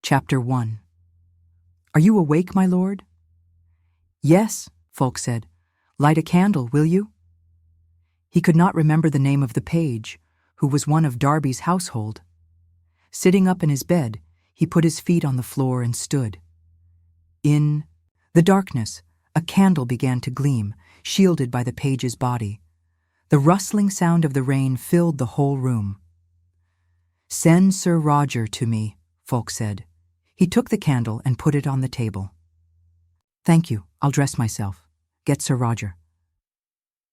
Chapter 1. "Are you awake, my lord?" "Yes," Fulk said. "Light a candle, will you?" He could not remember the name of the page, who was one of Darby's household. Sitting up in his bed, he put his feet on the floor and stood. In the darkness, a candle began to gleam, shielded by the page's body. The rustling sound of the rain filled the whole room. "Send Sir Roger to me," Fulk said. He took the candle and put it on the table. "Thank you, I'll dress myself. Get Sir Roger."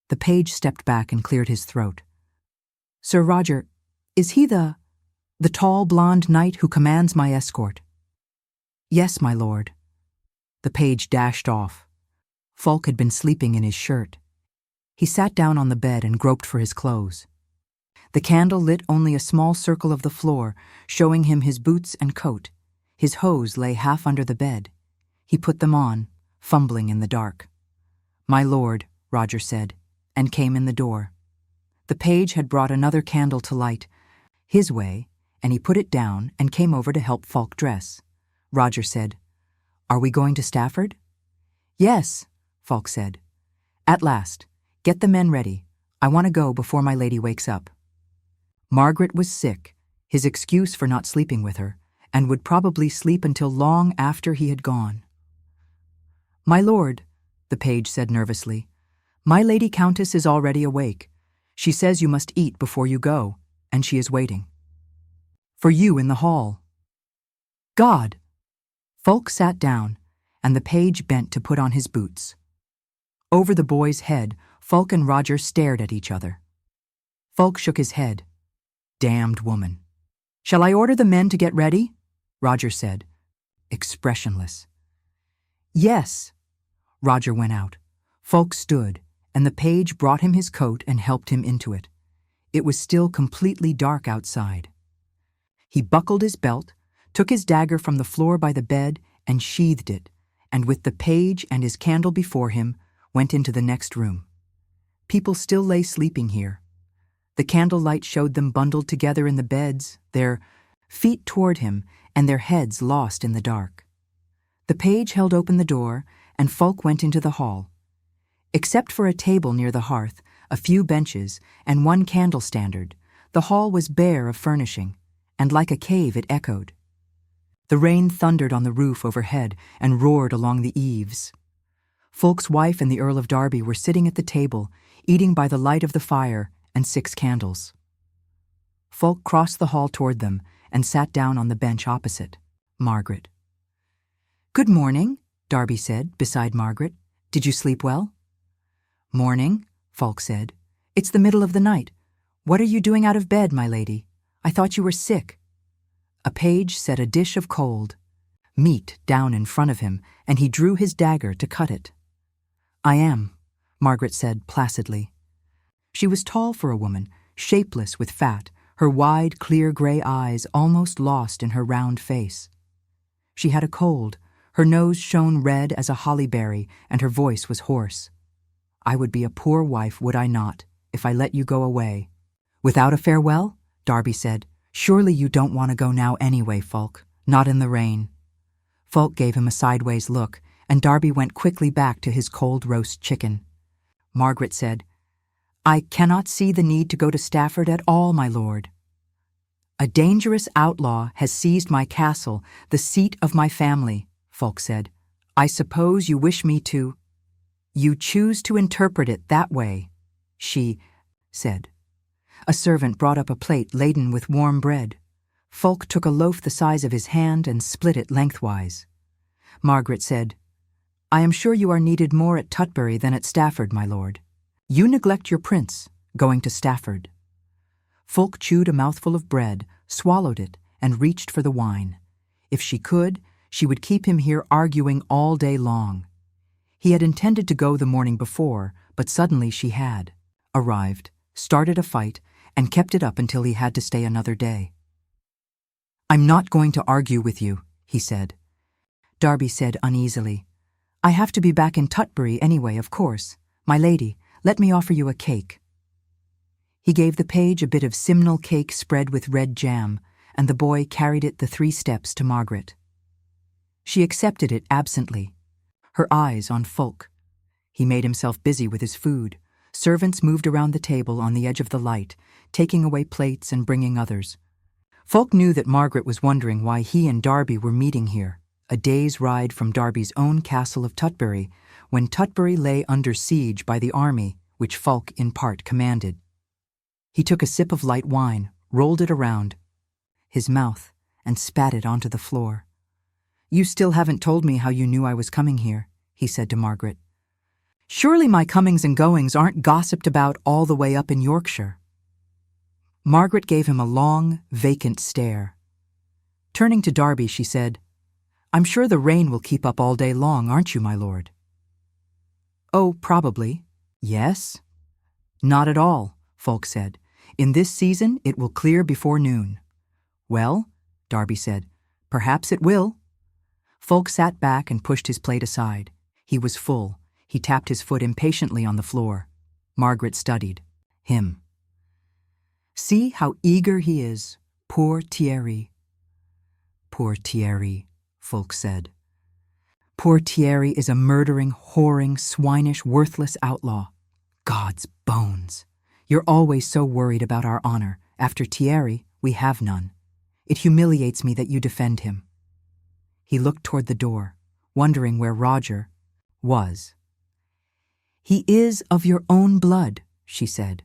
The page stepped back and cleared his throat. "Sir Roger, is he the tall blonde knight who commands my escort?" "Yes, my lord." The page dashed off. Fulk had been sleeping in his shirt. He sat down on the bed and groped for his clothes. The candle lit only a small circle of the floor, showing him his boots and coat. His hose lay half under the bed. He put them on, fumbling in the dark. "My lord," Roger said, and came in the door. The page had brought another candle to light, his way, and he put it down and came over to help Fulk dress. Roger said, "Are we going to Stafford?" "Yes," Fulk said. "At last. Get the men ready. I want to go before my lady wakes up." Margaret was sick, his excuse for not sleeping with her, and would probably sleep until long after he had gone. "My lord," the page said nervously, "my lady countess is already awake. She says you must eat before you go, and she is waiting for you in the hall." "God!" Fulk sat down, and the page bent to put on his boots. Over the boy's head, Fulk and Roger stared at each other. Fulk shook his head. "Damned woman." "Shall I order the men to get ready?" Roger said, expressionless. "Yes." Roger went out. Fulk stood, and the page brought him his coat and helped him into it. It was still completely dark outside. He buckled his belt, took his dagger from the floor by the bed and sheathed it, and with the page and his candle before him, went into the next room. People still lay sleeping here. The candlelight showed them bundled together in the beds, their feet toward him and their heads lost in the dark. The page held open the door, and Fulk went into the hall. Except for a table near the hearth, a few benches, and one candle standard, the hall was bare of furnishing, and like a cave it echoed. The rain thundered on the roof overhead and roared along the eaves. Fulk's wife and the Earl of Derby were sitting at the table, eating by the light of the fire and 6 candles. Fulk crossed the hall toward them and sat down on the bench opposite Margaret. "Good morning," Darby said, beside Margaret. "Did you sleep well?" "Morning," Fulk said. "It's the middle of the night. What are you doing out of bed, my lady? I thought you were sick." A page set a dish of cold meat down in front of him, and he drew his dagger to cut it. "I am," Margaret said placidly. She was tall for a woman, shapeless with fat, her wide, clear gray eyes almost lost in her round face. She had a cold, her nose shone red as a holly berry, and her voice was hoarse. "I would be a poor wife, would I not, if I let you go away." "Without a farewell?" Darby said. "Surely you don't want to go now anyway, Fulk, not in the rain." Fulk gave him a sideways look, and Darby went quickly back to his cold roast chicken. Margaret said, "I cannot see the need to go to Stafford at all, my lord." "A dangerous outlaw has seized my castle, the seat of my family," Fulk said. "I suppose you wish me to—" "You choose to interpret it that way," she said. A servant brought up a plate laden with warm bread. Fulk took a loaf the size of his hand and split it lengthwise. Margaret said, "I am sure you are needed more at Tutbury than at Stafford, my lord. You neglect your prince, going to Stafford." Fulk chewed a mouthful of bread, swallowed it, and reached for the wine. If she could, she would keep him here arguing all day long. He had intended to go the morning before, but suddenly she had arrived, started a fight, and kept it up until he had to stay another day. "I'm not going to argue with you," he said. Darby said uneasily, "I have to be back in Tutbury anyway, of course. My lady, let me offer you a cake." He gave the page a bit of simnel cake spread with red jam, and the boy carried it the 3 steps to Margaret. She accepted it absently, her eyes on Fulk. He made himself busy with his food. Servants moved around the table on the edge of the light, taking away plates and bringing others. Fulk knew that Margaret was wondering why he and Darby were meeting here, a day's ride from Darby's own castle of Tutbury, when Tutbury lay under siege by the army which Fulk in part commanded. He took a sip of light wine, rolled it around his mouth, and spat it onto the floor. "You still haven't told me how you knew I was coming here," he said to Margaret. "Surely my comings and goings aren't gossiped about all the way up in Yorkshire." Margaret gave him a long, vacant stare. Turning to Darby, she said, "I'm sure the rain will keep up all day long, aren't you, my lord?" "Oh, probably. Yes?" "Not at all," Fulk said. "In this season it will clear before noon." "Well," Darby said, "perhaps it will." Fulk sat back and pushed his plate aside. He was full. He tapped his foot impatiently on the floor. Margaret studied him. "See how eager he is. Poor Thierry." "Poor Thierry," Fulk said. "Poor Thierry is a murdering, whoring, swinish, worthless outlaw. God's bones. You're always so worried about our honor. After Thierry, we have none. It humiliates me that you defend him." He looked toward the door, wondering where Roger was. "He is of your own blood," she said.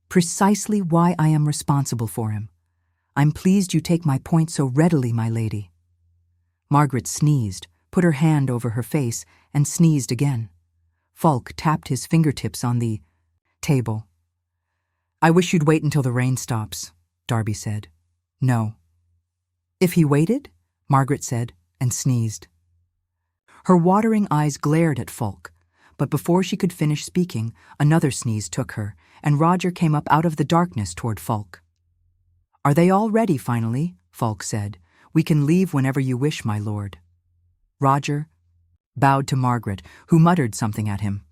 "Precisely why I am responsible for him. I'm pleased you take my point so readily, my lady." Margaret sneezed, put her hand over her face, and sneezed again. Fulk tapped his fingertips on the table. "I wish you'd wait until the rain stops," Darby said. "No." "If he waited?" Margaret said, and sneezed. Her watering eyes glared at Fulk, but before she could finish speaking, another sneeze took her, and Roger came up out of the darkness toward Fulk. "Are they all ready finally?" Fulk said. "We can leave whenever you wish, my lord." Roger bowed to Margaret, who muttered something at him.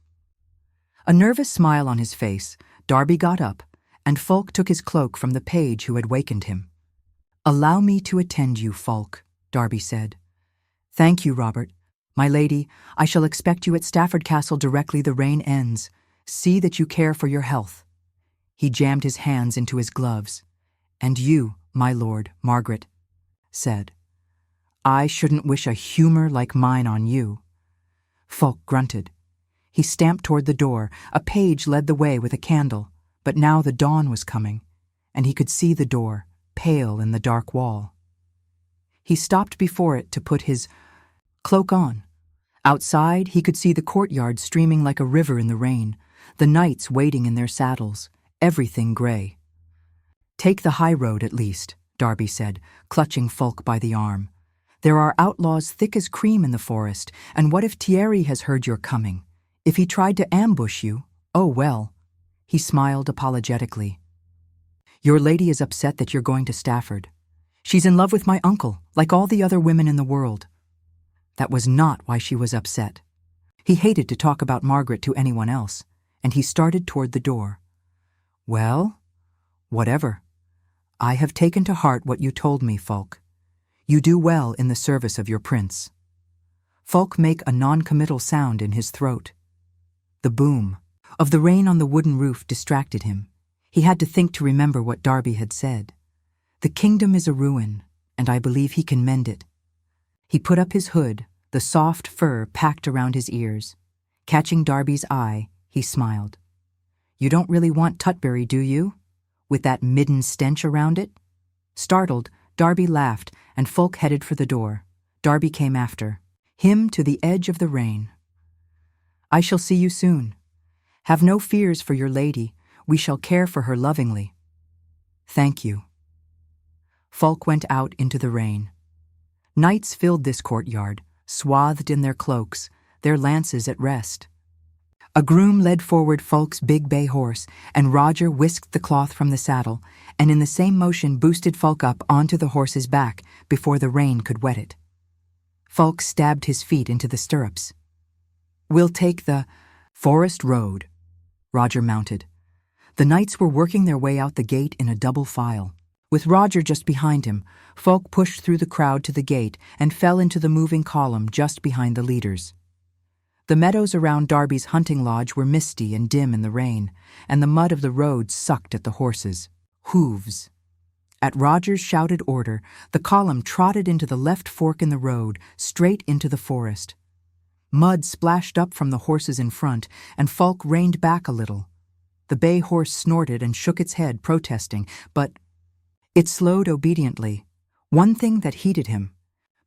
A nervous smile on his face, Darby got up, and Fulk took his cloak from the page who had wakened him. "Allow me to attend you, Fulk," Darby said. "Thank you, Robert. My lady, I shall expect you at Stafford Castle directly the rain ends. See that you care for your health." He jammed his hands into his gloves. "And you, my lord," Margaret said. "I shouldn't wish a humor like mine on you." Fulk grunted. He stamped toward the door. A page led the way with a candle, but now the dawn was coming, and he could see the door, pale in the dark wall. He stopped before it to put his cloak on. Outside, he could see the courtyard streaming like a river in the rain, the knights waiting in their saddles, everything gray. "Take the high road at least," Darby said, clutching Fulk by the arm. "There are outlaws thick as cream in the forest, and what if Thierry has heard you're coming? If he tried to ambush you, oh well." He smiled apologetically. "Your lady is upset that you're going to Stafford. She's in love with my uncle, like all the other women in the world." That was not why she was upset. He hated to talk about Margaret to anyone else, and he started toward the door. "Well, whatever. I have taken to heart what you told me, Fulk. You do well in the service of your prince." Fulk made a non-committal sound in his throat. The boom of the rain on the wooden roof distracted him. He had to think to remember what Darby had said. "The kingdom is a ruin, and I believe he can mend it." He put up his hood, the soft fur packed around his ears. Catching Darby's eye, he smiled. "You don't really want Tutbury, do you? With that midden stench around it?" Startled, Darby laughed, and Fulk headed for the door. Darby came after, him to the edge of the rain. "I shall see you soon. Have no fears for your lady. We shall care for her lovingly." "Thank you." Fulk went out into the rain. Knights filled this courtyard, swathed in their cloaks, their lances at rest. A groom led forward Fulk's big bay horse, and Roger whisked the cloth from the saddle, and in the same motion boosted Fulk up onto the horse's back before the rain could wet it. Fulk stabbed his feet into the stirrups. "We'll take the forest road," Roger mounted. The knights were working their way out the gate in a double file. With Roger just behind him, Folk pushed through the crowd to the gate and fell into the moving column just behind the leaders. The meadows around Darby's hunting lodge were misty and dim in the rain, and the mud of the road sucked at the horses' hooves. At Roger's shouted order, the column trotted into the left fork in the road, straight into the forest. Mud splashed up from the horses in front, and Folk reined back a little. The bay horse snorted and shook its head, protesting, but it slowed obediently. One thing that heated him: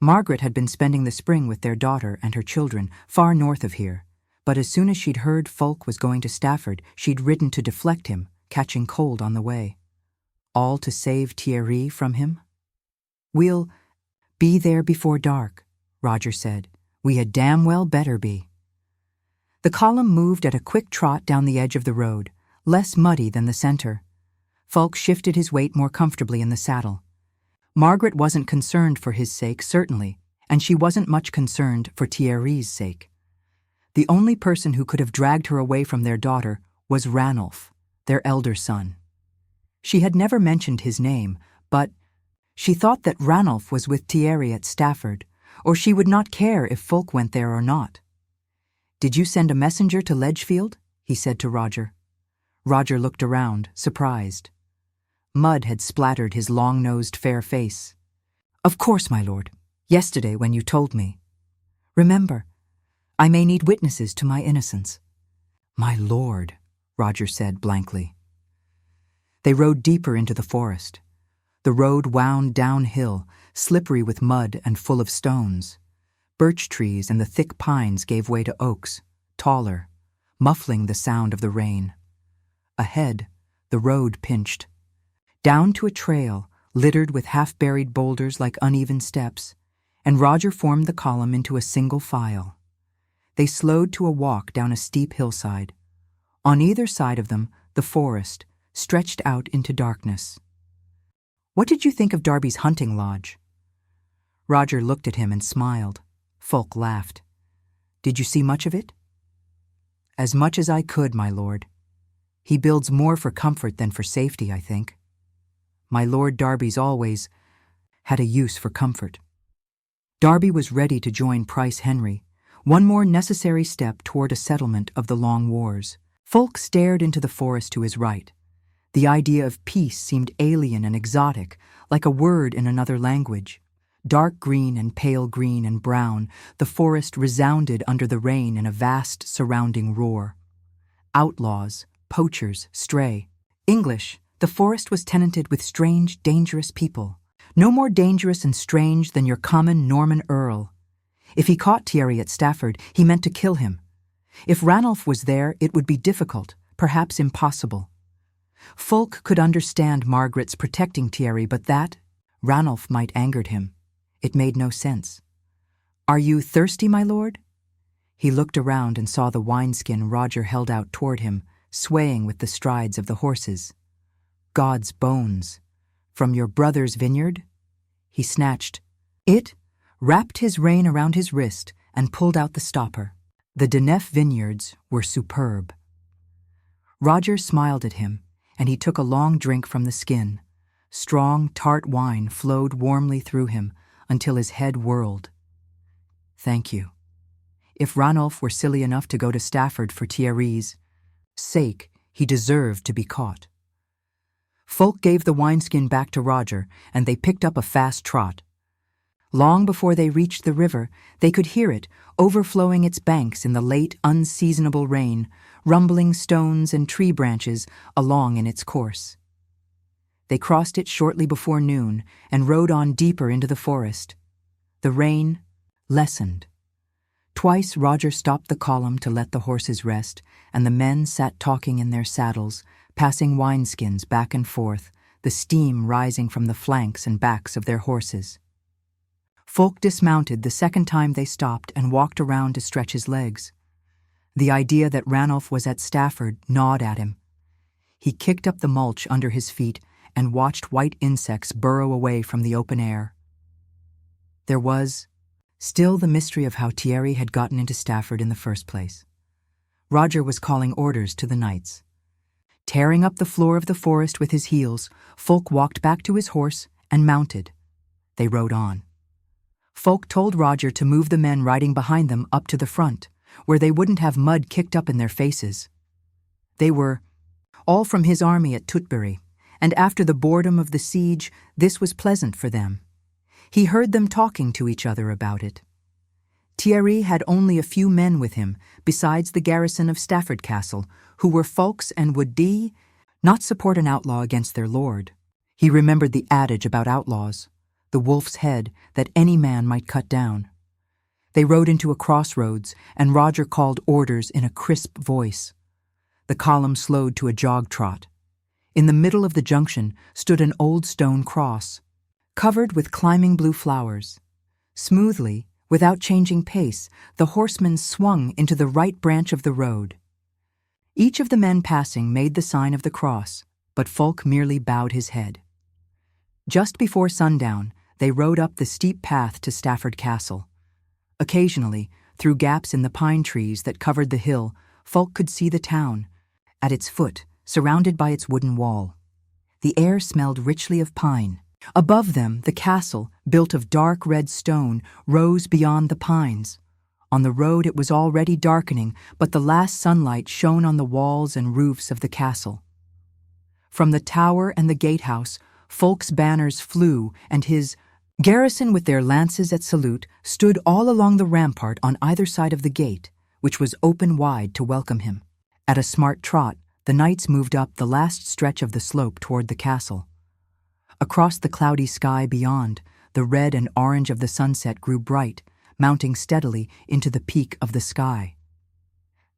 Margaret had been spending the spring with their daughter and her children far north of here, but as soon as she'd heard Folk was going to Stafford, she'd ridden to deflect him, catching cold on the way. All to save Thierry from him? "We'll be there before dark," Roger said. "We had damn well better be." The column moved at a quick trot down the edge of the road, less muddy than the center. Folk shifted his weight more comfortably in the saddle. Margaret wasn't concerned for his sake, certainly, and she wasn't much concerned for Thierry's sake. The only person who could have dragged her away from their daughter was Ranulph, their elder son. She had never mentioned his name, but she thought that Ranulph was with Thierry at Stafford, or she would not care if Folk went there or not. "Did you send a messenger to Ledgefield?" he said to Roger. Roger looked around, surprised. Mud had splattered his long-nosed fair face. "Of course, my lord. Yesterday when you told me. Remember, I may need witnesses to my innocence." "My lord," Roger said blankly. They rode deeper into the forest. The road wound downhill, slippery with mud and full of stones. Birch trees and the thick pines gave way to oaks, taller, muffling the sound of the rain. Ahead, the road pinched. Down to a trail, littered with half-buried boulders like uneven steps, and Roger formed the column into a single file. They slowed to a walk down a steep hillside. On either side of them, the forest stretched out into darkness. "What did you think of Darby's hunting lodge?" Roger looked at him and smiled. Folk laughed. "Did you see much of it?" "As much as I could, my lord. He builds more for comfort than for safety, I think. My Lord Darby's always had a use for comfort." Darby was ready to join Price Henry, one more necessary step toward a settlement of the long wars. Folk stared into the forest to his right. The idea of peace seemed alien and exotic, like a word in another language. Dark green and pale green and brown, the forest resounded under the rain in a vast surrounding roar. Outlaws, poachers, stray. English, the forest was tenanted with strange, dangerous people. No more dangerous and strange than your common Norman Earl. If he caught Thierry at Stafford, he meant to kill him. If Ranulph was there, it would be difficult, perhaps impossible. Folk could understand Margaret's protecting Thierry, but that, Ranulph might angered him. It made no sense. "Are you thirsty, my lord?" He looked around and saw the wineskin Roger held out toward him, swaying with the strides of the horses. "God's bones. From your brother's vineyard?" He snatched it, wrapped his rein around his wrist, and pulled out the stopper. The Denef vineyards were superb. Roger smiled at him, and he took a long drink from the skin. Strong, tart wine flowed warmly through him until his head whirled. "Thank you. If Ranulph were silly enough to go to Stafford for Thierry's sake, he deserved to be caught." Folk gave the wineskin back to Roger, and they picked up a fast trot. Long before they reached the river, they could hear it, overflowing its banks in the late, unseasonable rain, rumbling stones and tree branches along in its course. They crossed it shortly before noon and rode on deeper into the forest. The rain lessened. Twice Roger stopped the column to let the horses rest, and the men sat talking in their saddles, passing wineskins back and forth, the steam rising from the flanks and backs of their horses. Folk dismounted the second time they stopped and walked around to stretch his legs. The idea that Ranulph was at Stafford gnawed at him. He kicked up the mulch under his feet and watched white insects burrow away from the open air. There was still the mystery of how Thierry had gotten into Stafford in the first place. Roger was calling orders to the knights. Tearing up the floor of the forest with his heels, Folk walked back to his horse and mounted. They rode on. Folk told Roger to move the men riding behind them up to the front, where they wouldn't have mud kicked up in their faces. They were all from his army at Tutbury, and after the boredom of the siege, this was pleasant for them. He heard them talking to each other about it. Thierry had only a few men with him, besides the garrison of Stafford Castle, who were folks and would not support an outlaw against their lord. He remembered the adage about outlaws, the wolf's head that any man might cut down. They rode into a crossroads, and Roger called orders in a crisp voice. The column slowed to a jog trot. In the middle of the junction stood an old stone cross, covered with climbing blue flowers. Smoothly, without changing pace, the horsemen swung into the right branch of the road. Each of the men passing made the sign of the cross, but Folk merely bowed his head. Just before sundown, they rode up the steep path to Stafford Castle. Occasionally, through gaps in the pine trees that covered the hill, Folk could see the town, at its foot, surrounded by its wooden wall. The air smelled richly of pine. Above them, the castle, built of dark red stone, rose beyond the pines. On the road it was already darkening, but the last sunlight shone on the walls and roofs of the castle. From the tower and the gatehouse, Folk's banners flew, and his garrison with their lances at salute stood all along the rampart on either side of the gate, which was open wide to welcome him. At a smart trot, the knights moved up the last stretch of the slope toward the castle. Across the cloudy sky beyond, the red and orange of the sunset grew bright, mounting steadily into the peak of the sky.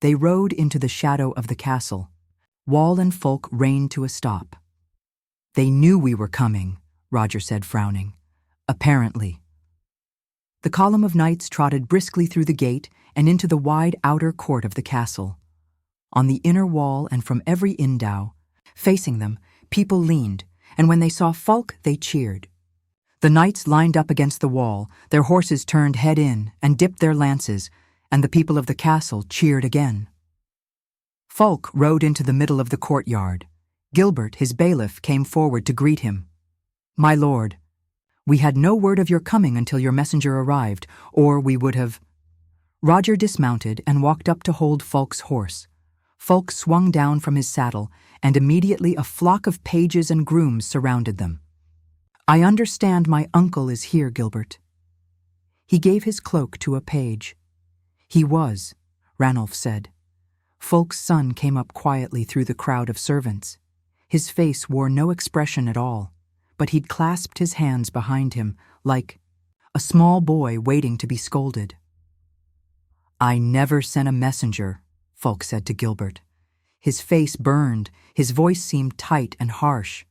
They rode into the shadow of the castle. Wall and Folk reined to a stop. "They knew we were coming," Roger said, frowning. "Apparently." The column of knights trotted briskly through the gate and into the wide outer court of the castle. On the inner wall and from every indau, facing them, people leaned, and when they saw Folk, they cheered. The knights lined up against the wall, their horses turned head in and dipped their lances, and the people of the castle cheered again. Folk rode into the middle of the courtyard. Gilbert, his bailiff, came forward to greet him. "My lord, we had no word of your coming until your messenger arrived, or we would have—" Roger dismounted and walked up to hold Folk's horse. Folk swung down from his saddle, and immediately a flock of pages and grooms surrounded them. "I understand my uncle is here, Gilbert." He gave his cloak to a page. "He was," Ranulph said. Folk's son came up quietly through the crowd of servants. His face wore no expression at all, but he'd clasped his hands behind him like a small boy waiting to be scolded. "I never sent a messenger," Folk said to Gilbert. His face burned, his voice seemed tight and harsh.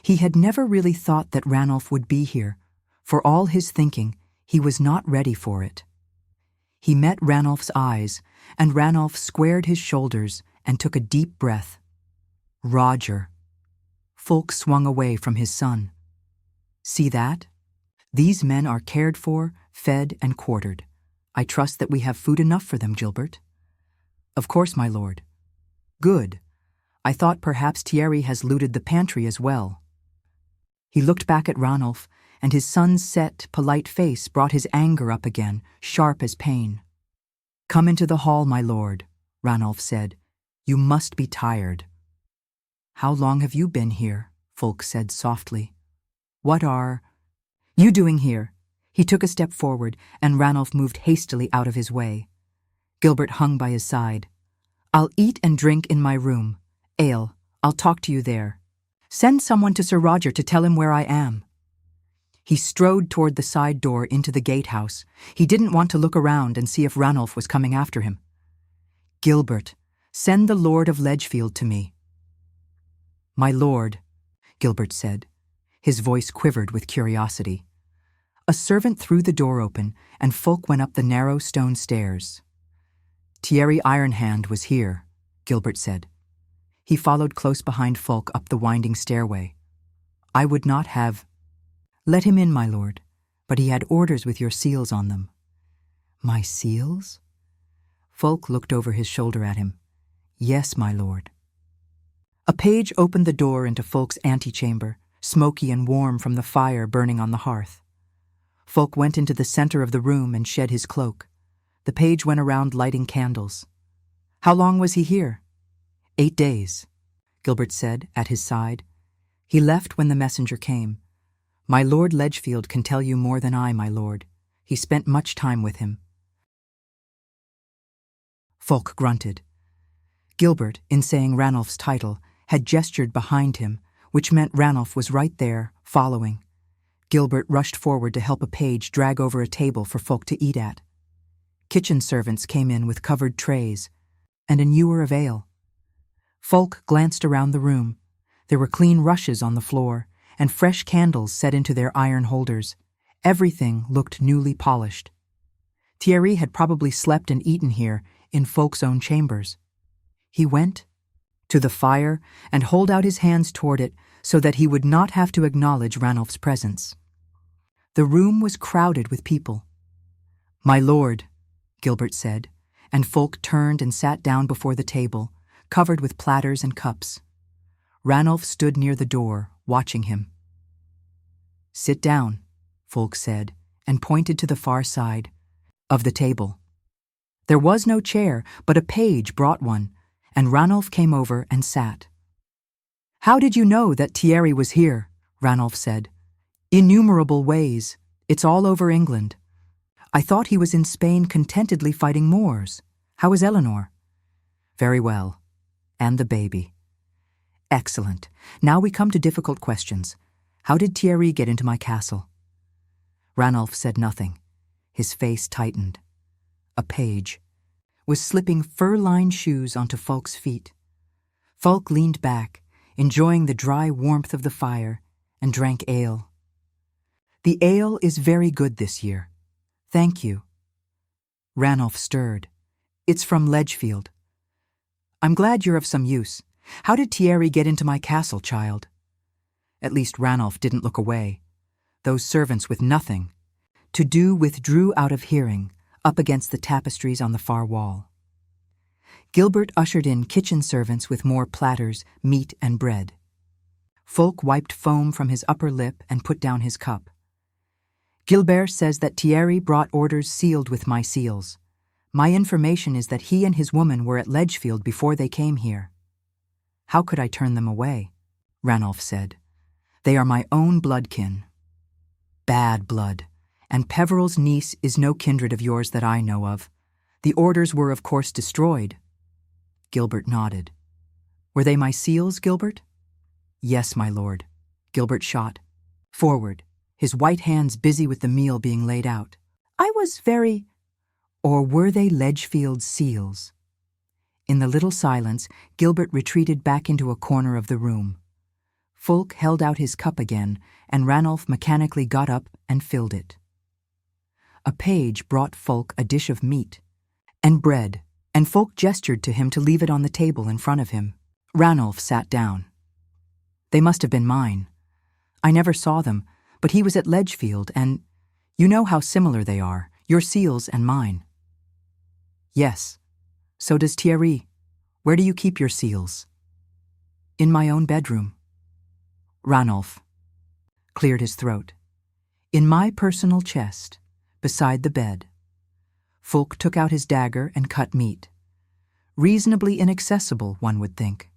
He had never really thought that Ranulph would be here. For all his thinking, he was not ready for it. He met Ranulph's eyes, and Ranulph squared his shoulders and took a deep breath. "Roger." Folk swung away from his son. "See that? These men are cared for, fed, and quartered. I trust that we have food enough for them, Gilbert." "Of course, my lord." "Good. I thought perhaps Thierry has looted the pantry as well." He looked back at Ranulph, and his son's set, polite face brought his anger up again, sharp as pain. "Come into the hall, my lord," Ranulph said. "You must be tired." "How long have you been here?" Folk said softly. "What are you doing here?" He took a step forward, and Ranulph moved hastily out of his way. Gilbert hung by his side. "I'll eat and drink in my room. Ale, I'll talk to you there. Send someone to Sir Roger to tell him where I am." He strode toward the side door into the gatehouse. He didn't want to look around and see if Ranulph was coming after him. "Gilbert, send the Lord of Ledgefield to me." "My lord," Gilbert said. His voice quivered with curiosity. A servant threw the door open, and Folk went up the narrow stone stairs. "Thierry Ironhand was here," Gilbert said. He followed close behind Folk up the winding stairway. "I would not have—" "Let him in, my lord, but he had orders with your seals on them." "My seals?" Folk looked over his shoulder at him. "Yes, my lord." A page opened the door into Folk's antechamber, smoky and warm from the fire burning on the hearth. Folk went into the center of the room and shed his cloak. The page went around lighting candles. How long was he here? 8 days, Gilbert said, at his side. He left when the messenger came. My Lord Ledgefield can tell you more than I, my lord. He spent much time with him. Folk grunted. Gilbert, in saying Ranulph's title, had gestured behind him, which meant Ranulph was right there, following. Gilbert rushed forward to help a page drag over a table for Folk to eat at. Kitchen servants came in with covered trays, and an ewer of ale. Folk glanced around the room. There were clean rushes on the floor, and fresh candles set into their iron holders. Everything looked newly polished. Thierry had probably slept and eaten here, in Folk's own chambers. He went to the fire and held out his hands toward it so that he would not have to acknowledge Ranulph's presence. The room was crowded with people. My lord, Gilbert said, and Folk turned and sat down before the table, covered with platters and cups. Ranulph stood near the door, watching him. Sit down, Folk said, and pointed to the far side of the table. There was no chair, but a page brought one, and Ranulph came over and sat. How did you know that Thierry was here? Ranulph said. Innumerable ways. It's all over England. I thought he was in Spain contentedly fighting Moors. How is Eleanor? Very well. And the baby. Excellent. Now we come to difficult questions. How did Thierry get into my castle? Ranulph said nothing. His face tightened. A page was slipping fur-lined shoes onto Folk's feet. Folk leaned back, enjoying the dry warmth of the fire, and drank ale. The ale is very good this year. Thank you. Ranulph stirred. It's from Ledgefield. I'm glad you're of some use. How did Thierry get into my castle, child? At least Ranulph didn't look away. Those servants with nothing to do withdrew out of hearing, up against the tapestries on the far wall. Gilbert ushered in kitchen servants with more platters, meat, and bread. Folk wiped foam from his upper lip and put down his cup. Gilbert says that Thierry brought orders sealed with my seals. My information is that he and his woman were at Ledgefield before they came here. How could I turn them away? Ranulph said. They are my own bloodkin. Bad blood. And Peveril's niece is no kindred of yours that I know of. The orders were, of course, destroyed. Gilbert nodded. Were they my seals, Gilbert? Yes, my lord. Gilbert shot forward, his white hands busy with the meal being laid out. I was very... Or were they Ledgefield's seals? In the little silence, Gilbert retreated back into a corner of the room. Folk held out his cup again, and Ranulph mechanically got up and filled it. A page brought Folk a dish of meat and bread, and Folk gestured to him to leave it on the table in front of him. Ranulph sat down. They must have been mine. I never saw them, but he was at Ledgefield, and you know how similar they are, your seals and mine. Yes, so does Thierry. Where do you keep your seals? In my own bedroom. Ranulph cleared his throat. In my personal chest, beside the bed. Folk took out his dagger and cut meat. Reasonably inaccessible, one would think.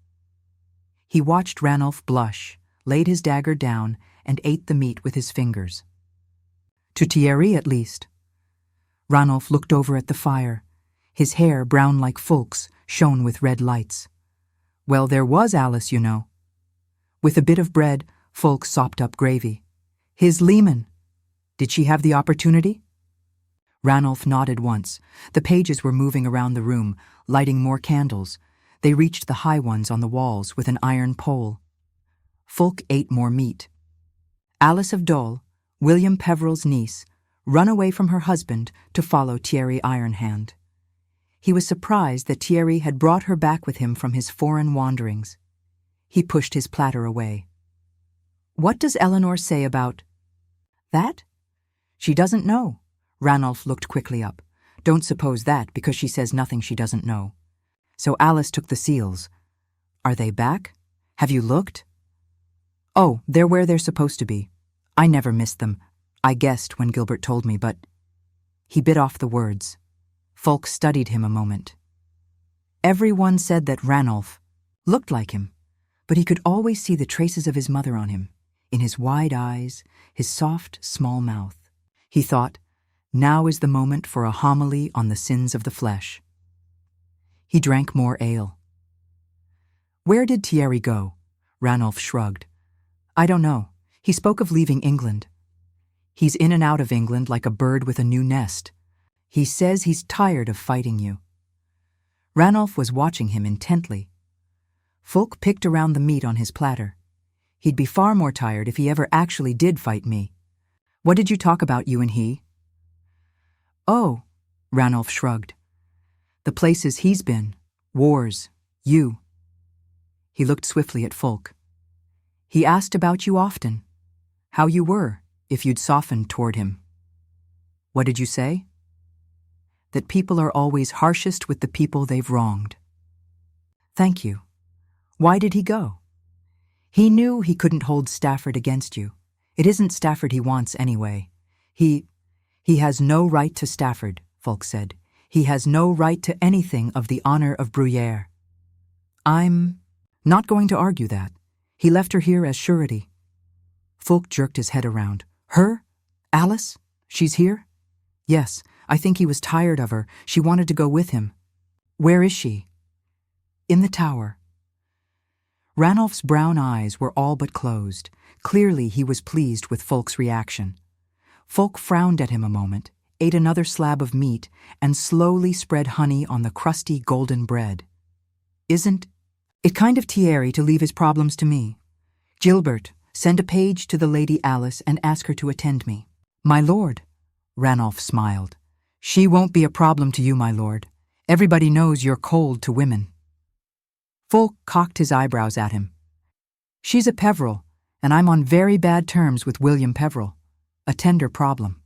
He watched Ranulph blush, laid his dagger down, and ate the meat with his fingers. To Thierry, at least. Ranulph looked over at the fire. His hair, brown like Folk's, shone with red lights. Well, there was Alice, you know. With a bit of bread, Folk sopped up gravy. His leman. Did she have the opportunity? Ranulph nodded once. The pages were moving around the room, lighting more candles. They reached the high ones on the walls with an iron pole. Folk ate more meat. Alice of Dole, William Peveril's niece, run away from her husband to follow Thierry Ironhand. He was surprised that Thierry had brought her back with him from his foreign wanderings. He pushed his platter away. What does Eleanor say about that? She doesn't know. Ranulph looked quickly up. Don't suppose that, because she says nothing she doesn't know. So Alice took the seals. Are they back? Have you looked? Oh, they're where they're supposed to be. I never missed them. I guessed when Gilbert told me, but... He bit off the words. Folk studied him a moment. Everyone said that Ranulph looked like him, but he could always see the traces of his mother on him, in his wide eyes, his soft, small mouth. He thought, now is the moment for a homily on the sins of the flesh. He drank more ale. Where did Thierry go? Ranulph shrugged. I don't know. He spoke of leaving England. He's in and out of England like a bird with a new nest. He says he's tired of fighting you. Ranulph was watching him intently. Fulk picked around the meat on his platter. He'd be far more tired if he ever actually did fight me. What did you talk about, you and he? Oh, Ranulph shrugged. The places he's been. Wars. You. He looked swiftly at Fulk. He asked about you often. How you were, if you'd softened toward him. What did you say? That people are always harshest with the people they've wronged. Thank you. Why did he go? He knew he couldn't hold Stafford against you. It isn't Stafford he wants anyway. He has no right to Stafford, Fulk said. He has no right to anything of the honor of Bruyere. I'm not going to argue that. He left her here as surety. Fulk jerked his head around. Her? Alice? She's here? Yes, I think he was tired of her. She wanted to go with him. Where is she? In the tower. Ranulph's brown eyes were all but closed. Clearly he was pleased with Fulk's reaction. Fulk frowned at him a moment, ate another slab of meat, and slowly spread honey on the crusty golden bread. Isn't it kind of Thierry to leave his problems to me? Gilbert, send a page to the Lady Alice and ask her to attend me. My lord, Ranulph smiled. She won't be a problem to you, my lord. Everybody knows you're cold to women. Fulk cocked his eyebrows at him. She's a Peveril, and I'm on very bad terms with William Peveril. A tender problem.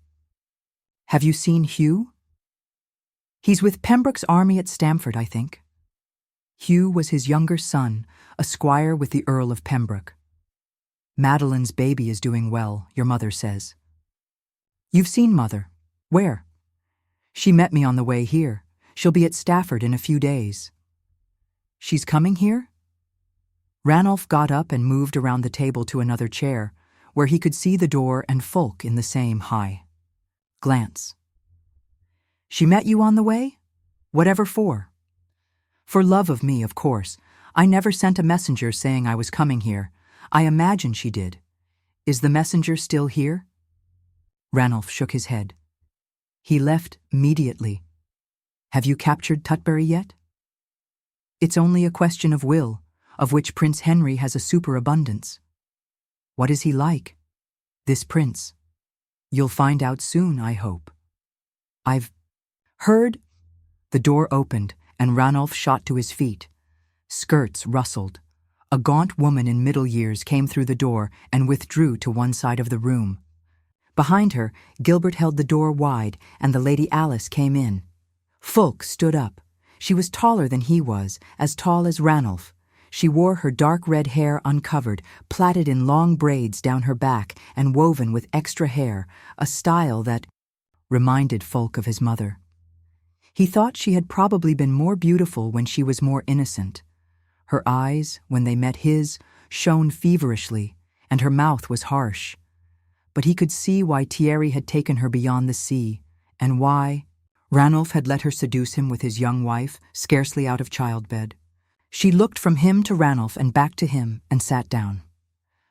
Have you seen Hugh? He's with Pembroke's army at Stamford, I think. Hugh was his younger son, a squire with the Earl of Pembroke. Madeline's baby is doing well, your mother says. You've seen Mother. Where? She met me on the way here. She'll be at Stafford in a few days. She's coming here? Ranulph got up and moved around the table to another chair, where he could see the door and Fulk in the same high glance. She met you on the way? Whatever for? For love of me, of course. I never sent a messenger saying I was coming here. I imagine she did. Is the messenger still here? Ranulph shook his head. He left immediately. Have you captured Tutbury yet? It's only a question of will, of which Prince Henry has a superabundance. What is he like, this prince? You'll find out soon, I hope. I've heard. The door opened, and Ranulph shot to his feet. Skirts rustled. A gaunt woman in middle years came through the door and withdrew to one side of the room. Behind her, Gilbert held the door wide, and the Lady Alice came in. Fulk stood up. She was taller than he was, as tall as Ranulph. She wore her dark red hair uncovered, plaited in long braids down her back and woven with extra hair, a style that reminded Fulk of his mother. He thought she had probably been more beautiful when she was more innocent. Her eyes, when they met his, shone feverishly, and her mouth was harsh. But he could see why Thierry had taken her beyond the sea, and why Ranulph had let her seduce him with his young wife, scarcely out of childbed. She looked from him to Ranulph and back to him and sat down.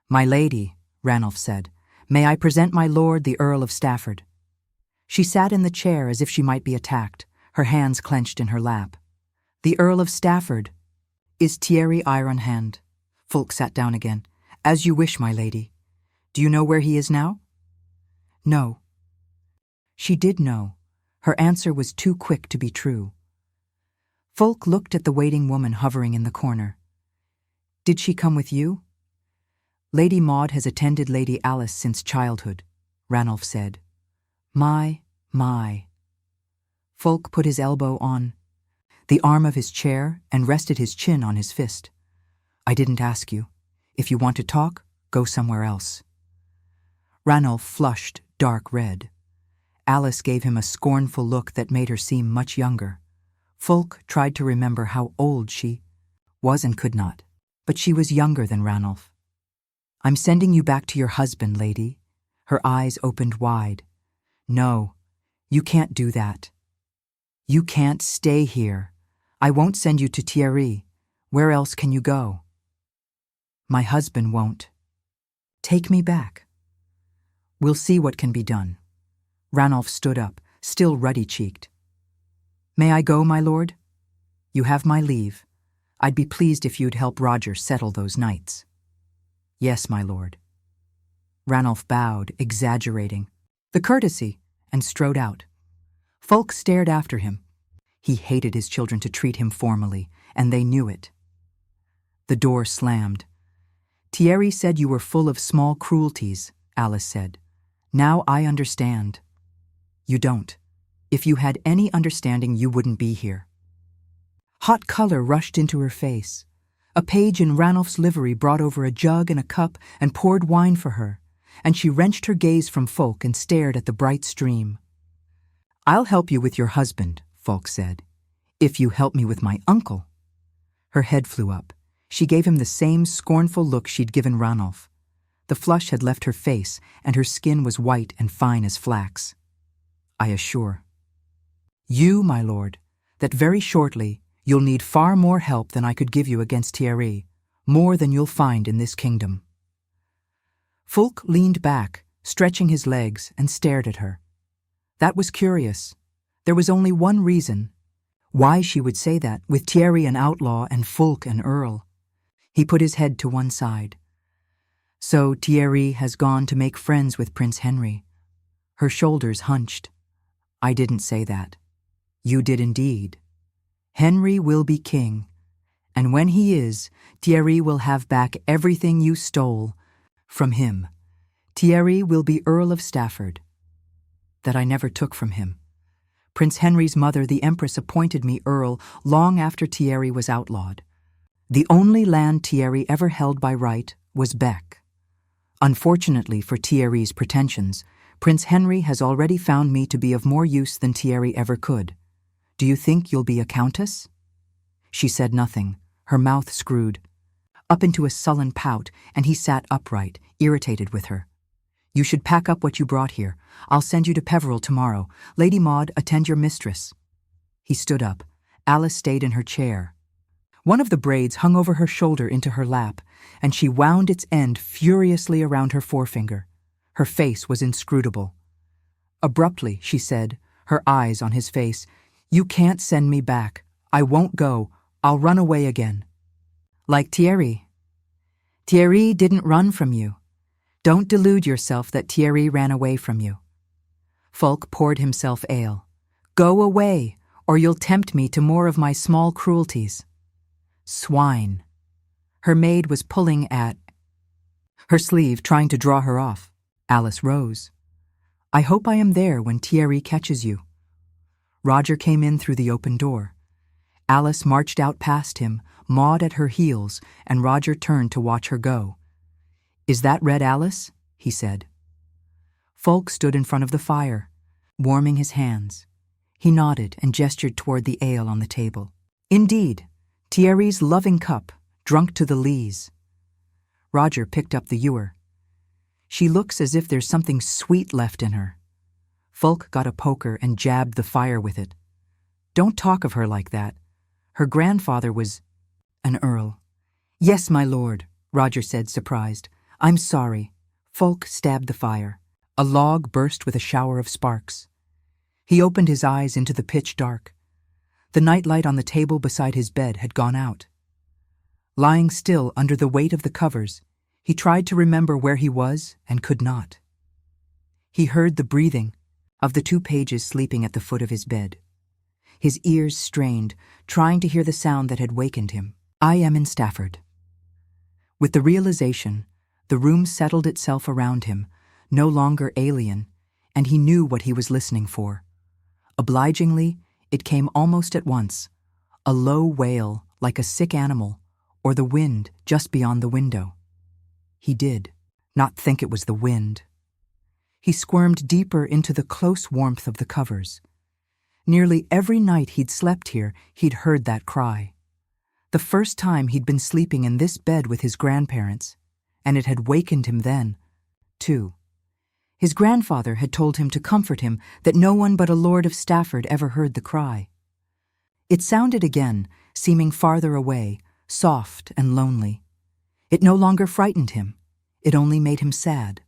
My lady, Ranulph said, may I present my lord the Earl of Stafford? She sat in the chair as if she might be attacked, her hands clenched in her lap. The Earl of Stafford is Thierry Ironhand. Fulk sat down again. As you wish, my lady. Do you know where he is now? No. She did know. Her answer was too quick to be true. Fulk looked at the waiting woman hovering in the corner. Did she come with you? Lady Maud has attended Lady Alice since childhood, Ranulph said. My. Fulk put his elbow on the arm of his chair and rested his chin on his fist. I didn't ask you. If you want to talk, go somewhere else. Ranulph flushed dark red. Alice gave him a scornful look that made her seem much younger. Fulk tried to remember how old she was and could not, but she was younger than Ranulph. I'm sending you back to your husband, lady. Her eyes opened wide. No, you can't do that. You can't stay here. I won't send you to Thierry. Where else can you go? My husband won't. Take me back. We'll see what can be done. Ranulph stood up, still ruddy-cheeked. May I go, my lord? You have my leave. I'd be pleased if you'd help Roger settle those knights. Yes, my lord. Ranulph bowed, exaggerating the courtesy, and strode out. Fulk stared after him. He hated his children to treat him formally, and they knew it. The door slammed. Thierry said you were full of small cruelties, Alice said. Now I understand. You don't. If you had any understanding, you wouldn't be here. Hot color rushed into her face. A page in Ranulph's livery brought over a jug and a cup and poured wine for her, and she wrenched her gaze from Fulk and stared at the bright stream. I'll help you with your husband, Fulk said, if you help me with my uncle. Her head flew up. She gave him the same scornful look she'd given Ranulph. The flush had left her face, and her skin was white and fine as flax. I assure you, my lord, that very shortly you'll need far more help than I could give you against Thierry, more than you'll find in this kingdom. Fulk leaned back, stretching his legs, and stared at her. That was curious. There was only one reason why she would say that, with Thierry an outlaw and Fulk an earl. He put his head to one side. So Thierry has gone to make friends with Prince Henry. Her shoulders hunched. I didn't say that. You did indeed. Henry will be king, and when he is, Thierry will have back everything you stole from him. Thierry will be Earl of Stafford. That I never took from him. Prince Henry's mother, the Empress, appointed me Earl long after Thierry was outlawed. The only land Thierry ever held by right was Bec. Unfortunately for Thierry's pretensions, Prince Henry has already found me to be of more use than Thierry ever could. Do you think you'll be a countess? She said nothing, her mouth screwed up into a sullen pout, and he sat upright, irritated with her. You should pack up what you brought here. I'll send you to Peveril tomorrow. Lady Maud, attend your mistress. He stood up. Alice stayed in her chair. One of the braids hung over her shoulder into her lap, and she wound its end furiously around her forefinger. Her face was inscrutable. Abruptly, she said, her eyes on his face, You can't send me back. I won't go. I'll run away again. Like Thierry. Thierry didn't run from you. Don't delude yourself that Thierry ran away from you. Fulk poured himself ale. Go away, or you'll tempt me to more of my small cruelties. Swine. Her maid was pulling at her sleeve, trying to draw her off. Alice rose. I hope I am there when Thierry catches you. Roger came in through the open door. Alice marched out past him, Maud at her heels, and Roger turned to watch her go. Is that Red Alice? He said. Fulk stood in front of the fire, warming his hands. He nodded and gestured toward the ale on the table. Indeed, Thierry's loving cup, drunk to the lees. Roger picked up the ewer. She looks as if there's something sweet left in her. Fulk got a poker and jabbed the fire with it. Don't talk of her like that. Her grandfather was an earl. Yes, my lord, Roger said, surprised. I'm sorry. Fulk stabbed the fire. A log burst with a shower of sparks. He opened his eyes into the pitch dark. The nightlight on the table beside his bed had gone out. Lying still under the weight of the covers, he tried to remember where he was and could not. He heard the breathing of the 2 pages sleeping at the foot of his bed. His ears strained, trying to hear the sound that had wakened him. I am in Stafford. With the realization, the room settled itself around him, no longer alien, and he knew what he was listening for. Obligingly, it came almost at once, a low wail like a sick animal, or the wind just beyond the window. He did not think it was the wind. He squirmed deeper into the close warmth of the covers. Nearly every night he'd slept here, he'd heard that cry. The first time he'd been sleeping in this bed with his grandparents, and it had wakened him then, too. His grandfather had told him to comfort him that no one but a lord of Stafford ever heard the cry. It sounded again, seeming farther away, soft and lonely. It no longer frightened him. It only made him sad.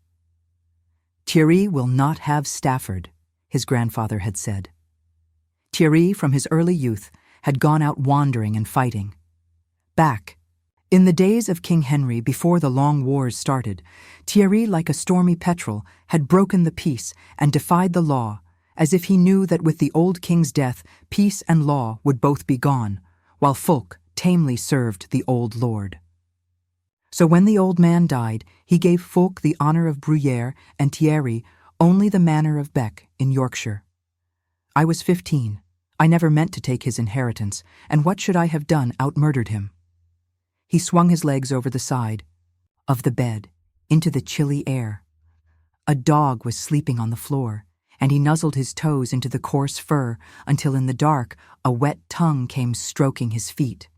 Thierry will not have Stafford, his grandfather had said. Thierry, from his early youth, had gone out wandering and fighting. Back, in the days of King Henry before the long wars started, Thierry, like a stormy petrel, had broken the peace and defied the law, as if he knew that with the old king's death, peace and law would both be gone, while Fulk tamely served the old lord. So when the old man died, he gave Fulk the honour of Bruyere and Thierry only the manor of Bec in Yorkshire. I was 15. I never meant to take his inheritance, and what should I have done out-murdered him? He swung his legs over the side of the bed, into the chilly air. A dog was sleeping on the floor, and he nuzzled his toes into the coarse fur until in the dark a wet tongue came stroking his feet.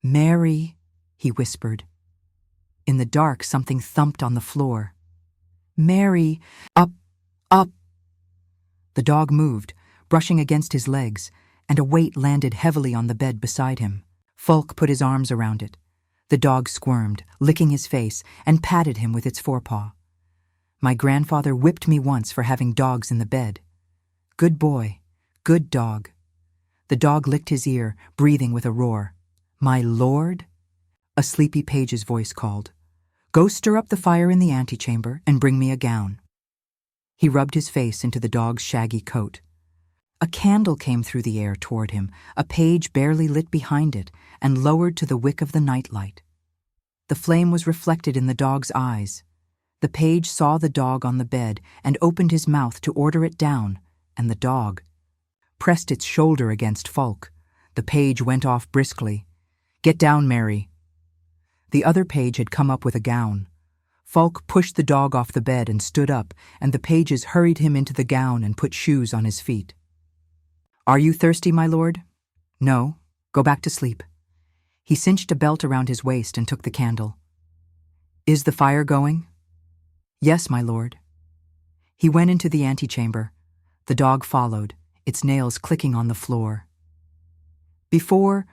"Mary," he whispered. In the dark something thumped on the floor. "Mary, up, up." The dog moved, brushing against his legs, and a weight landed heavily on the bed beside him. Fulk put his arms around it. The dog squirmed, licking his face, and patted him with its forepaw. My grandfather whipped me once for having dogs in the bed. Good boy, good dog. The dog licked his ear, breathing with a roar. "My lord?" A sleepy page's voice called. "Go stir up the fire in the antechamber and bring me a gown." He rubbed his face into the dog's shaggy coat. A candle came through the air toward him, a page barely lit behind it, and lowered to the wick of the nightlight. The flame was reflected in the dog's eyes. The page saw the dog on the bed and opened his mouth to order it down, and the dog pressed its shoulder against Fulk. The page went off briskly. "Get down, Mary." The other page had come up with a gown. Fulk pushed the dog off the bed and stood up, and the pages hurried him into the gown and put shoes on his feet. "Are you thirsty, my lord?" "No. Go back to sleep." He cinched a belt around his waist and took the candle. "Is the fire going?" "Yes, my lord." He went into the antechamber. The dog followed, its nails clicking on the floor. Before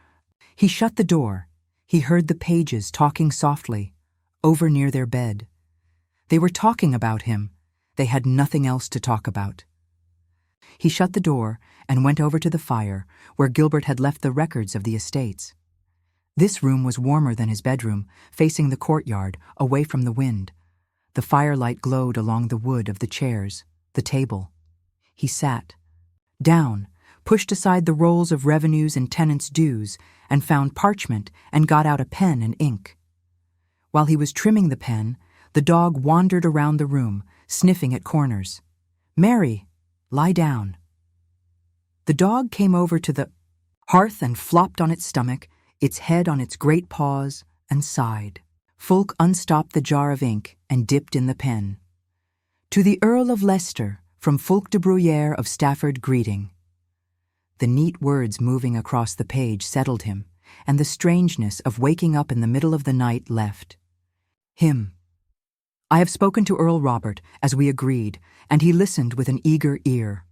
he shut the door, he heard the pages talking softly, over near their bed. They were talking about him. They had nothing else to talk about. He shut the door and went over to the fire, where Gilbert had left the records of the estates. This room was warmer than his bedroom, facing the courtyard, away from the wind. The firelight glowed along the wood of the chairs, the table. He sat down, pushed aside the rolls of revenues and tenants' dues, and found parchment and got out a pen and ink. While he was trimming the pen, the dog wandered around the room, sniffing at corners. "Mary, lie down." The dog came over to the hearth and flopped on its stomach, its head on its great paws, and sighed. Fulk unstopped the jar of ink and dipped in the pen. "To the Earl of Leicester, from Fulk de Bruyere of Stafford, greeting." The neat words moving across the page settled him, and the strangeness of waking up in the middle of the night left him. "I have spoken to Earl Robert, as we agreed, and he listened with an eager ear.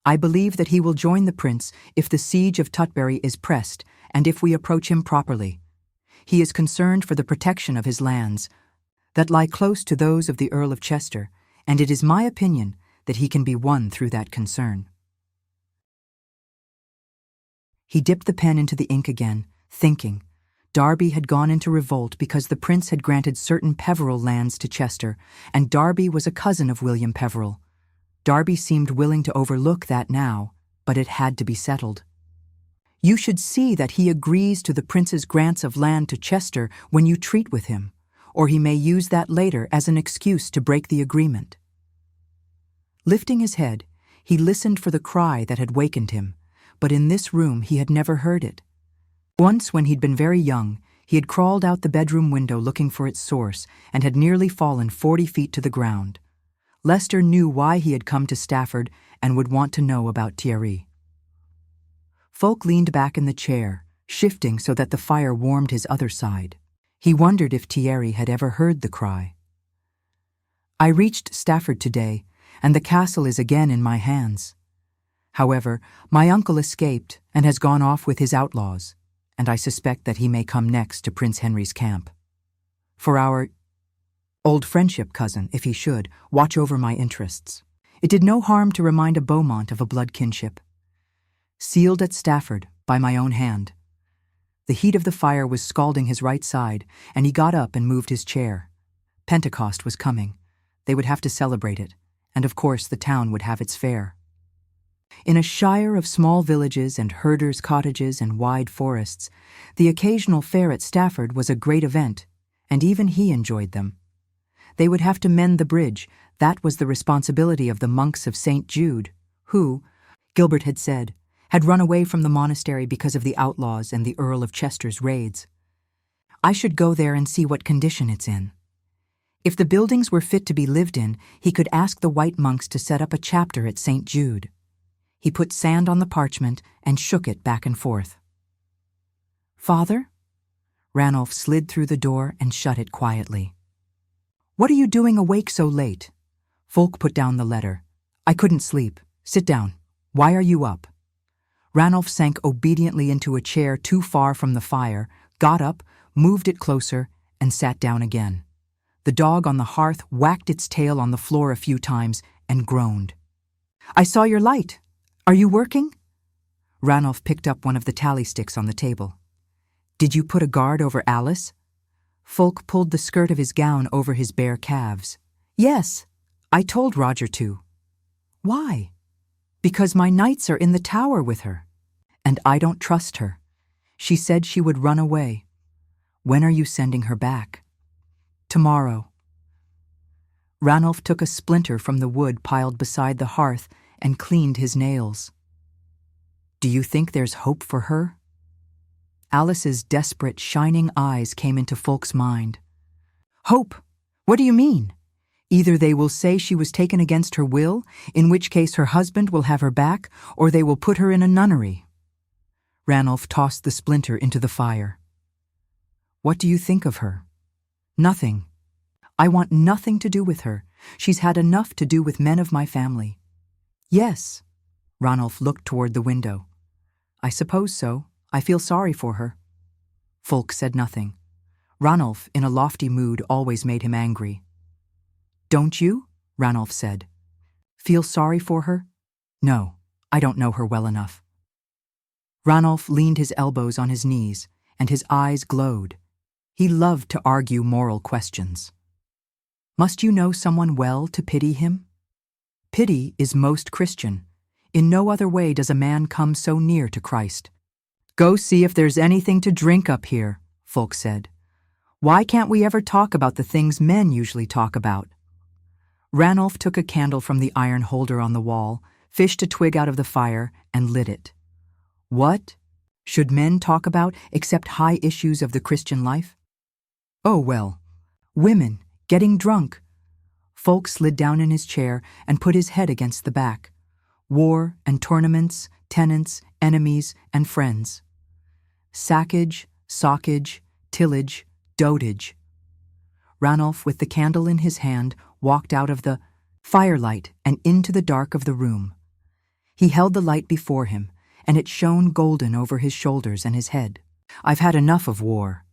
I believe that he will join the prince if the siege of Tutbury is pressed and if we approach him properly. He is concerned for the protection of his lands, that lie close to those of the Earl of Chester, and it is my opinion that he can be won through that concern." He dipped the pen into the ink again, thinking. Derby had gone into revolt because the prince had granted certain Peveril lands to Chester, and Derby was a cousin of William Peveril. Derby seemed willing to overlook that now, but it had to be settled. "You should see that he agrees to the prince's grants of land to Chester when you treat with him, or he may use that later as an excuse to break the agreement." Lifting his head, he listened for the cry that had wakened him, but in this room he had never heard it. Once, when he'd been very young, He had crawled out the bedroom window looking for its source and had nearly fallen 40 feet to the ground. Lester knew why he had come to Stafford and would want to know about Thierry. Folk leaned back in the chair, shifting so that the fire warmed his other side. He wondered if Thierry had ever heard the cry. I reached Stafford today, and the castle is again in my hands. However, my uncle escaped and has gone off with his outlaws, and I suspect that he may come next to Prince Henry's camp. For our old friendship, cousin, if he should, watch over my interests. It did no harm to remind a Beaumont of a blood kinship. Sealed at Stafford by my own hand. The heat of the fire was scalding his right side, and he got up and moved his chair. Pentecost was coming. They would have to celebrate it, and of course the town would have its fair. In a shire of small villages and herders' cottages and wide forests, the occasional fair at Stafford was a great event, and even he enjoyed them. They would have to mend the bridge. That was the responsibility of the monks of St. Jude, who, Gilbert had said, had run away from the monastery because of the outlaws and the Earl of Chester's raids. I should go there and see what condition it's in. If the buildings were fit to be lived in, he could ask the white monks to set up a chapter at St. Jude. He put sand on the parchment and shook it back and forth. Father? Ranulph slid through the door and shut it quietly. What are you doing awake so late? Folk put down the letter. I couldn't sleep. Sit down. Why are you up? Ranulph sank obediently into a chair too far from the fire, got up, moved it closer, and sat down again. The dog on the hearth whacked its tail on the floor a few times and groaned. I saw your light. Are you working? Ranulph picked up one of the tally sticks on the table. Did you put a guard over Alice? Folk pulled the skirt of his gown over his bare calves. Yes, I told Roger to. Why? Because my knights are in the tower with her. And I don't trust her. She said she would run away. When are you sending her back? Tomorrow. Ranulph took a splinter from the wood piled beside the hearth and cleaned his nails. Do you think there's hope for her? Alice's desperate, shining eyes came into Folk's mind. Hope? What do you mean? Either they will say she was taken against her will, in which case her husband will have her back, or they will put her in a nunnery. Ranulph tossed the splinter into the fire. What do you think of her? Nothing. I want nothing to do with her. She's had enough to do with men of my family. Yes. Ranulph looked toward the window. I suppose so. I feel sorry for her. Folk said nothing. Ranulph, in a lofty mood, always made him angry. Don't you? Ranulph said. Feel sorry for her? No, I don't know her well enough. Ranulph leaned his elbows on his knees, and his eyes glowed. He loved to argue moral questions. Must you know someone well to pity him? Pity is most Christian. In no other way does a man come so near to Christ. Go see if there's anything to drink up here, Folk said. Why can't we ever talk about the things men usually talk about? Ranulph took a candle from the iron holder on the wall, fished a twig out of the fire, and lit it. What should men talk about except high issues of the Christian life? Oh, well, women, getting drunk. Folk slid down in his chair and put his head against the back. War and tournaments, tenants, enemies, and friends. Sackage, sockage, tillage, dotage. Ranulph, with the candle in his hand, walked out of the firelight and into the dark of the room. He held the light before him, and it shone golden over his shoulders and his head. I've had enough of war.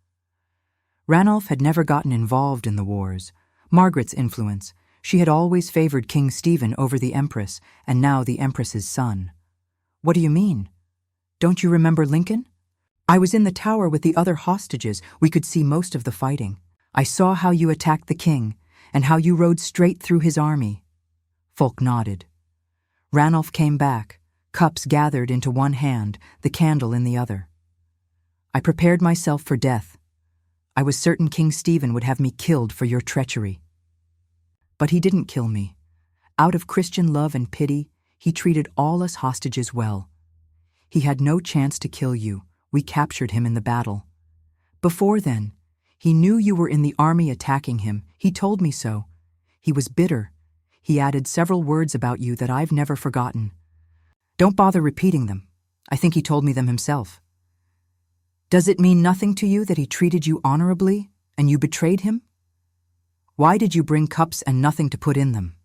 Ranulph had never gotten involved in the wars. Margaret's influence. She had always favored King Stephen over the Empress, and now the Empress's son. What do you mean? Don't you remember Lincoln? I was in the tower with the other hostages. We could see most of the fighting. I saw how you attacked the king, and how you rode straight through his army. Folk nodded. Ranulph came back, cups gathered into one hand, the candle in the other. I prepared myself for death. I was certain King Stephen would have me killed for your treachery. But he didn't kill me. Out of Christian love and pity, he treated all us hostages well. He had no chance to kill you. We captured him in the battle. Before then, he knew you were in the army attacking him. He told me so. He was bitter. He added several words about you that I've never forgotten. Don't bother repeating them. I think he told me them himself. Does it mean nothing to you that he treated you honorably and you betrayed him? Why did you bring cups and nothing to put in them?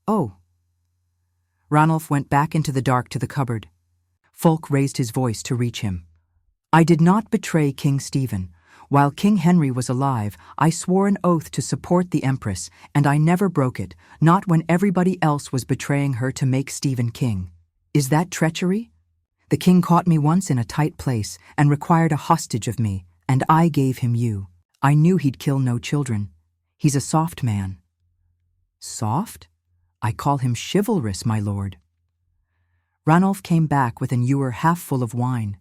Oh. Ranulph went back into the dark to the cupboard. Fulk raised his voice to reach him. I did not betray King Stephen. While King Henry was alive, I swore an oath to support the Empress, and I never broke it, not when everybody else was betraying her to make Stephen king. Is that treachery? The king caught me once in a tight place and required a hostage of me, and I gave him you. I knew he'd kill no children. He's a soft man. Soft? I call him chivalrous, my lord. Ranulph came back with an ewer half full of wine.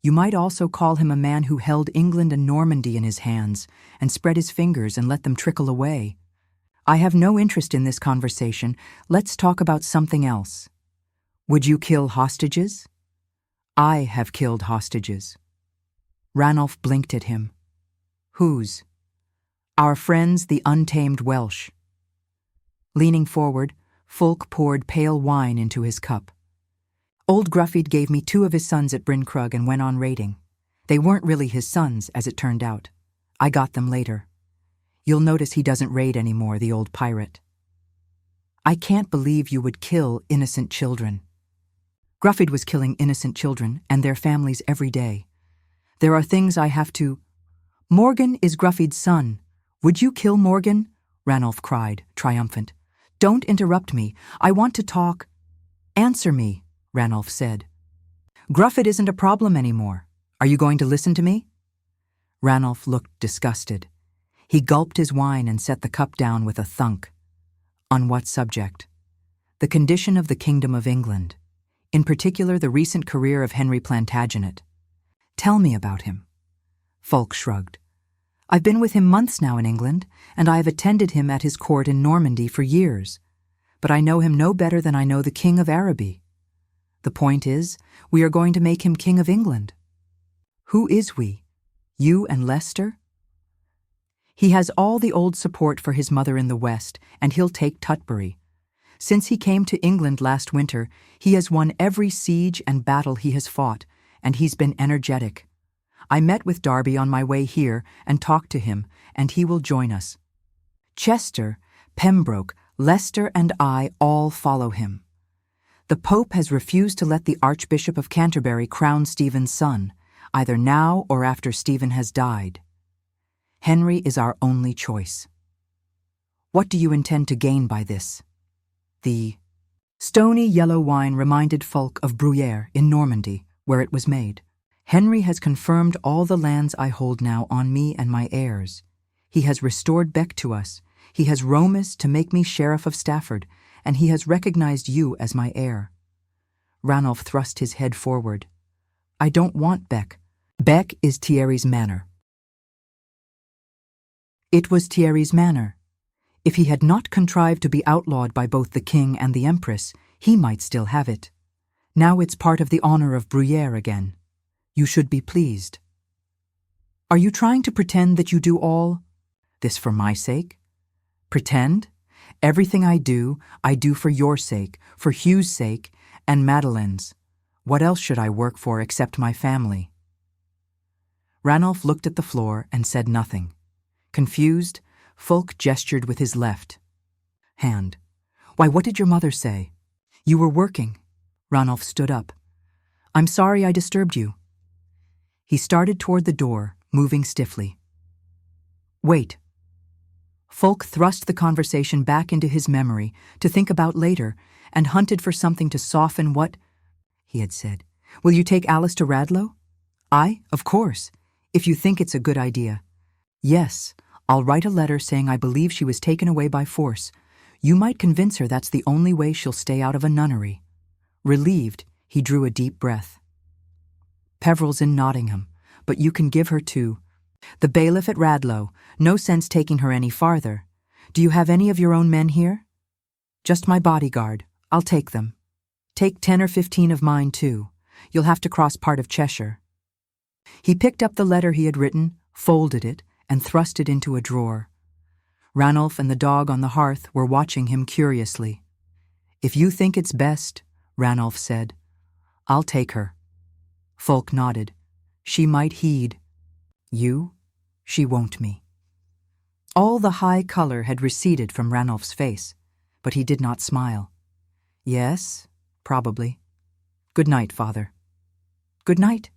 You might also call him a man who held England and Normandy in his hands and spread his fingers and let them trickle away. I have no interest in this conversation. Let's talk about something else. Would you kill hostages? I have killed hostages. Ranulph blinked at him. Whose? Our friends, the untamed Welsh. Leaning forward, Fulk poured pale wine into his cup. Old Gruffydd gave me 2 of his sons at Bryn Crug and went on raiding. They weren't really his sons, as it turned out. I got them later. You'll notice he doesn't raid anymore, the old pirate. I can't believe you would kill innocent children. Gruffydd was killing innocent children and their families every day. There are things I have to— Morgan is Gruffydd's son. Would you kill Morgan? Ranulph cried, triumphant. Don't interrupt me. I want to talk. Answer me, Ranulph said. Gruffydd isn't a problem anymore. Are you going to listen to me? Ranulph looked disgusted. He gulped his wine and set the cup down with a thunk. On what subject? The condition of the Kingdom of England. In particular, the recent career of Henry Plantagenet. Tell me about him. Fulk shrugged. I've been with him months now in England, and I have attended him at his court in Normandy for years. But I know him no better than I know the King of Araby. The point is, we are going to make him King of England. Who is we? You and Leicester? He has all the old support for his mother in the West, and he'll take Tutbury. Since he came to England last winter, he has won every siege and battle he has fought, and he's been energetic. I met with Derby on my way here and talked to him, and he will join us. Chester, Pembroke, Leicester, and I all follow him. The Pope has refused to let the Archbishop of Canterbury crown Stephen's son, either now or after Stephen has died. Henry is our only choice. What do you intend to gain by this? The stony yellow wine reminded Fulk of Bruyere in Normandy, where it was made. Henry has confirmed all the lands I hold now on me and my heirs. He has restored Bec to us. He has Romis to make me Sheriff of Stafford, and he has recognized you as my heir. Ranulph thrust his head forward. I don't want Bec. Bec is Thierry's manor. It was Thierry's manor. If he had not contrived to be outlawed by both the king and the empress, he might still have it. Now it's part of the honor of Bruyere again. You should be pleased. Are you trying to pretend that you do all this for my sake? Pretend? Everything I do for your sake, for Hugh's sake, and Madeleine's. What else should I work for except my family? Ranulph looked at the floor and said nothing. Confused, Fulk gestured with his left hand. Why, what did your mother say? You were working. Ranulph stood up. I'm sorry I disturbed you. He started toward the door, moving stiffly. Wait. Fulk thrust the conversation back into his memory to think about later and hunted for something to soften what he had said. Will you take Alice to Radlow? I, of course, if you think it's a good idea. Yes, I'll write a letter saying I believe she was taken away by force. You might convince her that's the only way she'll stay out of a nunnery. Relieved, he drew a deep breath. Peveril's in Nottingham, but you can give her to the bailiff at Radlow. No sense taking her any farther. Do you have any of your own men here? Just my bodyguard. I'll take them. Take 10 or 15 of mine, too. You'll have to cross part of Cheshire. He picked up the letter he had written, folded it, and thrust it into a drawer. Ranulph and the dog on the hearth were watching him curiously. "If you think it's best," Ranulph said, "I'll take her." Fulk nodded. "She might heed. You? She won't me." All the high color had receded from Ranulph's face, but he did not smile. "Yes, probably. Good night, Father." "Good night."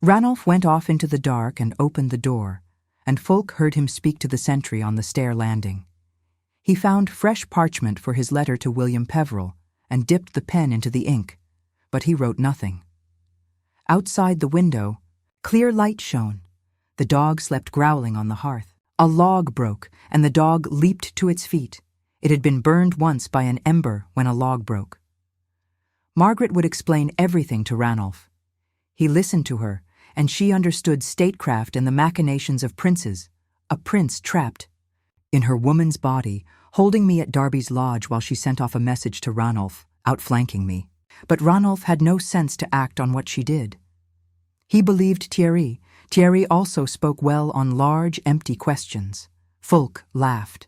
Ranulph went off into the dark and opened the door, and Fulk heard him speak to the sentry on the stair landing. He found fresh parchment for his letter to William Peveril and dipped the pen into the ink, but he wrote nothing. Outside the window, clear light shone. The dog slept growling on the hearth. A log broke, and the dog leaped to its feet. It had been burned once by an ember when a log broke. Margaret would explain everything to Ranulph. He listened to her, and she understood statecraft and the machinations of princes, a prince trapped in her woman's body, holding me at Darby's lodge while she sent off a message to Ranulph, outflanking me. But Ranulph had no sense to act on what she did. He believed Thierry. Thierry also spoke well on large, empty questions. Fulk laughed.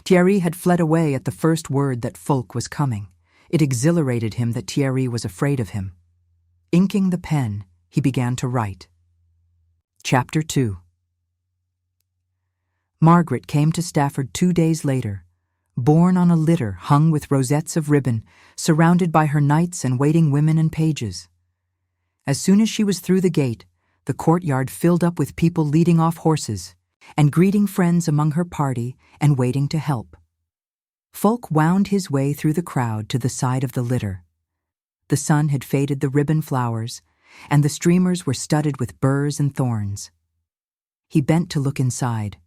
Thierry had fled away at the first word that Fulk was coming. It exhilarated him that Thierry was afraid of him. Inking the pen, he began to write. Chapter 2. Margaret came to Stafford 2 days later, borne on a litter hung with rosettes of ribbon, surrounded by her knights and waiting women and pages. As soon as she was through the gate, the courtyard filled up with people leading off horses and greeting friends among her party and waiting to help. Fulk wound his way through the crowd to the side of the litter. The sun had faded the ribbon flowers, and the streamers were studded with burrs and thorns. He bent to look inside.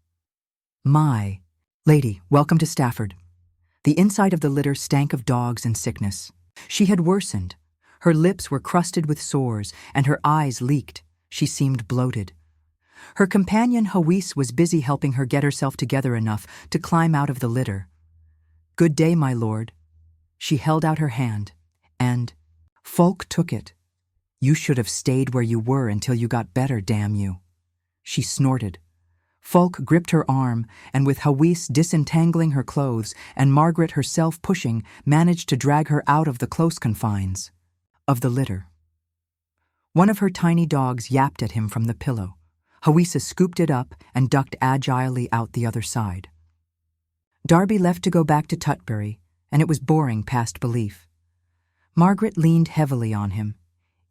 "My lady, welcome to Stafford." The inside of the litter stank of dogs and sickness. She had worsened. Her lips were crusted with sores, and her eyes leaked. She seemed bloated. Her companion Hawis was busy helping her get herself together enough to climb out of the litter. "Good day, my lord." She held out her hand, and Fulk took it. "You should have stayed where you were until you got better, damn you." She snorted. Fulk gripped her arm, and with Hawis disentangling her clothes and Margaret herself pushing, managed to drag her out of the close confines of the litter. One of her tiny dogs yapped at him from the pillow. Hawisa scooped it up and ducked agilely out the other side. Darby left to go back to Tutbury, and it was boring past belief. Margaret leaned heavily on him.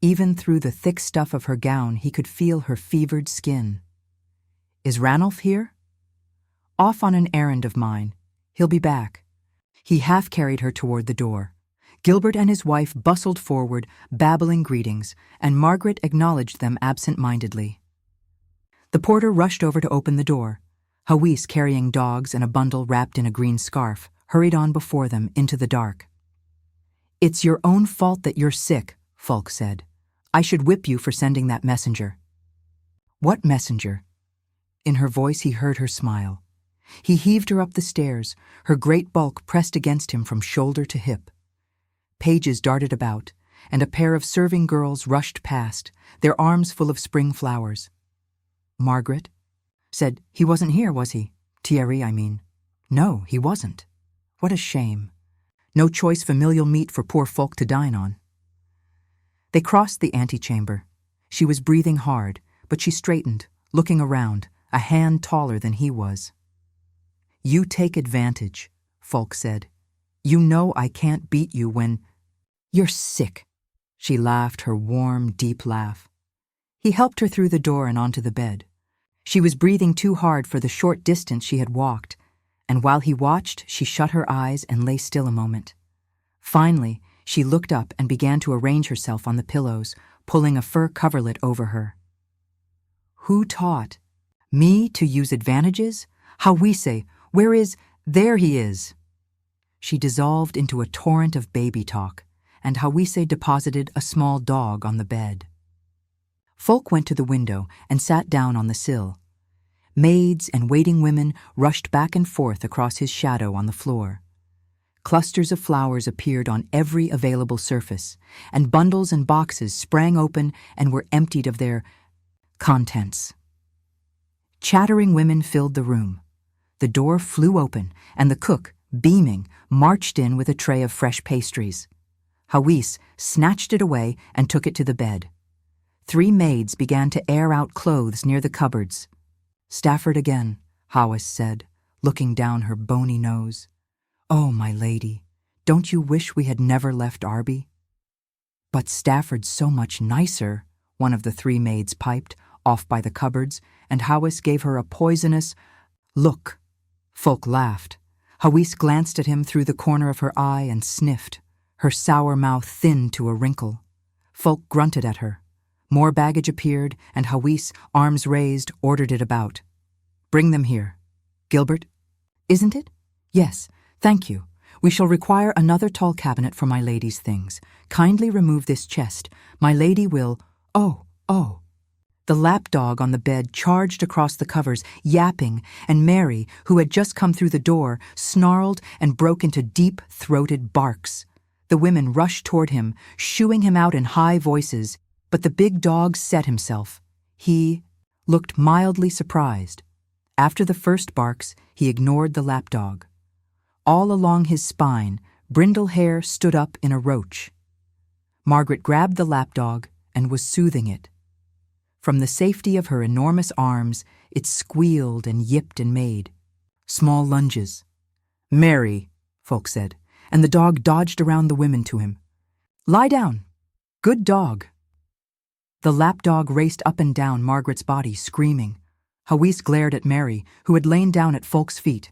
Even through the thick stuff of her gown, he could feel her fevered skin. "Is Ranulph here?" "Off on an errand of mine. He'll be back." He half carried her toward the door. Gilbert and his wife bustled forward, babbling greetings, and Margaret acknowledged them absent-mindedly. The porter rushed over to open the door. Hawis, carrying dogs and a bundle wrapped in a green scarf, hurried on before them into the dark. "It's your own fault that you're sick," Fulk said. "I should whip you for sending that messenger." "What messenger?" In her voice he heard her smile. He heaved her up the stairs, her great bulk pressed against him from shoulder to hip. Pages darted about, and a pair of serving girls rushed past, their arms full of spring flowers. Margaret said, "He wasn't here, was he? Thierry, I mean." "No, he wasn't." "What a shame. No choice familial meat for poor folk to dine on." They crossed the antechamber. She was breathing hard, but she straightened, looking around, a hand taller than he was. "You take advantage," Fulk said. "You know I can't beat you when—" "You're sick." She laughed her warm, deep laugh. He helped her through the door and onto the bed. She was breathing too hard for the short distance she had walked, and while he watched, she shut her eyes and lay still a moment. Finally, she looked up and began to arrange herself on the pillows, pulling a fur coverlet over her. "Who taught me to use advantages? Hawise, where is— There he is." She dissolved into a torrent of baby talk, and Hawise deposited a small dog on the bed. Fulk went to the window and sat down on the sill. Maids and waiting women rushed back and forth across his shadow on the floor. Clusters of flowers appeared on every available surface, and bundles and boxes sprang open and were emptied of their Contents. Chattering women filled the room. The door flew open, and the cook, beaming, marched in with a tray of fresh pastries. Hawis snatched it away and took it to the bed. 3 maids began to air out clothes near the cupboards. "Stafford again," Hawis said, looking down her bony nose. "Oh, my lady, don't you wish we had never left Arby?" "But Stafford's so much nicer," one of the 3 maids piped, off by the cupboards, and Hawis gave her a poisonous look. Folk laughed. Hawis glanced at him through the corner of her eye and sniffed. Her sour mouth thinned to a wrinkle. Folk grunted at her. More baggage appeared, and Hawis, arms raised, ordered it about. "Bring them here. Gilbert? Isn't it? Yes, thank you. We shall require another tall cabinet for my lady's things. Kindly remove this chest. My lady will— Oh. The lapdog on the bed charged across the covers, yapping, and Mary, who had just come through the door, snarled and broke into deep-throated barks. The women rushed toward him, shooing him out in high voices, but the big dog set himself. He looked mildly surprised. After the first barks, he ignored the lapdog. All along his spine, brindle hair stood up in a roach. Margaret grabbed the lapdog and was soothing it. From the safety of her enormous arms, it squealed and yipped and made small lunges. "Mary," Folk said, and the dog dodged around the women to him. "Lie down. Good dog." The lapdog raced up and down Margaret's body, screaming. Hawis glared at Mary, who had lain down at Folk's feet.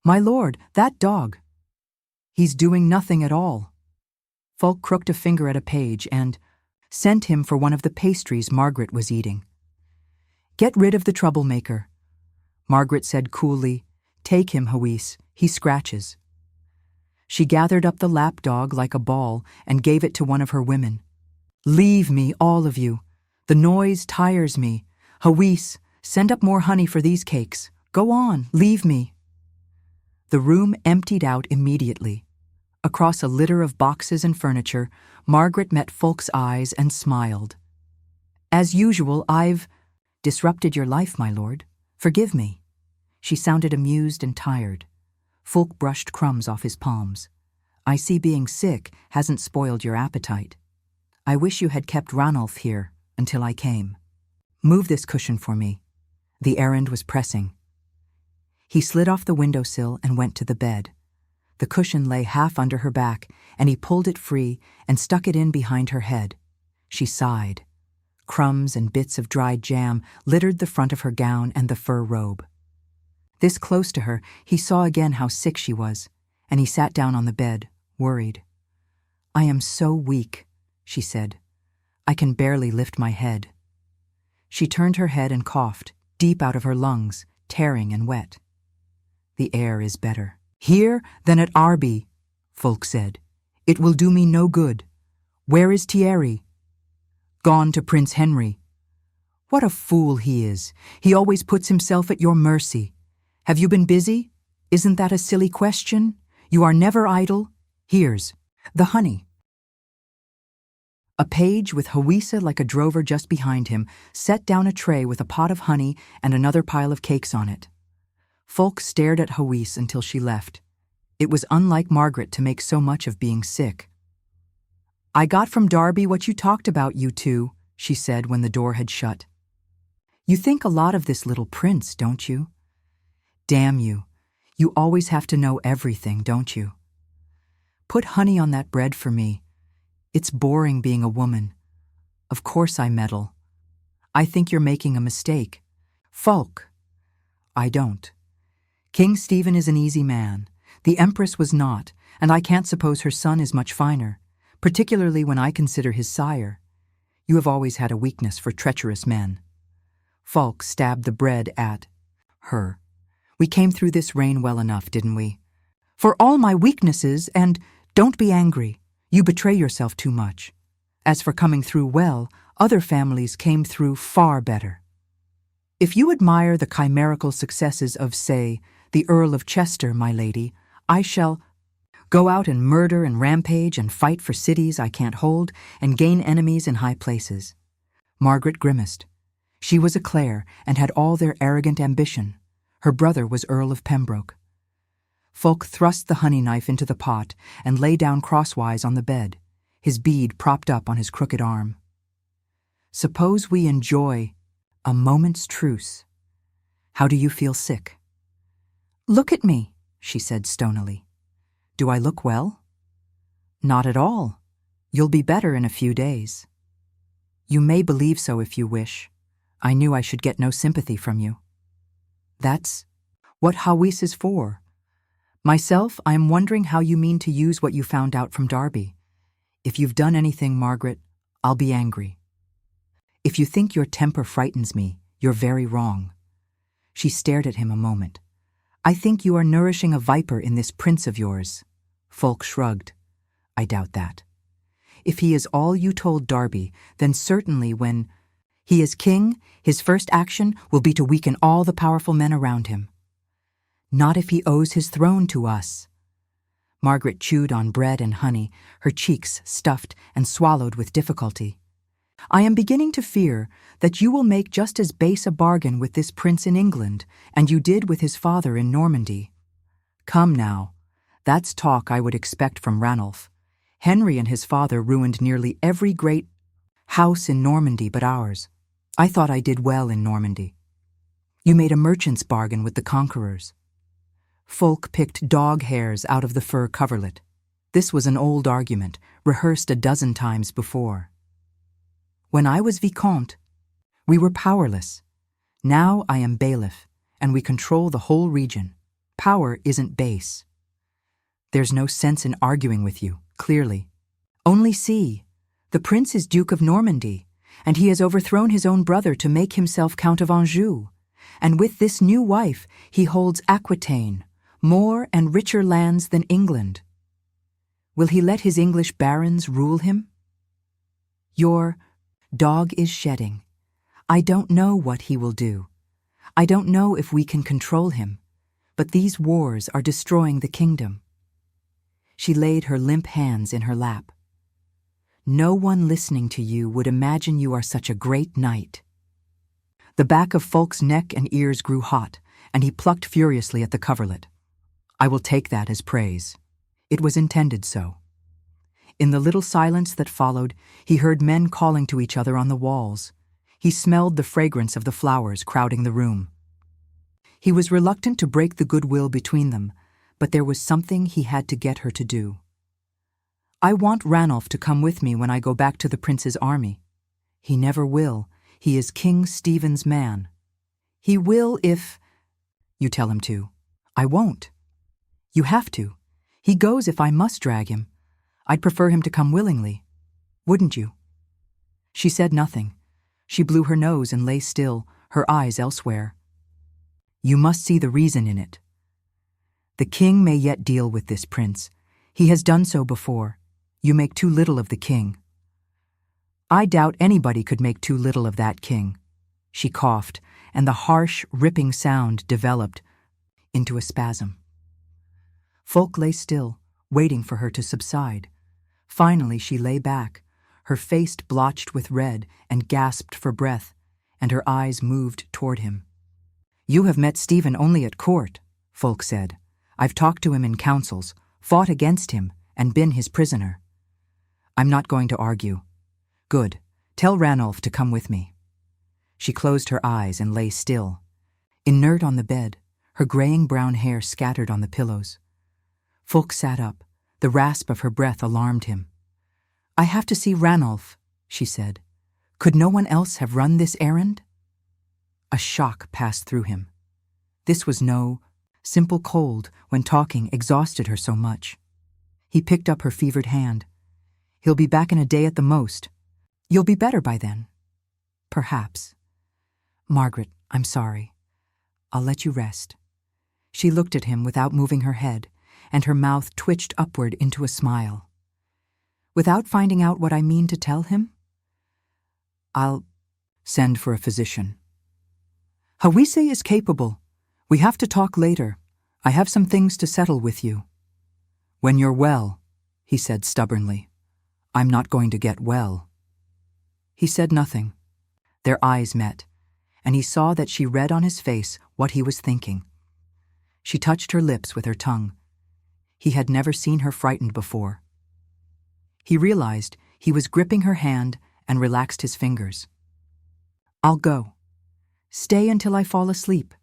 "My lord, that dog." "He's doing nothing at all." Folk crooked a finger at a page and sent him for one of the pastries Margaret was eating. "Get rid of the troublemaker." Margaret said coolly, "Take him, Hawis. He scratches." She gathered up the lapdog like a ball and gave it to one of her women. "Leave me, all of you. The noise tires me. Hawis, send up more honey for these cakes. Go on, leave me." The room emptied out immediately. Across a litter of boxes and furniture, Margaret met Folk's eyes and smiled. "As usual, I've disrupted your life, my lord. Forgive me." She sounded amused and tired. Folk brushed crumbs off his palms. "I see being sick hasn't spoiled your appetite. I wish you had kept Ranulph here until I came. Move this cushion for me." The errand was pressing. He slid off the windowsill and went to the bed. The cushion lay half under her back, and he pulled it free and stuck it in behind her head. She sighed. Crumbs and bits of dried jam littered the front of her gown and the fur robe. This close to her, he saw again how sick she was, and he sat down on the bed, worried. "I am so weak," she said. "I can barely lift my head." She turned her head and coughed, deep out of her lungs, tearing and wet. "The air is better here than at Arby," Folk said. "It will do me no good. Where is Thierry?" "Gone to Prince Henry." "What a fool he is. He always puts himself at your mercy. Have you been busy? Isn't that a silly question? You are never idle. Here's the honey." A page with Hawisa like a drover just behind him set down a tray with a pot of honey and another pile of cakes on it. Folk stared at Hawis until she left. It was unlike Margaret to make so much of being sick. "I got from Darby what you talked about, you two," she said when the door had shut. "You think a lot of this little prince, don't you? Damn you. You always have to know everything, don't you? Put honey on that bread for me. It's boring being a woman. Of course I meddle. I think you're making a mistake. Folk." "I don't. King Stephen is an easy man. The Empress was not, and I can't suppose her son is much finer, particularly when I consider his sire. You have always had a weakness for treacherous men." Folk stabbed the bread at her. "We came through this rain well enough, didn't we? For all my weaknesses, and don't be angry. You betray yourself too much. As for coming through well, other families came through far better. If you admire the chimerical successes of, say, the Earl of Chester, my lady, I shall go out and murder and rampage and fight for cities I can't hold and gain enemies in high places." Margaret grimaced. She was a Clare and had all their arrogant ambition. Her brother was Earl of Pembroke. Fulk thrust the honey knife into the pot and lay down crosswise on the bed, his bead propped up on his crooked arm. Suppose we enjoy a moment's truce. How do you feel sick? Look at me, she said stonily. Do I look well? Not at all. You'll be better in a few days. You may believe so if you wish. I knew I should get no sympathy from you. That's what Hawis is for. Myself, I am wondering how you mean to use what you found out from Darby. If you've done anything, Margaret, I'll be angry. If you think your temper frightens me, you're very wrong. She stared at him a moment. I think you are nourishing a viper in this prince of yours. Fulk shrugged. I doubt that. If he is all you told Darby, then certainly when he is king, his first action will be to weaken all the powerful men around him. Not if he owes his throne to us. Margaret chewed on bread and honey, her cheeks stuffed and swallowed with difficulty. I am beginning to fear that you will make just as base a bargain with this prince in England and you did with his father in Normandy. Come now, that's talk I would expect from Ranulph. Henry and his father ruined nearly every great house in Normandy but ours. I thought I did well in Normandy. You made a merchant's bargain with the conquerors. Fulk picked dog hairs out of the fur coverlet. This was an old argument, rehearsed a dozen times before. When I was Vicomte, we were powerless. Now I am bailiff, and we control the whole region. Power isn't base. There's no sense in arguing with you, clearly. Only see, the prince is Duke of Normandy, and he has overthrown his own brother to make himself Count of Anjou. And with this new wife, he holds Aquitaine, more and richer lands than England. Will he let his English barons rule him? Your dog is shedding. I don't know what he will do. I don't know if we can control him, but these wars are destroying the kingdom. She laid her limp hands in her lap. No one listening to you would imagine you are such a great knight. The back of Fulk's neck and ears grew hot, and he plucked furiously at the coverlet. I will take that as praise. It was intended so. In the little silence that followed, he heard men calling to each other on the walls. He smelled the fragrance of the flowers crowding the room. He was reluctant to break the goodwill between them, but there was something he had to get her to do. I want Ranulph to come with me when I go back to the prince's army. He never will. He is King Stephen's man. He will if you tell him to. I won't. You have to. He goes if I must drag him. I'd prefer him to come willingly. Wouldn't you? She said nothing. She blew her nose and lay still, her eyes elsewhere. You must see the reason in it. The king may yet deal with this prince. He has done so before. You make too little of the king. I doubt anybody could make too little of that king. She coughed, and the harsh, ripping sound developed into a spasm. Fulk lay still, waiting for her to subside. Finally she lay back, her face blotched with red, and gasped for breath, and her eyes moved toward him. You have met Stephen only at court, Fulk said. I've talked to him in councils, fought against him, and been his prisoner. I'm not going to argue. Good. Tell Ranulph to come with me. She closed her eyes and lay still, inert on the bed, her graying brown hair scattered on the pillows. Fulk sat up. The rasp of her breath alarmed him. I have to see Ranulph, she said. Could no one else have run this errand? A shock passed through him. This was no simple cold when talking exhausted her so much. He picked up her fevered hand. He'll be back in a day at the most. You'll be better by then. Perhaps. Margaret, I'm sorry. I'll let you rest. She looked at him without moving her head, and her mouth twitched upward into a smile. Without finding out what I mean to tell him? I'll send for a physician. Hawise is capable. We have to talk later. I have some things to settle with you. When you're well, he said stubbornly. I'm not going to get well. He said nothing. Their eyes met. and he saw that she read on his face what he was thinking. She touched her lips with her tongue. He had never seen her frightened before. He realized he was gripping her hand and relaxed his fingers. "I'll go. Stay until I fall asleep."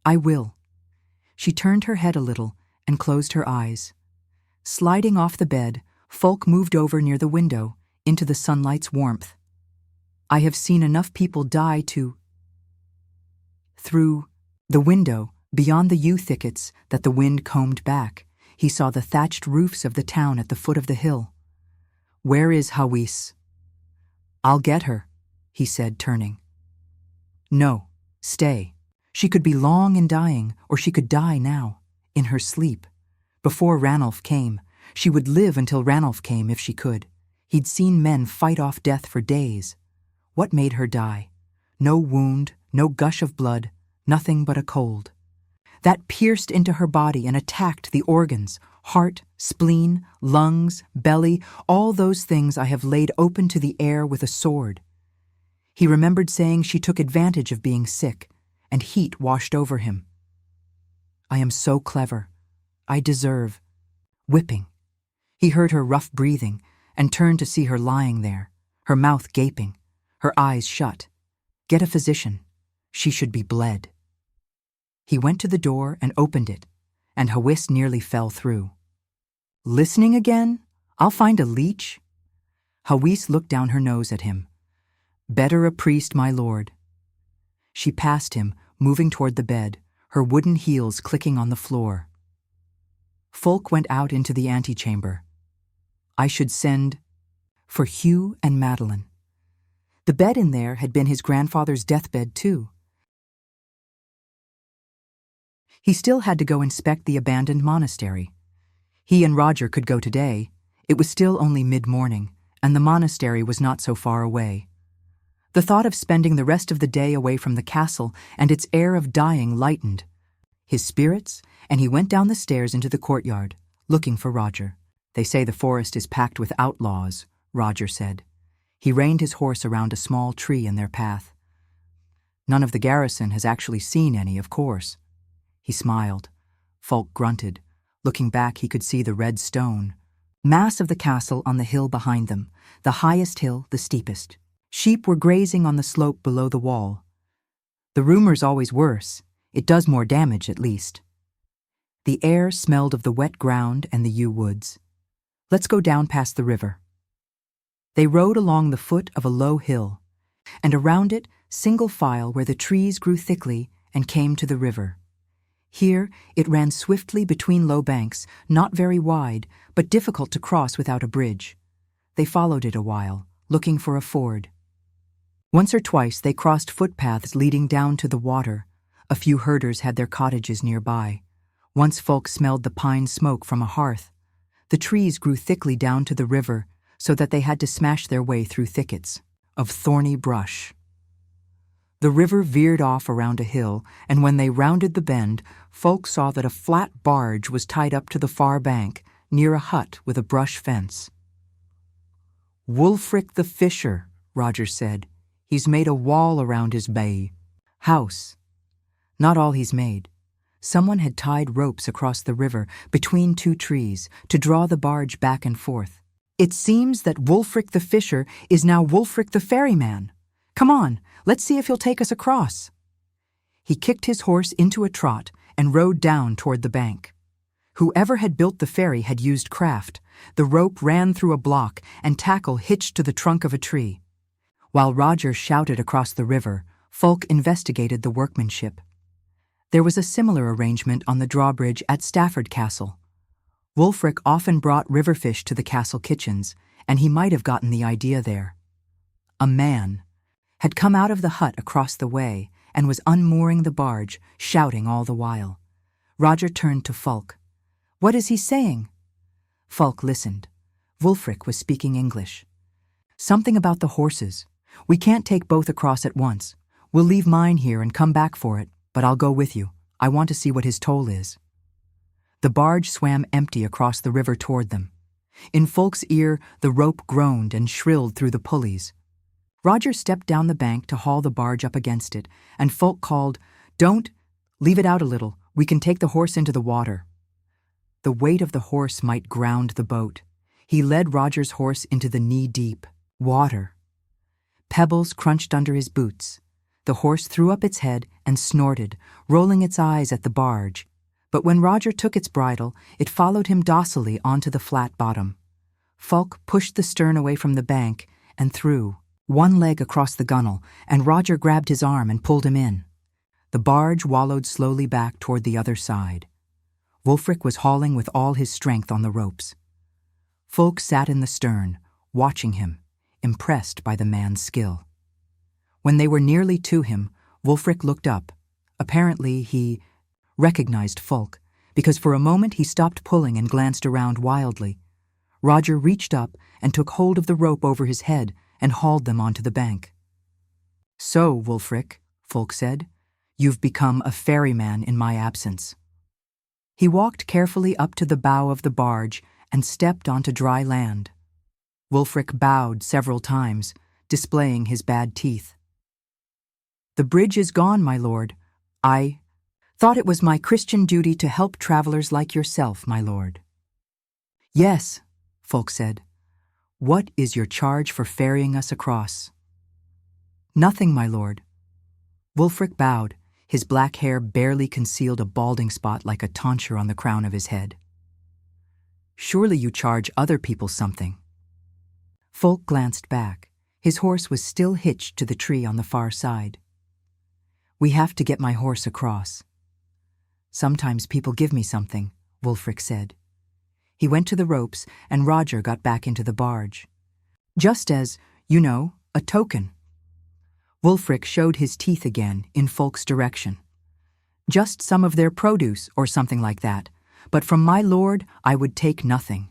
"I will." She turned her head a little and closed her eyes. Sliding off the bed, Folk moved over near the window, into the sunlight's warmth. "I have seen enough people die to—" Through the window, beyond the yew thickets that the wind combed back, he saw the thatched roofs of the town at the foot of the hill. "Where is Hawis?" "I'll get her," he said, turning. "No, stay. She could be long in dying, or she could die now, in her sleep. Before Ranulph came, she would live until Ranulph came if she could. He'd seen men fight off death for days. What made her die? No wound, no gush of blood, nothing but a cold. That pierced into her body and attacked the organs, heart, spleen, lungs, belly, all those things I have laid open to the air with a sword." He remembered saying she took advantage of being sick, and heat washed over him. "I am so clever. I deserve—" Whipping. He heard her rough breathing and turned to see her lying there, her mouth gaping, her eyes shut. Get a physician. She should be bled. He went to the door and opened it, and Hawis nearly fell through. "Listening again? I'll find a leech." Hawis looked down her nose at him. "Better a priest, my lord." She passed him, moving toward the bed, her wooden heels clicking on the floor. Folk went out into the antechamber. "I should send for Hugh and Madeline." The bed in there had been his grandfather's deathbed, too. He still had to go inspect the abandoned monastery. He and Roger could go today. It was still only mid-morning, and the monastery was not so far away. The thought of spending the rest of the day away from the castle and its air of dying lightened his spirits, and he went down the stairs into the courtyard, looking for Roger. "They say the forest is packed with outlaws," Roger said. He reined his horse around a small tree in their path. "None of the garrison has actually seen any, of course." He smiled. Folk grunted. Looking back, he could see the red stone mass of the castle on the hill behind them, the highest hill, the steepest. Sheep were grazing on the slope below the wall. "The rumor's always worse. It does more damage, at least." The air smelled of the wet ground and the yew woods. "Let's go down past the river." They rode along the foot of a low hill, and around it, single file where the trees grew thickly and came to the river. Here it ran swiftly between low banks, not very wide, but difficult to cross without a bridge. They followed it a while, looking for a ford. Once or twice they crossed footpaths leading down to the water. A few herders had their cottages nearby. Once Folk smelled the pine smoke from a hearth. The trees grew thickly down to the river, so that they had to smash their way through thickets of thorny brush. The river veered off around a hill, and when they rounded the bend, Folk saw that a flat barge was tied up to the far bank, near a hut with a brush fence. "Wulfric the fisher," Roger said. "He's made a wall around his bay. House. Not all he's made. Someone had tied ropes across the river between two trees to draw the barge back and forth. It seems that Wulfric the fisher is now Wulfric the ferryman. Come on, let's see if he'll take us across." He kicked his horse into a trot and rode down toward the bank. Whoever had built the ferry had used craft. The rope ran through a block and tackle hitched to the trunk of a tree. While Roger shouted across the river, Folk investigated the workmanship. There was a similar arrangement on the drawbridge at Stafford Castle. Wulfric often brought riverfish to the castle kitchens, and he might have gotten the idea there. A man had come out of the hut across the way and was unmooring the barge, shouting all the while. Roger turned to Fulk. "What is he saying?" Fulk listened. Wulfric was speaking English. "Something about the horses. We can't take both across at once. We'll leave mine here and come back for it, but I'll go with you. I want to see what his toll is." The barge swam empty across the river toward them. In Folk's ear, the rope groaned and shrilled through the pulleys. Roger stepped down the bank to haul the barge up against it, and Folk called, "Don't! Leave it out a little. We can take the horse into the water." The weight of the horse might ground the boat. He led Roger's horse into the knee-deep water. Pebbles crunched under his boots. The horse threw up its head and snorted, rolling its eyes at the barge. But when Roger took its bridle, it followed him docilely onto the flat bottom. Folk pushed the stern away from the bank and threw one leg across the gunwale, and Roger grabbed his arm and pulled him in. The barge wallowed slowly back toward the other side. Wulfric was hauling with all his strength on the ropes. Folk sat in the stern, watching him, impressed by the man's skill. When they were nearly to him, Wulfric looked up. Apparently he recognized Folk, because for a moment he stopped pulling and glanced around wildly. Roger reached up and took hold of the rope over his head and hauled them onto the bank. "So, Wulfric," Folk said, "you've become a ferryman in my absence." He walked carefully up to the bow of the barge and stepped onto dry land. Wulfric bowed several times, displaying his bad teeth. "The bridge is gone, my lord. I thought it was my Christian duty to help travelers like yourself, my lord." "Yes," Folk said. "What is your charge for ferrying us across?" "Nothing, my lord." Wulfric bowed. His black hair barely concealed a balding spot like a tonsure on the crown of his head. "Surely you charge other people something." Folk glanced back. His horse was still hitched to the tree on the far side. "We have to get my horse across." "Sometimes people give me something," Wulfric said. He went to the ropes, and Roger got back into the barge. "Just as, a token." Wulfric showed his teeth again in Folk's direction. "Just some of their produce or something like that, but from my lord I would take nothing."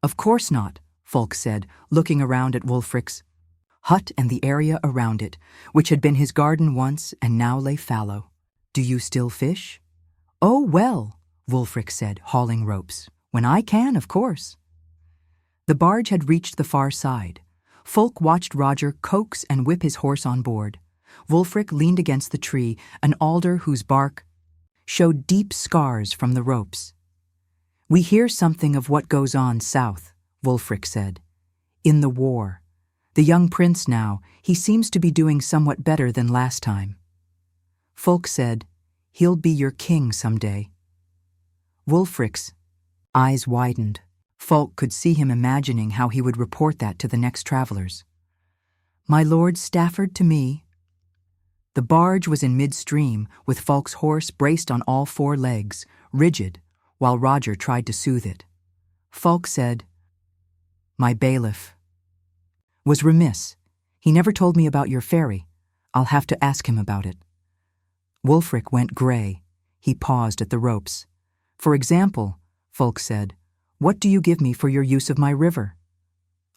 "Of course not," Folk said, looking around at Wulfric's hut and the area around it, which had been his garden once and now lay fallow. "Do you still fish?" "Oh, well," Wulfric said, hauling ropes. "When I can, of course." The barge had reached the far side. Folk watched Roger coax and whip his horse on board. Wulfric leaned against the tree, an alder whose bark showed deep scars from the ropes. "We hear something of what goes on south," Wulfric said. "In the war. The young prince now, he seems to be doing somewhat better than last time." Folk said, "He'll be your king someday." Wulfric's eyes widened. Folk could see him imagining how he would report that to the next travelers. "My Lord Stafford to me." The barge was in midstream, with Folk's horse braced on all four legs, rigid, while Roger tried to soothe it. Folk said, "My bailiff was remiss. He never told me about your ferry. I'll have to ask him about it." Wulfric went gray. He paused at the ropes. "For example," Folk said, "what do you give me for your use of my river?"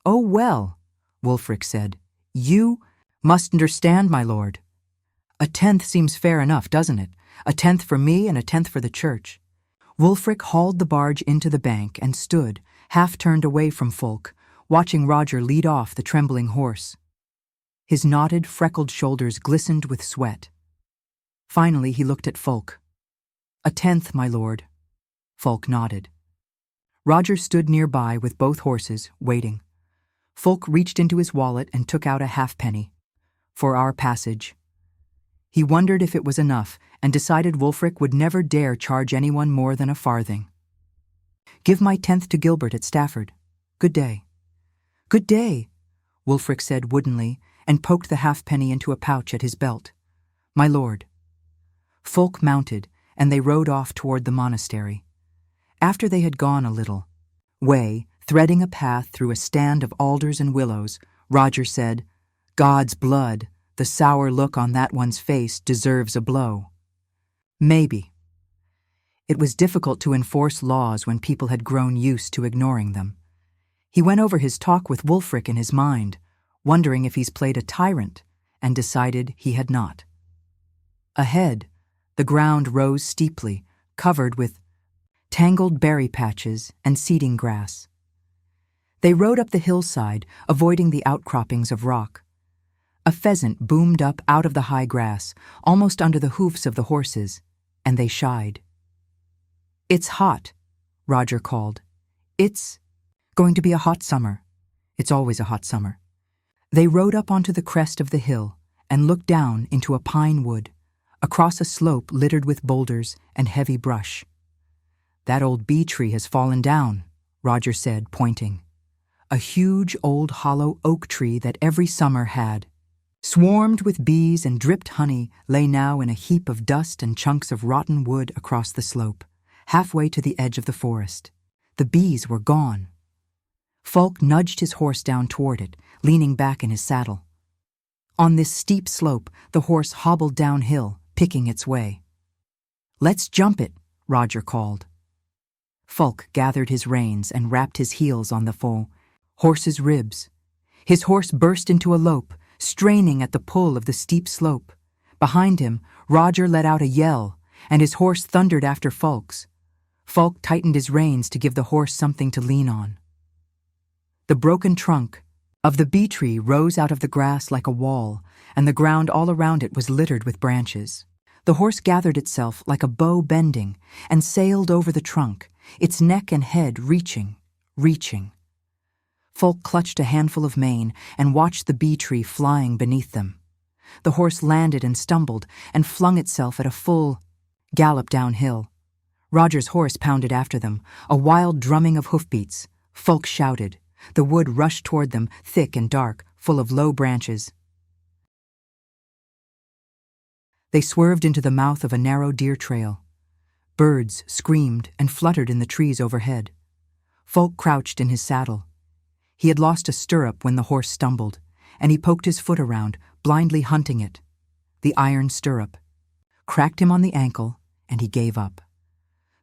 "Oh, well," Wulfric said, "you must understand, my lord. A 10th seems fair enough, doesn't it? A 10th for me and a 10th for the church." Wulfric hauled the barge into the bank and stood, half turned away from Folk, watching Roger lead off the trembling horse. His knotted, freckled shoulders glistened with sweat. Finally he looked at Folk. "A 10th, my lord." Folk nodded. Roger stood nearby with both horses, waiting. Folk reached into his wallet and took out a halfpenny. "For our passage." He wondered if it was enough, and decided Wulfric would never dare charge anyone more than a farthing. "Give my 10th to Gilbert at Stafford. Good day." "Good day," Wulfric said woodenly, and poked the halfpenny into a pouch at his belt. "My lord." Folk mounted, and they rode off toward the monastery. After they had gone a little way, threading a path through a stand of alders and willows, Roger said, "God's blood, the sour look on that one's face deserves a blow." Maybe. It was difficult to enforce laws when people had grown used to ignoring them. He went over his talk with Wulfric in his mind, wondering if he's played a tyrant, and decided he had not. Ahead, the ground rose steeply, covered with tangled berry patches and seeding grass. They rode up the hillside, avoiding the outcroppings of rock. A pheasant boomed up out of the high grass, almost under the hoofs of the horses, and they shied. "It's hot," Roger called. "It's going to be a hot summer. It's always a hot summer." They rode up onto the crest of the hill and looked down into a pine wood, across a slope littered with boulders and heavy brush. "That old bee tree has fallen down," Roger said, pointing. A huge old hollow oak tree that every summer had swarmed with bees and dripped honey lay now in a heap of dust and chunks of rotten wood across the slope, halfway to the edge of the forest. The bees were gone. Falk nudged his horse down toward it, leaning back in his saddle. On this steep slope, the horse hobbled downhill, picking its way. "Let's jump it," Roger called. Falk gathered his reins and wrapped his heels on the horse's ribs. His horse burst into a lope, straining at the pull of the steep slope. Behind him, Roger let out a yell, and his horse thundered after Falk's. Falk tightened his reins to give the horse something to lean on. The broken trunk of the bee tree rose out of the grass like a wall, and the ground all around it was littered with branches. The horse gathered itself like a bow bending and sailed over the trunk, its neck and head reaching. Falk clutched a handful of mane and watched the bee tree flying beneath them. The horse landed and stumbled and flung itself at a full gallop downhill. Roger's horse pounded after them, a wild drumming of hoofbeats. Falk shouted. The wood rushed toward them, thick and dark, full of low branches. They swerved into the mouth of a narrow deer trail. Birds screamed and fluttered in the trees overhead. Falk crouched in his saddle. He had lost a stirrup when the horse stumbled, and he poked his foot around, blindly hunting it. The iron stirrup cracked him on the ankle, and he gave up.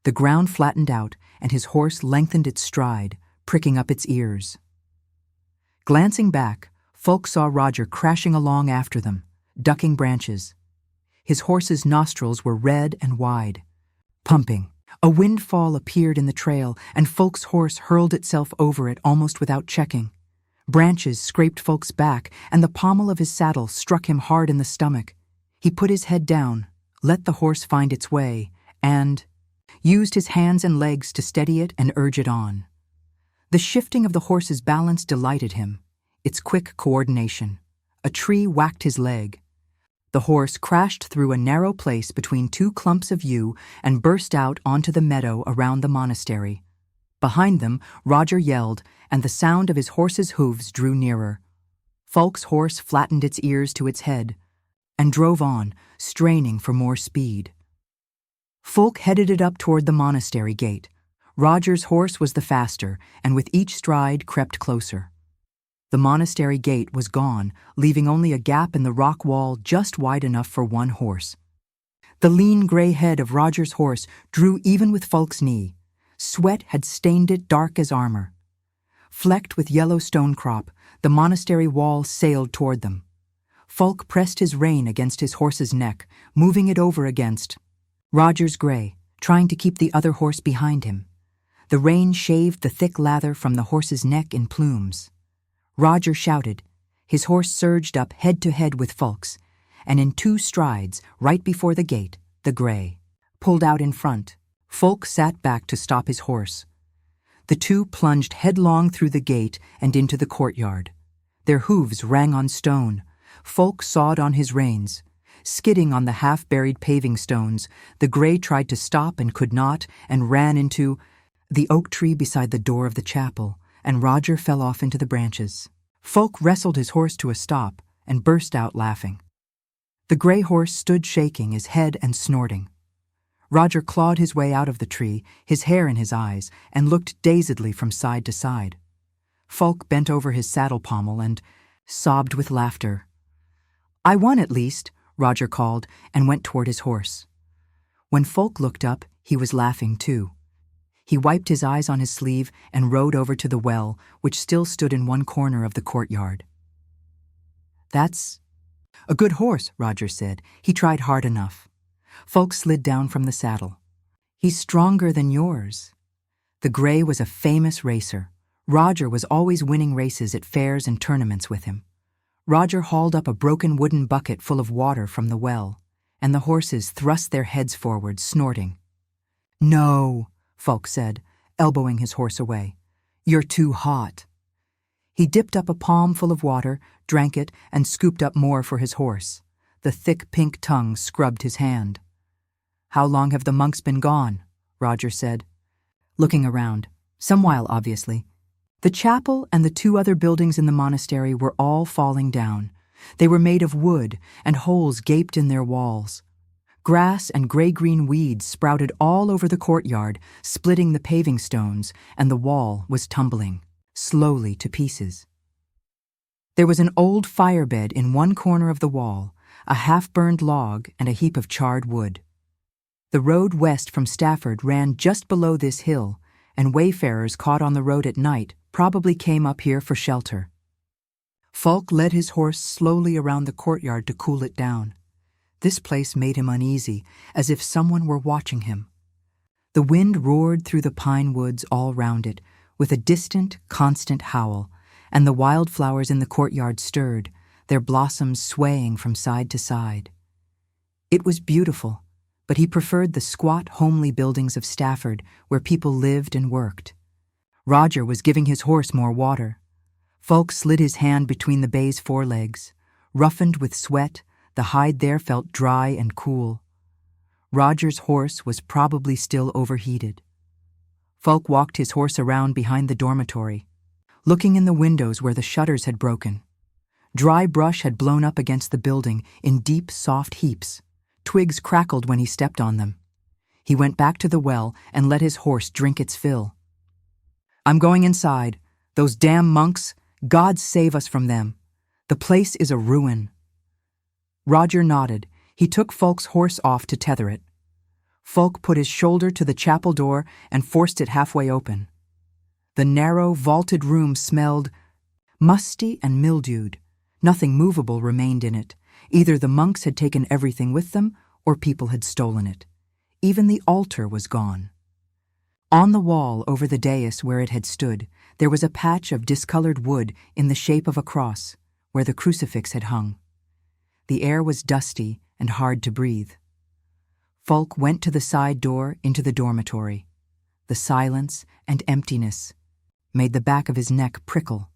The ground flattened out, and his horse lengthened its stride, pricking up its ears. Glancing back, Falk saw Roger crashing along after them, ducking branches. His horse's nostrils were red and wide, pumping. A windfall appeared in the trail, and Falk's horse hurled itself over it almost without checking. Branches scraped Falk's back, and the pommel of his saddle struck him hard in the stomach. He put his head down, let the horse find its way, and used his hands and legs to steady it and urge it on. The shifting of the horse's balance delighted him, its quick coordination. A tree whacked his leg. The horse crashed through a narrow place between two clumps of yew and burst out onto the meadow around the monastery. Behind them, Roger yelled, and the sound of his horse's hooves drew nearer. Falk's horse flattened its ears to its head and drove on, straining for more speed. Falk headed it up toward the monastery gate. Roger's horse was the faster, and with each stride crept closer. The monastery gate was gone, leaving only a gap in the rock wall just wide enough for one horse. The lean gray head of Roger's horse drew even with Falk's knee. Sweat had stained it dark as armor. Flecked with yellow stonecrop, the monastery wall sailed toward them. Falk pressed his rein against his horse's neck, moving it over against Roger's gray, trying to keep the other horse behind him. The rein shaved the thick lather from the horse's neck in plumes. Roger shouted. His horse surged up head-to-head with Falk's, and in 2 strides, right before the gate, the gray pulled out in front. Falk sat back to stop his horse. The two plunged headlong through the gate and into the courtyard. Their hooves rang on stone. Falk sawed on his reins. Skidding on the half-buried paving stones, the gray tried to stop and could not, and ran into the oak tree beside the door of the chapel, and Roger fell off into the branches. Falk wrestled his horse to a stop and burst out laughing. The gray horse stood shaking his head and snorting. Roger clawed his way out of the tree, his hair in his eyes, and looked dazedly from side to side. Falk bent over his saddle pommel and sobbed with laughter. "I won at least," Roger called, and went toward his horse. When Falk looked up, he was laughing too. He wiped his eyes on his sleeve and rode over to the well, which still stood in one corner of the courtyard. "That's a good horse," Roger said. "He tried hard enough." Falk slid down from the saddle. "He's stronger than yours." The gray was a famous racer. Roger was always winning races at fairs and tournaments with him. Roger hauled up a broken wooden bucket full of water from the well, and the horses thrust their heads forward, snorting. "No," Fulk said, elbowing his horse away. "You're too hot." He dipped up a palm full of water, drank it, and scooped up more for his horse. The thick pink tongue scrubbed his hand. "How long have the monks been gone?" Roger said, looking around. Some while, obviously. The chapel and the 2 other buildings in the monastery were all falling down. They were made of wood, and holes gaped in their walls. Grass and gray-green weeds sprouted all over the courtyard, splitting the paving stones, and the wall was tumbling, slowly to pieces. There was an old firebed in one corner of the wall, a half-burned log, and a heap of charred wood. The road west from Stafford ran just below this hill, and wayfarers caught on the road at night probably came up here for shelter. Fulk led his horse slowly around the courtyard to cool it down. This place made him uneasy, as if someone were watching him. The wind roared through the pine woods all round it, with a distant, constant howl, and the wildflowers in the courtyard stirred, their blossoms swaying from side to side. It was beautiful, but he preferred the squat, homely buildings of Stafford, where people lived and worked. Roger was giving his horse more water. Fulk slid his hand between the bay's forelegs. Roughened with sweat, the hide there felt dry and cool. Roger's horse was probably still overheated. Fulk walked his horse around behind the dormitory, looking in the windows where the shutters had broken. Dry brush had blown up against the building in deep, soft heaps. Twigs crackled when he stepped on them. He went back to the well and let his horse drink its fill. "I'm going inside. Those damn monks, God save us from them. The place is a ruin." Roger nodded. He took Fulk's horse off to tether it. Fulk put his shoulder to the chapel door and forced it halfway open. The narrow, vaulted room smelled musty and mildewed. Nothing movable remained in it. Either the monks had taken everything with them, or people had stolen it. Even the altar was gone. On the wall over the dais where it had stood, there was a patch of discolored wood in the shape of a cross, where the crucifix had hung. The air was dusty and hard to breathe. Fulk went to the side door into the dormitory. The silence and emptiness made the back of his neck prickle.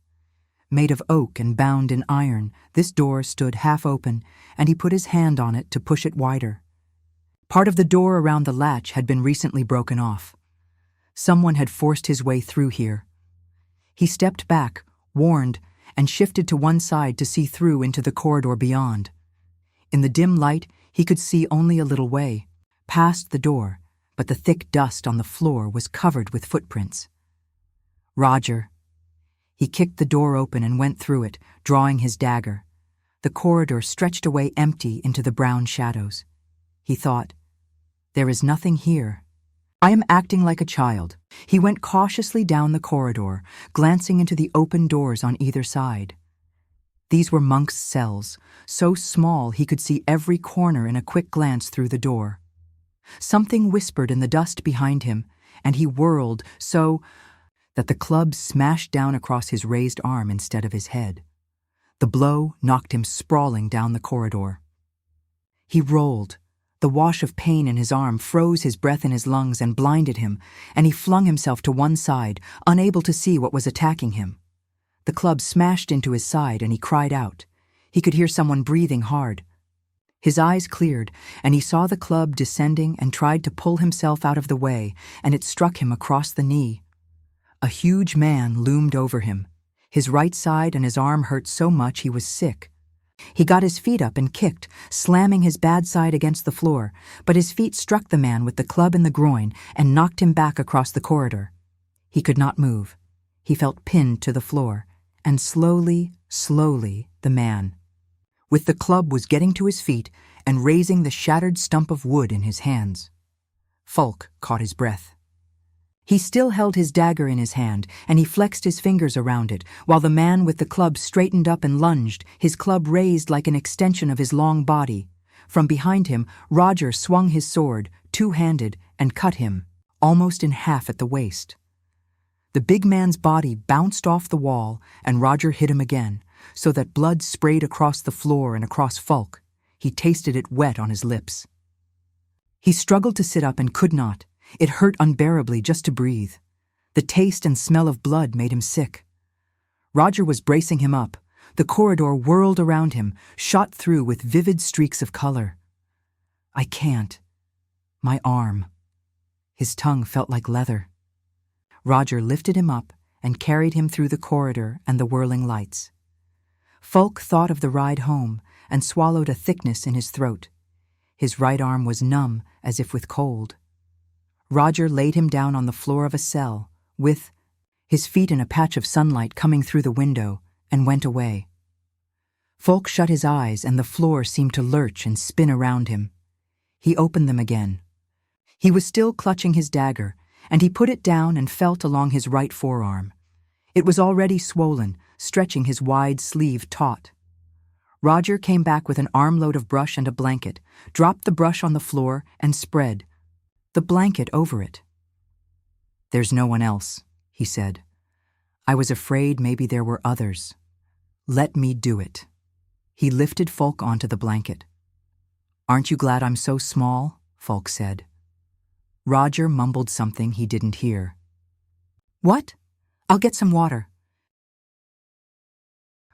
Made of oak and bound in iron, this door stood half open, and he put his hand on it to push it wider. Part of the door around the latch had been recently broken off. Someone had forced his way through here. He stepped back, warned, and shifted to one side to see through into the corridor beyond. In the dim light, he could see only a little way, past the door, but the thick dust on the floor was covered with footprints. Roger. He kicked the door open and went through it, drawing his dagger. The corridor stretched away empty into the brown shadows. He thought, "There is nothing here. I am acting like a child." He went cautiously down the corridor, glancing into the open doors on either side. These were monks' cells, so small he could see every corner in a quick glance through the door. Something whispered in the dust behind him, and he whirled so that the club smashed down across his raised arm instead of his head. The blow knocked him sprawling down the corridor. He rolled. The wash of pain in his arm froze his breath in his lungs and blinded him, and he flung himself to one side, unable to see what was attacking him. The club smashed into his side and he cried out. He could hear someone breathing hard. His eyes cleared, and he saw the club descending and tried to pull himself out of the way, and it struck him across the knee. A huge man loomed over him. His right side and his arm hurt so much he was sick. He got his feet up and kicked, slamming his bad side against the floor, but his feet struck the man with the club in the groin and knocked him back across the corridor. He could not move. He felt pinned to the floor, and slowly, the man, with the club, was getting to his feet and raising the shattered stump of wood in his hands. Fulk caught his breath. He still held his dagger in his hand, and he flexed his fingers around it, while the man with the club straightened up and lunged, his club raised like an extension of his long body. From behind him, Roger swung his sword, two-handed, and cut him, almost in half at the waist. The big man's body bounced off the wall, and Roger hit him again, so that blood sprayed across the floor and across Fulk. He tasted it wet on his lips. He struggled to sit up and could not. It hurt unbearably just to breathe. The taste and smell of blood made him sick. Roger was bracing him up. The corridor whirled around him, shot through with vivid streaks of color. I can't. My arm. His tongue felt like leather. Roger lifted him up and carried him through the corridor and the whirling lights. Fulk thought of the ride home and swallowed a thickness in his throat. His right arm was numb as if with cold. Roger laid him down on the floor of a cell, with his feet in a patch of sunlight coming through the window, and went away. Fulk shut his eyes and the floor seemed to lurch and spin around him. He opened them again. He was still clutching his dagger, and he put it down and felt along his right forearm. It was already swollen, stretching his wide sleeve taut. Roger came back with an armload of brush and a blanket, dropped the brush on the floor, and spread the blanket over it. "There's no one else," he said. "I was afraid maybe there were others. Let me do it." He lifted Fulk onto the blanket. "Aren't you glad I'm so small?" Fulk said. Roger mumbled something he didn't hear. "What? I'll get some water."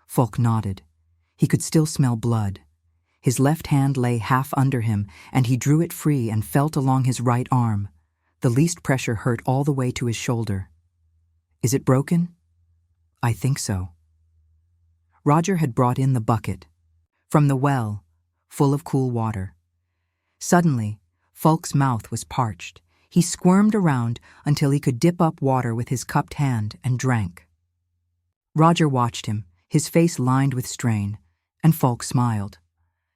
Fulk nodded. He could still smell blood. His left hand lay half under him, and he drew it free and felt along his right arm. The least pressure hurt all the way to his shoulder. "Is it broken?" "I think so." Roger had brought in the bucket from the well, full of cool water. Suddenly, Fulk's mouth was parched. He squirmed around until he could dip up water with his cupped hand and drank. Roger watched him, his face lined with strain, and Fulk smiled.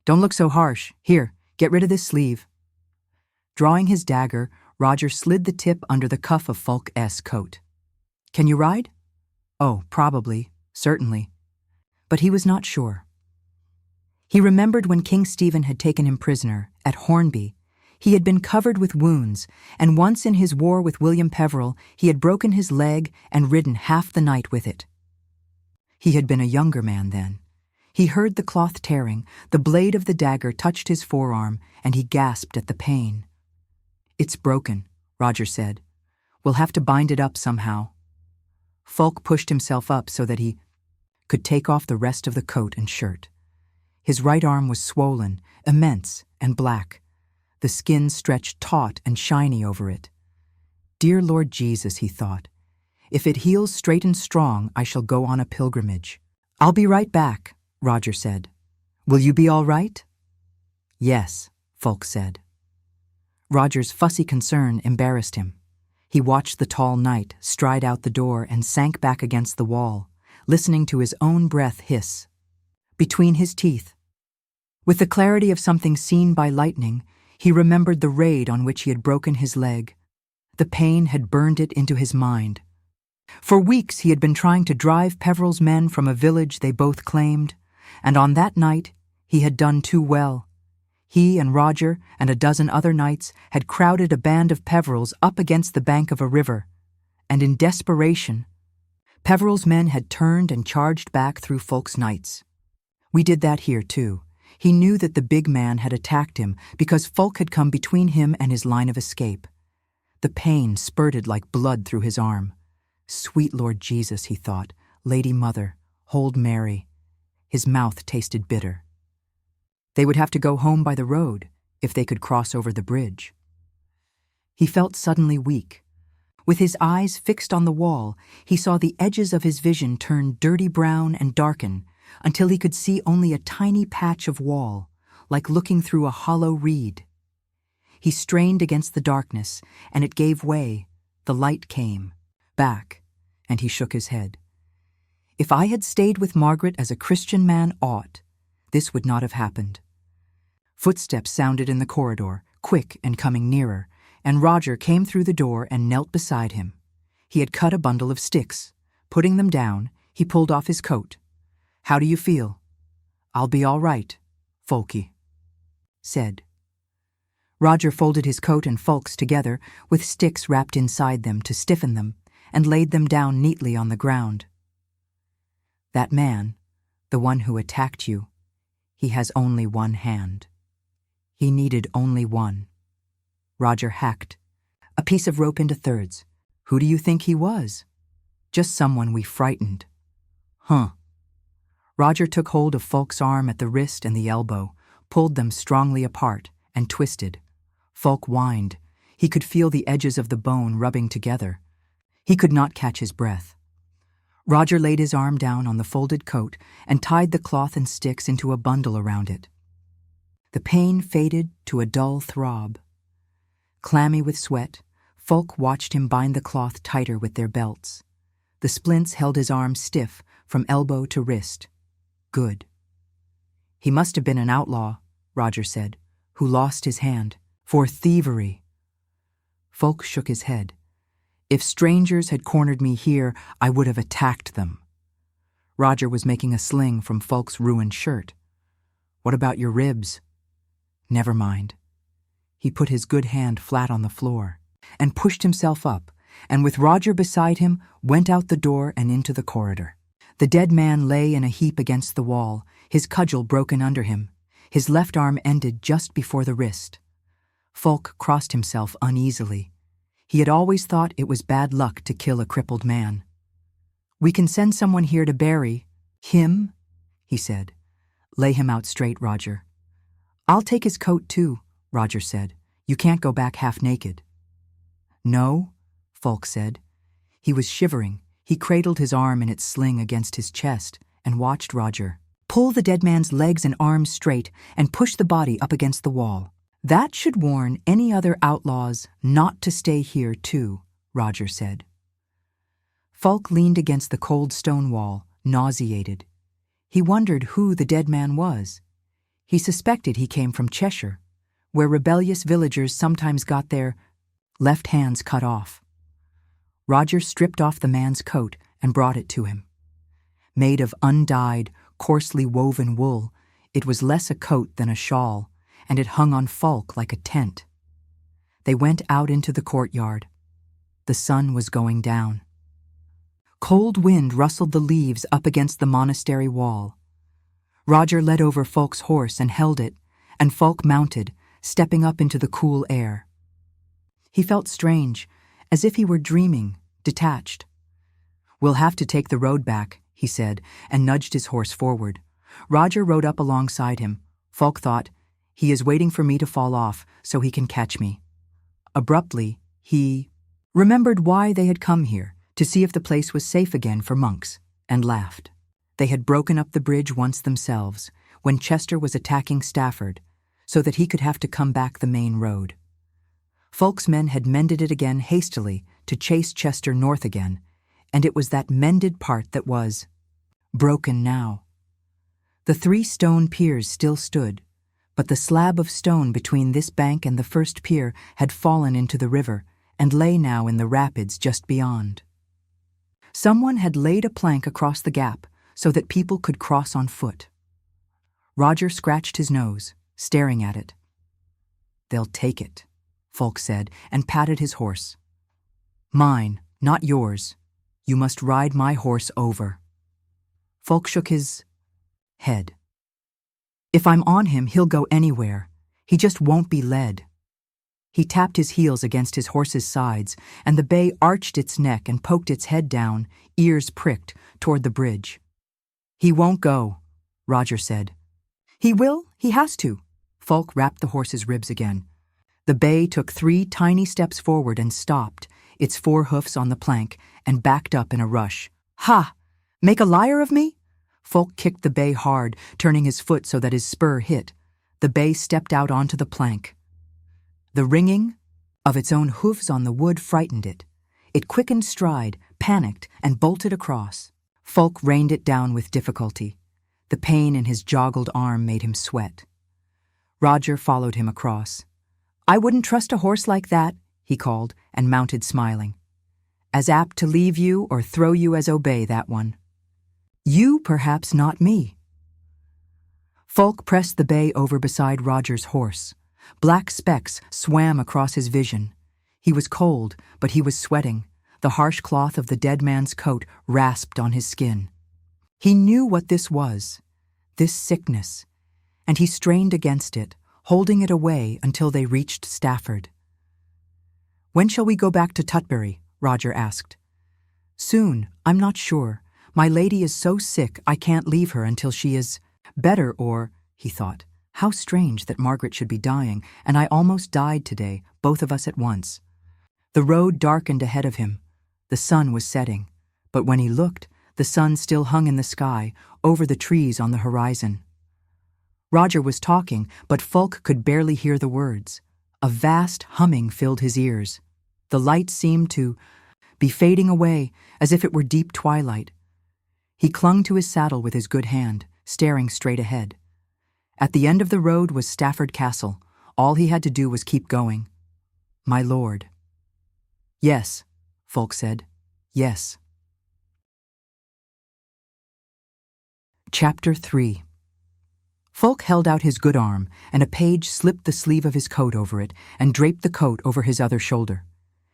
"Don't look so harsh. Here, get rid of this sleeve." Drawing his dagger, Roger slid the tip under the cuff of Fulk's coat. "Can you ride?" "Oh, probably, certainly." But he was not sure. He remembered when King Stephen had taken him prisoner, at Hornby. He had been covered with wounds, and once in his war with William Peveril, he had broken his leg and ridden half the night with it. He had been a younger man then. He heard the cloth tearing, the blade of the dagger touched his forearm, and he gasped at the pain. "It's broken," Roger said. "We'll have to bind it up somehow." Fulk pushed himself up so that he could take off the rest of the coat and shirt. His right arm was swollen, immense, and black. The skin stretched taut and shiny over it. "Dear Lord Jesus," he thought, "if it heals straight and strong, I shall go on a pilgrimage." "I'll be right back," Roger said. "Will you be all right?" "Yes," Fulk said. Roger's fussy concern embarrassed him. He watched the tall knight stride out the door and sank back against the wall, listening to his own breath hiss between his teeth. With the clarity of something seen by lightning, he remembered the raid on which he had broken his leg. The pain had burned it into his mind. For weeks he had been trying to drive Peveril's men from a village they both claimed, and on that night he had done too well. He and Roger and a dozen other knights had crowded a band of Peverils up against the bank of a river, and in desperation, Peveril's men had turned and charged back through Fulk's knights. We did that here too. He knew that the big man had attacked him because Fulk had come between him and his line of escape. The pain spurted like blood through his arm. Sweet Lord Jesus, he thought, Lady Mother, hold Mary. His mouth tasted bitter. They would have to go home by the road if they could cross over the bridge. He felt suddenly weak. With his eyes fixed on the wall, he saw the edges of his vision turn dirty brown and darken until he could see only a tiny patch of wall, like looking through a hollow reed. He strained against the darkness, and it gave way. The light came back, and he shook his head. If I had stayed with Margaret as a Christian man ought, this would not have happened. Footsteps sounded in the corridor, quick and coming nearer, and Roger came through the door and knelt beside him. He had cut a bundle of sticks. Putting them down, he pulled off his coat. "How do you feel?" "I'll be all right," Folky said. Roger folded his coat and Fulk's together, with sticks wrapped inside them to stiffen them, and laid them down neatly on the ground. That man, The one who attacked you. He has only one hand. He needed only one. Roger hacked a piece of rope into thirds. Who do you think he was? Just someone we frightened. Huh. Roger took hold of Folk's arm at the wrist and the elbow, pulled them strongly apart, and twisted. Folk whined. He could feel the edges of the bone rubbing together. He could not catch his breath. Roger laid his arm down on the folded coat and tied the cloth and sticks into a bundle around it. The pain faded to a dull throb. Clammy with sweat, Folk watched him bind the cloth tighter with their belts. The splints held his arm stiff from elbow to wrist. Good. He must have been an outlaw, Roger said, who lost his hand for thievery. Folk shook his head. If strangers had cornered me here, I would have attacked them. Roger was making a sling from Folk's ruined shirt. What about your ribs? Never mind. He put his good hand flat on the floor and pushed himself up, and with Roger beside him, went out the door and into the corridor. The dead man lay in a heap against the wall, his cudgel broken under him. His left arm ended just before the wrist. Folk crossed himself uneasily. He had always thought it was bad luck to kill a crippled man. We can send someone here to bury him, he said. Lay him out straight, Roger. I'll take his coat too, Roger said. You can't go back half naked. No, Folk said. He was shivering. He cradled his arm in its sling against his chest and watched Roger pull the dead man's legs and arms straight and push the body up against the wall. That should warn any other outlaws not to stay here too, Roger said. Folk leaned against the cold stone wall, nauseated. He wondered who the dead man was. He suspected he came from Cheshire, where rebellious villagers sometimes got their left hands cut off. Roger stripped off the man's coat and brought it to him. Made of undyed, coarsely woven wool, it was less a coat than a shawl, and it hung on Folk like a tent. They went out into the courtyard. The sun was going down. Cold wind rustled the leaves up against the monastery wall. Roger led over Folk's horse and held it, and Folk mounted, stepping up into the cool air. He felt strange, as if he were dreaming, detached. We'll have to take the road back, he said, and nudged his horse forward. Roger rode up alongside him. Folk thought, he is waiting for me to fall off so he can catch me. Abruptly, he remembered why they had come here, to see if the place was safe again for monks, and laughed. They had broken up the bridge once themselves, when Chester was attacking Stafford, so that he could have to come back the main road. Folk's men had mended it again hastily to chase Chester north again, and it was that mended part that was broken now. The 3 stone piers still stood, but the slab of stone between this bank and the first pier had fallen into the river and lay now in the rapids just beyond. Someone had laid a plank across the gap so that people could cross on foot. Roger scratched his nose, staring at it. They'll take it, Folk said, and patted his horse. Mine, not yours. You must ride my horse over. Folk shook his head. If I'm on him, he'll go anywhere. He just won't be led. He tapped his heels against his horse's sides, and the bay arched its neck and poked its head down, ears pricked, toward the bridge. He won't go, Roger said. He will, he has to. Folk wrapped the horse's ribs again. The bay took 3 tiny steps forward and stopped, its 4 hoofs on the plank, and backed up in a rush. Ha! Make a liar of me? Folk kicked the bay hard, turning his foot so that his spur hit. The bay stepped out onto the plank. The ringing of its own hooves on the wood frightened it. It quickened stride, panicked, and bolted across. Folk reined it down with difficulty. The pain in his joggled arm made him sweat. Roger followed him across. I wouldn't trust a horse like that, he called, and mounted smiling. As apt to leave you or throw you as obey, that one. You, perhaps, not me. Folk pressed the bay over beside Roger's horse. Black specks swam across his vision. He was cold, but he was sweating. The harsh cloth of the dead man's coat rasped on his skin. He knew what this was, this sickness, and he strained against it, holding it away until they reached Stafford. "When shall we go back to Tutbury?" Roger asked. "Soon, I'm not sure. My lady is so sick I can't leave her until she is better or," he thought, "how strange that Margaret should be dying, and I almost died today, both of us at once." The road darkened ahead of him. The sun was setting, but when he looked, the sun still hung in the sky, over the trees on the horizon. Roger was talking, but Fulk could barely hear the words. A vast humming filled his ears. The light seemed to be fading away, as if it were deep twilight. He clung to his saddle with his good hand, staring straight ahead. At the end of the road was Stafford Castle. All he had to do was keep going. "My lord." "Yes," Fulk said. "Yes." Chapter 3. Fulk held out his good arm, and a page slipped the sleeve of his coat over it and draped the coat over his other shoulder.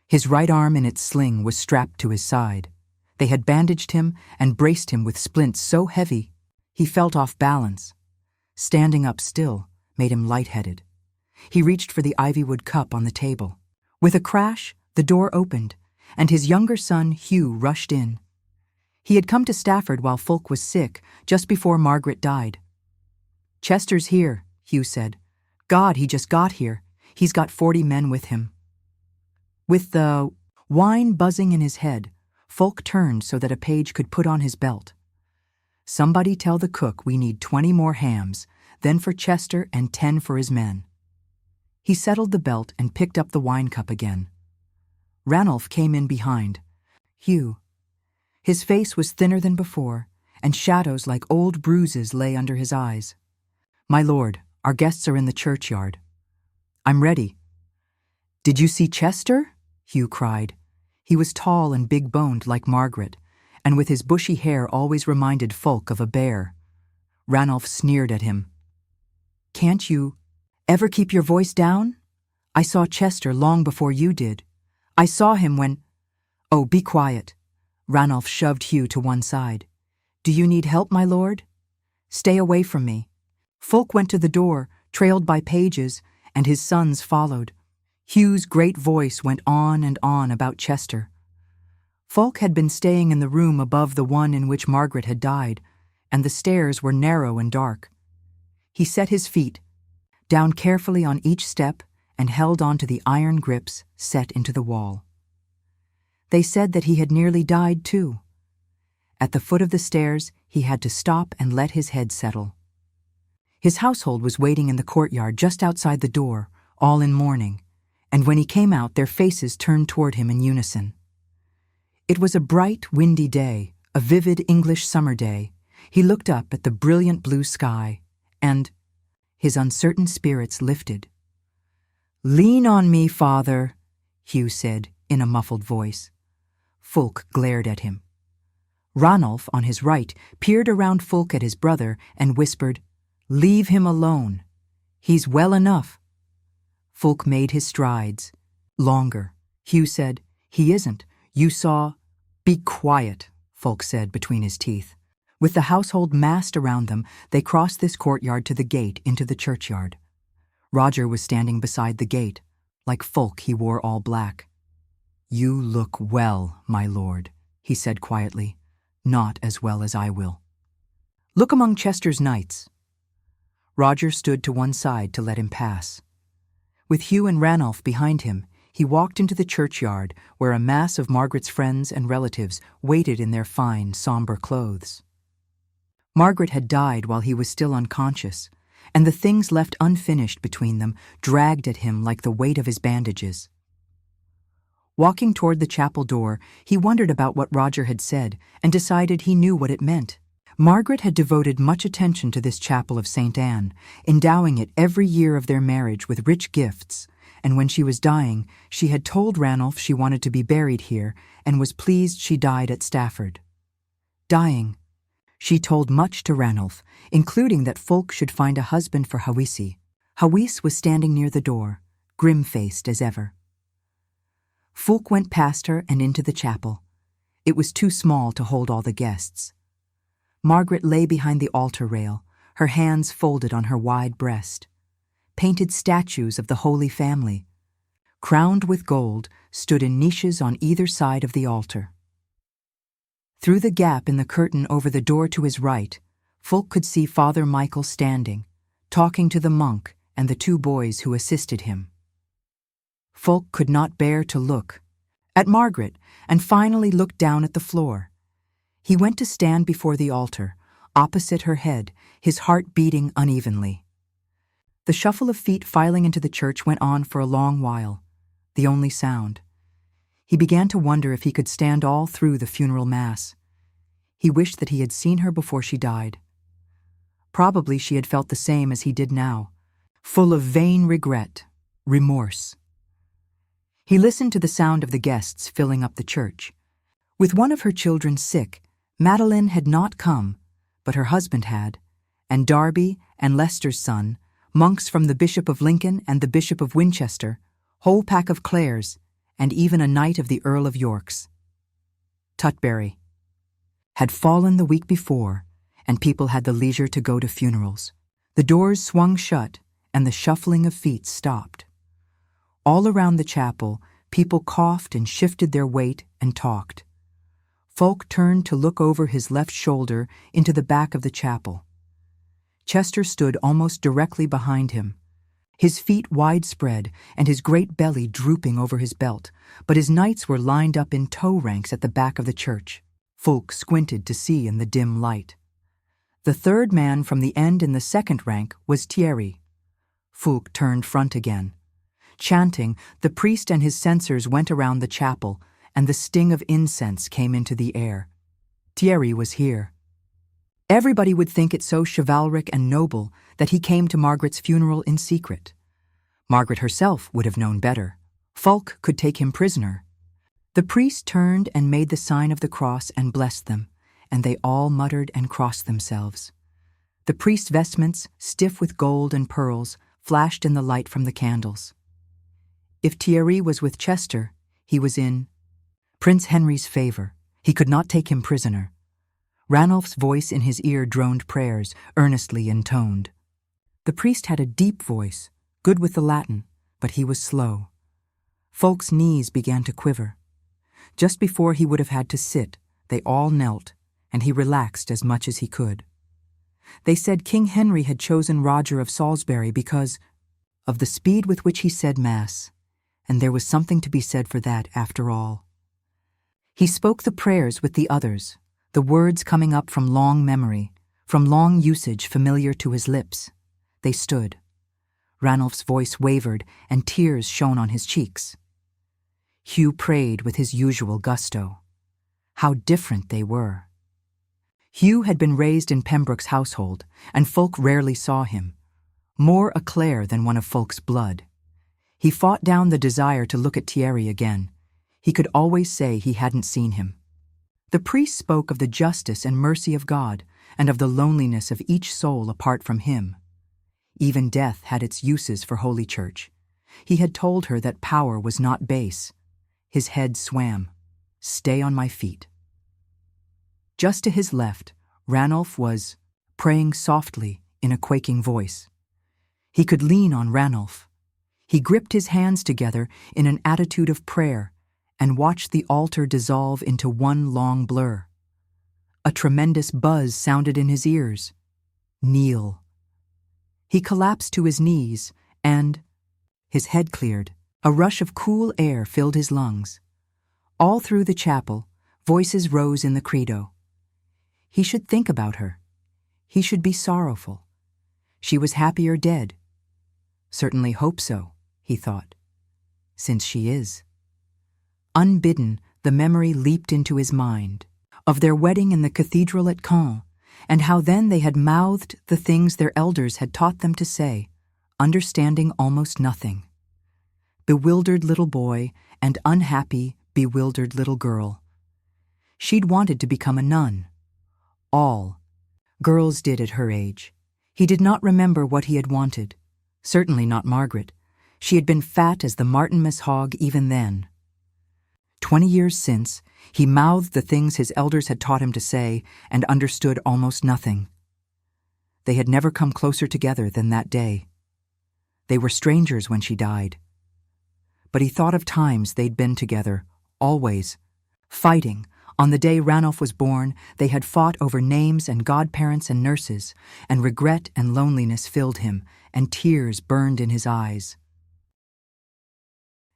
His right arm in its sling was strapped to his side. They had bandaged him and braced him with splints so heavy he felt off balance. Standing up still made him lightheaded. He reached for the ivywood cup on the table. With a crash, the door opened, and his younger son, Hugh, rushed in. He had come to Stafford while Fulk was sick, just before Margaret died. "Chester's here," Hugh said. "God, he just got here. He's got 40 men with him." With the wine buzzing in his head, Fulk turned so that a page could put on his belt. "Somebody tell the cook we need 20 more hams, then for Chester and 10 for his men." He settled the belt and picked up the wine cup again. Ranulph came in behind. "Hugh." His face was thinner than before, and shadows like old bruises lay under his eyes. "My lord, our guests are in the churchyard." "I'm ready." "Did you see Chester?" Hugh cried. He was tall and big-boned like Margaret, and with his bushy hair always reminded Fulk of a bear. Ranulph sneered at him. "Can't you ever keep your voice down? I saw Chester long before you did. I saw him when—" "Oh, be quiet." Ranulph shoved Hugh to one side. "Do you need help, my lord? Stay away from me." Fulk went to the door, trailed by pages, and his sons followed. Hugh's great voice went on and on about Chester. Fulk had been staying in the room above the one in which Margaret had died, and the stairs were narrow and dark. He set his feet down carefully on each step and held on to the iron grips set into the wall. They said that he had nearly died too. At the foot of the stairs, he had to stop and let his head settle. His household was waiting in the courtyard just outside the door, all in mourning, and when he came out, their faces turned toward him in unison. It was a bright, windy day, a vivid English summer day. He looked up at the brilliant blue sky, and his uncertain spirits lifted. "Lean on me, father," Hugh said in a muffled voice. Fulk glared at him. Ranulph, on his right, peered around Fulk at his brother and whispered, "Leave him alone. He's well enough." Fulk made his strides longer. Hugh said, "He isn't. You saw—" "Be quiet," Fulk said between his teeth. With the household massed around them, they crossed this courtyard to the gate into the churchyard. Roger was standing beside the gate. Like Fulk, he wore all black. "You look well, my lord," he said quietly. "Not as well as I will. Look among Chester's knights." Roger stood to one side to let him pass. With Hugh and Ranulph behind him, he walked into the churchyard where a mass of Margaret's friends and relatives waited in their fine, somber clothes. Margaret had died while he was still unconscious, and the things left unfinished between them dragged at him like the weight of his bandages. Walking toward the chapel door, he wondered about what Roger had said and decided he knew what it meant. Margaret had devoted much attention to this chapel of St. Anne, endowing it every year of their marriage with rich gifts, and when she was dying, she had told Ranulph she wanted to be buried here and was pleased she died at Stafford. Dying, she told much to Ranulph, including that Fulk should find a husband for Hawisi. Hawis was standing near the door, grim-faced as ever. Fulk went past her and into the chapel. It was too small to hold all the guests. Margaret lay behind the altar rail, her hands folded on her wide breast. Painted statues of the Holy Family, crowned with gold, stood in niches on either side of the altar. Through the gap in the curtain over the door to his right, Fulk could see Father Michael standing, talking to the monk and the two boys who assisted him. Fulk could not bear to look at Margaret and finally looked down at the floor. He went to stand before the altar, opposite her head, his heart beating unevenly. The shuffle of feet filing into the church went on for a long while, the only sound. He began to wonder if he could stand all through the funeral mass. He wished that he had seen her before she died. Probably she had felt the same as he did now, full of vain regret, remorse. He listened to the sound of the guests filling up the church. With one of her children sick, Madeline had not come, but her husband had, and Darby and Leicester's son, monks from the Bishop of Lincoln and the Bishop of Winchester, whole pack of Clares, and even a knight of the Earl of York's. Tutbury had fallen the week before, and people had the leisure to go to funerals. The doors swung shut, and the shuffling of feet stopped. All around the chapel, people coughed and shifted their weight and talked. Fulk turned to look over his left shoulder into the back of the chapel. Chester stood almost directly behind him, his feet widespread and his great belly drooping over his belt, but his knights were lined up in toe ranks at the back of the church. Fulk squinted to see in the dim light. The third man from the end in the second rank was Thierry. Fulk turned front again. Chanting, the priest and his censors went around the chapel, and the sting of incense came into the air. Thierry was here. Everybody would think it so chivalric and noble that he came to Margaret's funeral in secret. Margaret herself would have known better. Fulk could take him prisoner. The priest turned and made the sign of the cross and blessed them, and they all muttered and crossed themselves. The priest's vestments, stiff with gold and pearls, flashed in the light from the candles. If Thierry was with Chester, he was in Prince Henry's favor. He could not take him prisoner. Ranulph's voice in his ear droned prayers, earnestly intoned. The priest had a deep voice, good with the Latin, but he was slow. Fulk's knees began to quiver. Just before he would have had to sit, they all knelt, and he relaxed as much as he could. They said King Henry had chosen Roger of Salisbury because of the speed with which he said Mass, and there was something to be said for that after all. He spoke the prayers with the others, the words coming up from long memory, from long usage familiar to his lips. They stood. Ranulph's voice wavered, and tears shone on his cheeks. Hugh prayed with his usual gusto. How different they were. Hugh had been raised in Pembroke's household, and Fulk rarely saw him. More a Clare than one of Fulk's blood. He fought down the desire to look at Thierry again. He could always say he hadn't seen him. The priest spoke of the justice and mercy of God, and of the loneliness of each soul apart from him. Even death had its uses for Holy Church. He had told her that power was not base. His head swam. Stay on my feet. Just to his left, Ranulph was praying softly in a quaking voice. He could lean on Ranulph. He gripped his hands together in an attitude of prayer and watched the altar dissolve into one long blur. A tremendous buzz sounded in his ears. Kneel. He collapsed to his knees and, his head cleared, a rush of cool air filled his lungs. All through the chapel, voices rose in the credo. He should think about her. He should be sorrowful. She was happier dead. Certainly hope so, he thought, since she is. Unbidden, the memory leaped into his mind of their wedding in the cathedral at Caen, and how then they had mouthed the things their elders had taught them to say, understanding almost nothing. Bewildered little boy and unhappy, bewildered little girl. She'd wanted to become a nun. All girls did at her age. He did not remember what he had wanted. Certainly not Margaret. She had been fat as the Martinmas hog even then. 20 years since, he mouthed the things his elders had taught him to say and understood almost nothing. They had never come closer together than that day. They were strangers when she died. But he thought of times they'd been together, always, fighting. On the day Ranulph was born, they had fought over names and godparents and nurses, and regret and loneliness filled him, and tears burned in his eyes.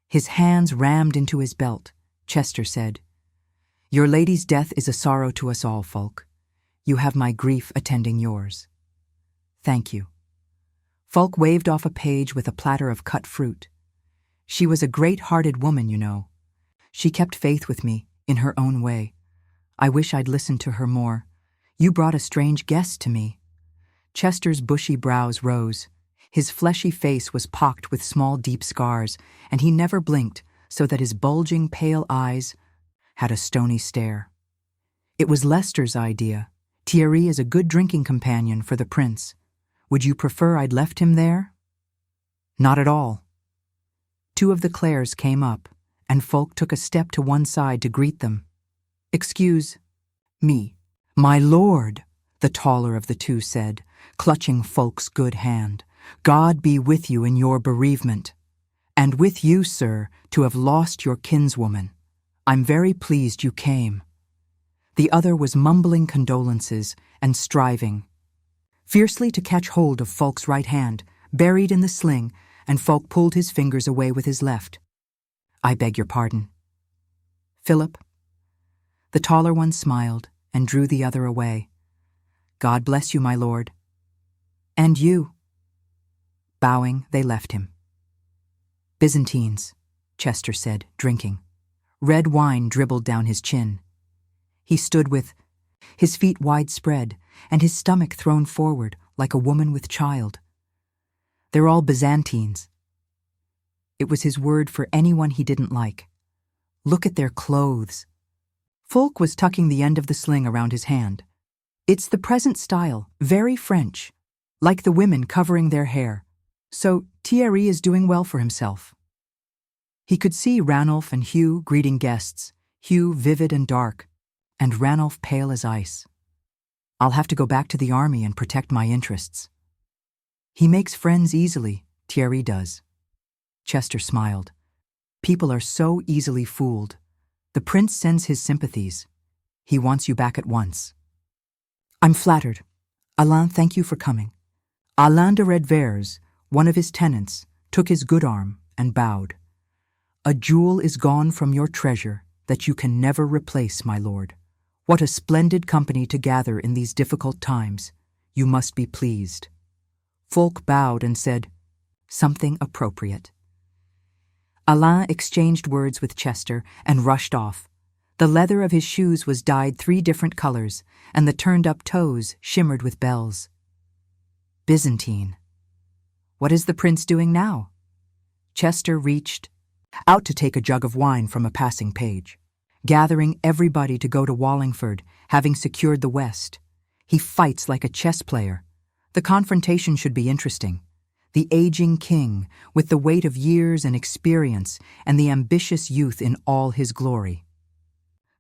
His hands rammed into his belt. Chester said, "Your lady's death is a sorrow to us all, Fulk. You have my grief attending yours." "Thank you." Fulk waved off a page with a platter of cut fruit. "She was a great-hearted woman, you know. She kept faith with me, in her own way. I wish I'd listened to her more. You brought a strange guest to me." Chester's bushy brows rose. His fleshy face was pocked with small, deep scars, and he never blinked, so that his bulging, pale eyes had a stony stare. "It was Leicester's idea. Thierry is a good drinking companion for the prince. Would you prefer I'd left him there?" "Not at all." Two of the Clares came up, and Fulk took a step to one side to greet them. "Excuse me, my lord," the taller of the two said, clutching Fulk's good hand. "God be with you in your bereavement. And with you, sir, to have lost your kinswoman. I'm very pleased you came." The other was mumbling condolences and striving fiercely to catch hold of Fulk's right hand, buried in the sling, and Fulk pulled his fingers away with his left. "I beg your pardon." "Philip?" The taller one smiled and drew the other away. "God bless you, my lord." "And you." Bowing, they left him. "Byzantines," Chester said, drinking. Red wine dribbled down his chin. He stood with his feet widespread and his stomach thrown forward like a woman with child. "They're all Byzantines." It was his word for anyone he didn't like. "Look at their clothes." Fulk was tucking the end of the sling around his hand. "It's the present style, very French, like the women covering their hair. So Thierry is doing well for himself." He could see Ranulph and Hugh greeting guests, Hugh vivid and dark, and Ranulph pale as ice. "I'll have to go back to the army and protect my interests." "He makes friends easily, Thierry does." Chester smiled. "People are so easily fooled. The prince sends his sympathies. He wants you back at once." "I'm flattered. Alain, thank you for coming." Alain de Redvers, one of his tenants, took his good arm and bowed. "A jewel is gone from your treasure that you can never replace, my lord. What a splendid company to gather in these difficult times. You must be pleased." Fulk bowed and said, "Something appropriate." Alain exchanged words with Chester and rushed off. The leather of his shoes was dyed 3 different colors, and the turned-up toes shimmered with bells. Byzantine. What is the prince doing now? Chester reached out to take a jug of wine from a passing page, gathering everybody to go to Wallingford, having secured the West. He fights like a chess player. The confrontation should be interesting. The aging king, with the weight of years and experience, and the ambitious youth in all his glory.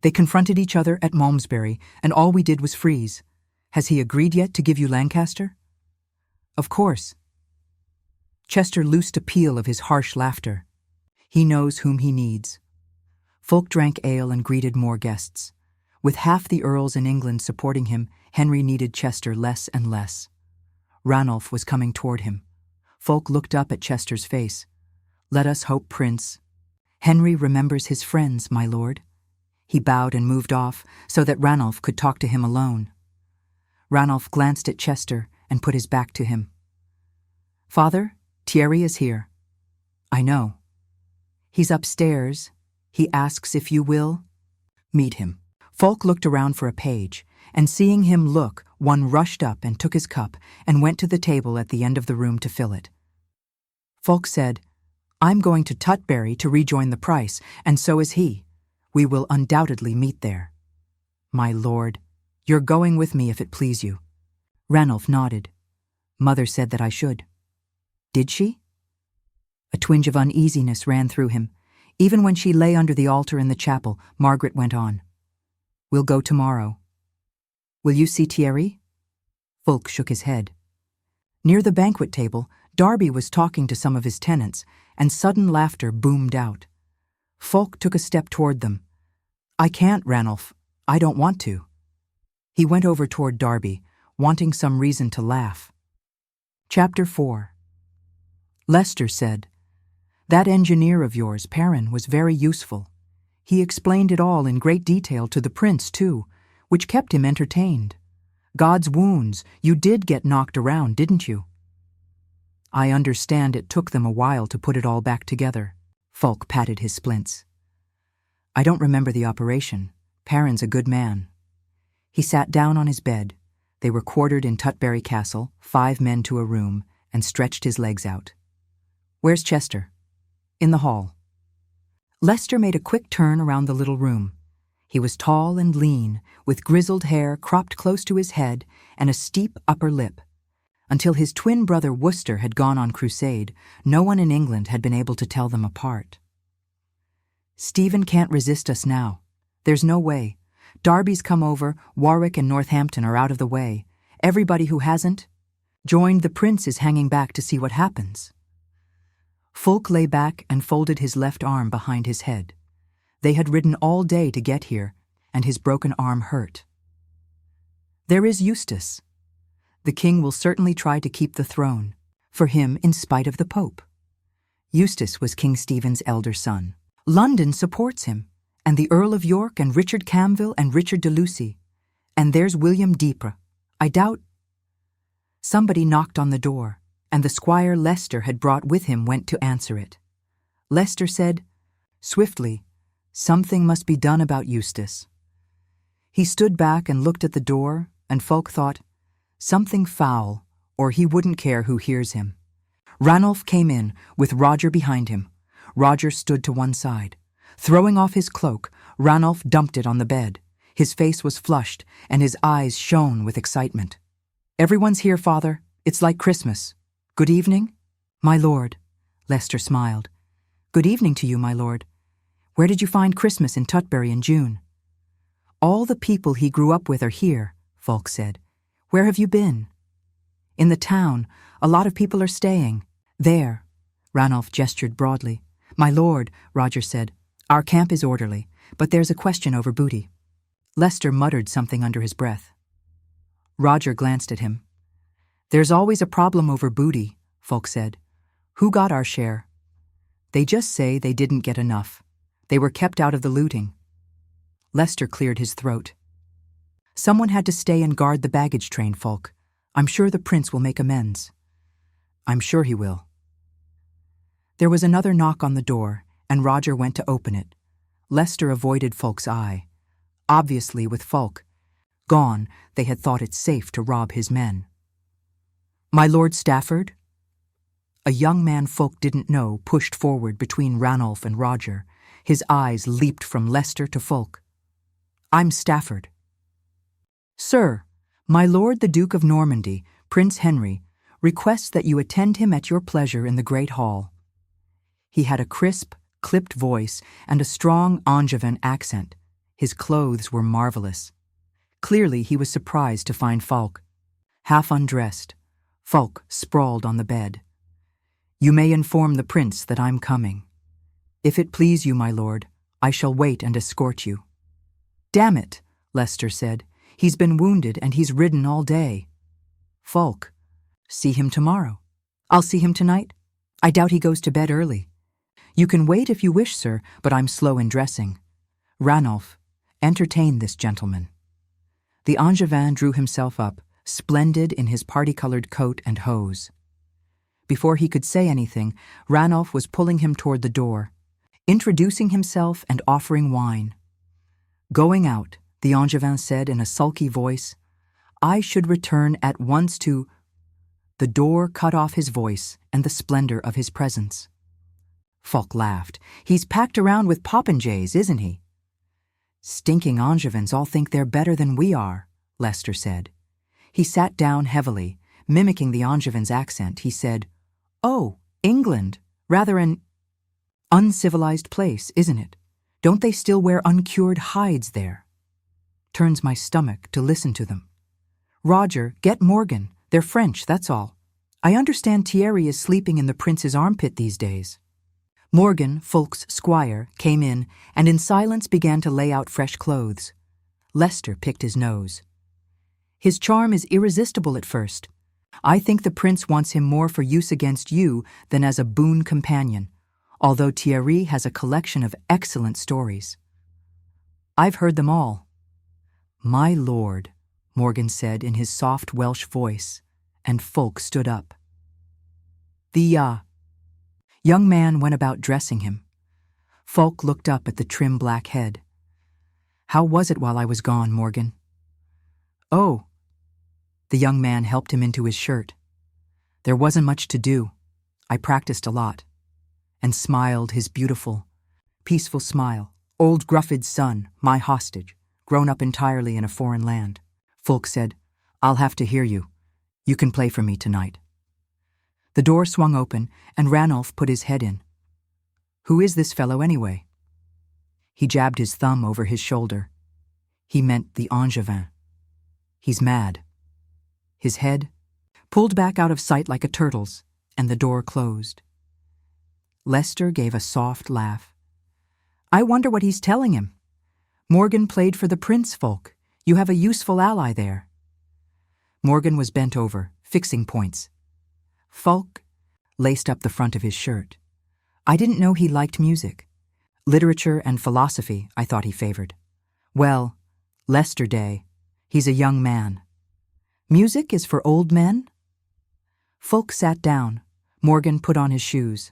They confronted each other at Malmesbury, and all we did was freeze. Has he agreed yet to give you Lancaster? Of course. Chester loosed a peal of his harsh laughter. He knows whom he needs. Fulk drank ale and greeted more guests. With half the earls in England supporting him, Henry needed Chester less and less. Ranulph was coming toward him. Fulk looked up at Chester's face. "Let us hope, Prince. Henry remembers his friends, my lord." He bowed and moved off so that Ranulph could talk to him alone. Ranulph glanced at Chester and put his back to him. "Father, Thierry is here." "I know." "He's upstairs. He asks if you will meet him." Fulk looked around for a page, and seeing him look, one rushed up and took his cup and went to the table at the end of the room to fill it. Fulk said, "I'm going to Tutbury to rejoin the Price, and so is he. We will undoubtedly meet there." "My lord, you're going with me if it please you." Ranulph nodded. "Mother said that I should." "Did she?" A twinge of uneasiness ran through him. Even when she lay under the altar in the chapel, Margaret went on. "We'll go tomorrow. Will you see Thierry?" Fulk shook his head. Near the banquet table, Darby was talking to some of his tenants, and sudden laughter boomed out. Fulk took a step toward them. "I can't, Ranulph. I don't want to." He went over toward Darby, wanting some reason to laugh. Chapter 4. Lester said, "That engineer of yours, Perrin, was very useful. He explained it all in great detail to the prince, too, which kept him entertained. God's wounds, you did get knocked around, didn't you?" "I understand it took them a while to put it all back together." Fulk patted his splints. "I don't remember the operation. Perrin's a good man." He sat down on his bed. They were quartered in Tutbury Castle, 5 men to a room, and stretched his legs out. "Where's Chester?" "In the hall." Lester made a quick turn around the little room. He was tall and lean, with grizzled hair cropped close to his head and a steep upper lip. Until his twin brother Worcester had gone on crusade, no one in England had been able to tell them apart. "Stephen can't resist us now. There's no way. Derby's come over, Warwick and Northampton are out of the way. Everybody who hasn't joined the prince is hanging back to see what happens." Fulk lay back and folded his left arm behind his head. They had ridden all day to get here, and his broken arm hurt. "There is Eustace. The king will certainly try to keep the throne, for him in spite of the Pope. Eustace was King Stephen's elder son. London supports him, and the Earl of York and Richard Camville and Richard de Lucy. And there's William Deepre. I doubt—" Somebody knocked on the door, and the squire Lester had brought with him went to answer it. Lester said, swiftly, "Something must be done about Eustace." He stood back and looked at the door, and Fulk thought, something foul, or he wouldn't care who hears him. Ranulph came in, with Roger behind him. Roger stood to one side. Throwing off his cloak, Ranulph dumped it on the bed. His face was flushed, and his eyes shone with excitement. "Everyone's here, father. It's like Christmas. Good evening?" "My lord." Lester smiled. "Good evening to you, my lord. Where did you find Christmas in Tutbury in June?" "All the people he grew up with are here," Fulk said. "Where have you been?" "In the town. A lot of people are staying." "There." Ranulph gestured broadly. "My lord," Roger said, "our camp is orderly, but there's a question over booty." Lester muttered something under his breath. Roger glanced at him. "There's always a problem over booty," Fulk said. "Who got our share?" "They just say they didn't get enough. They were kept out of the looting." Lester cleared his throat. "Someone had to stay and guard the baggage train, Fulk. I'm sure the prince will make amends." "I'm sure he will." There was another knock on the door, and Roger went to open it. Lester avoided Fulk's eye. Obviously, with Fulk gone, they had thought it safe to rob his men. "My Lord Stafford?" A young man Fulk didn't know pushed forward between Ranulph and Roger. His eyes leaped from Lester to Fulk. "I'm Stafford." "Sir, my lord the Duke of Normandy, Prince Henry, requests that you attend him at your pleasure in the great hall." He had a crisp, clipped voice and a strong Angevin accent. His clothes were marvelous. Clearly he was surprised to find Fulk. Half undressed, Fulk sprawled on the bed. "You may inform the prince that I'm coming. If it please you, my lord, I shall wait and escort you." "Damn it," Lester said. "He's been wounded and he's ridden all day." "Fulk, see him tomorrow." "I'll see him tonight. I doubt he goes to bed early." "You can wait if you wish, sir, but I'm slow in dressing. Ranulph, entertain this gentleman." The Angevin drew himself up, splendid in his party-colored coat and hose. Before he could say anything, Ranulph was pulling him toward the door, introducing himself and offering wine. Going out, the Angevin said in a sulky voice, "I should return at once to—" The door cut off his voice and the splendor of his presence. Fulk laughed. "He's packed around with popinjays, isn't he?" "Stinking Angevins all think they're better than we are," Lester said. He sat down heavily. Mimicking the Angevin's accent, he said, "Oh, England, rather an—" Uncivilized place, isn't it? Don't they still wear uncured hides there? Turns my stomach to listen to them. Roger, get Morgan. They're French, that's all. I understand Thierry is sleeping in the prince's armpit these days. Morgan, Fulk's squire, came in and in silence began to lay out fresh clothes. Lester picked his nose. His charm is irresistible at first. I think the prince wants him more for use against you than as a boon companion, although Thierry has a collection of excellent stories. I've heard them all. My lord, Morgan said in his soft Welsh voice, and Fulk stood up. The young man went about dressing him. Fulk looked up at the trim black head. How was it while I was gone, Morgan? Oh. The young man helped him into his shirt. There wasn't much to do. I practiced a lot. And smiled his beautiful, peaceful smile. Old Gruffid's son, my hostage, grown up entirely in a foreign land. Fulk said, I'll have to hear you. You can play for me tonight. The door swung open, and Ranulph put his head in. Who is this fellow anyway? He jabbed his thumb over his shoulder. He meant the Angevin. He's mad. His head pulled back out of sight like a turtle's, and the door closed. Lester gave a soft laugh. I wonder what he's telling him. Morgan played for the prince, Fulk. You have a useful ally there. Morgan was bent over, fixing points. Fulk laced up the front of his shirt. I didn't know he liked music. Literature and philosophy I thought he favored. Well, Lester Day, he's a young man. Music is for old men? Fulk sat down. Morgan put on his shoes.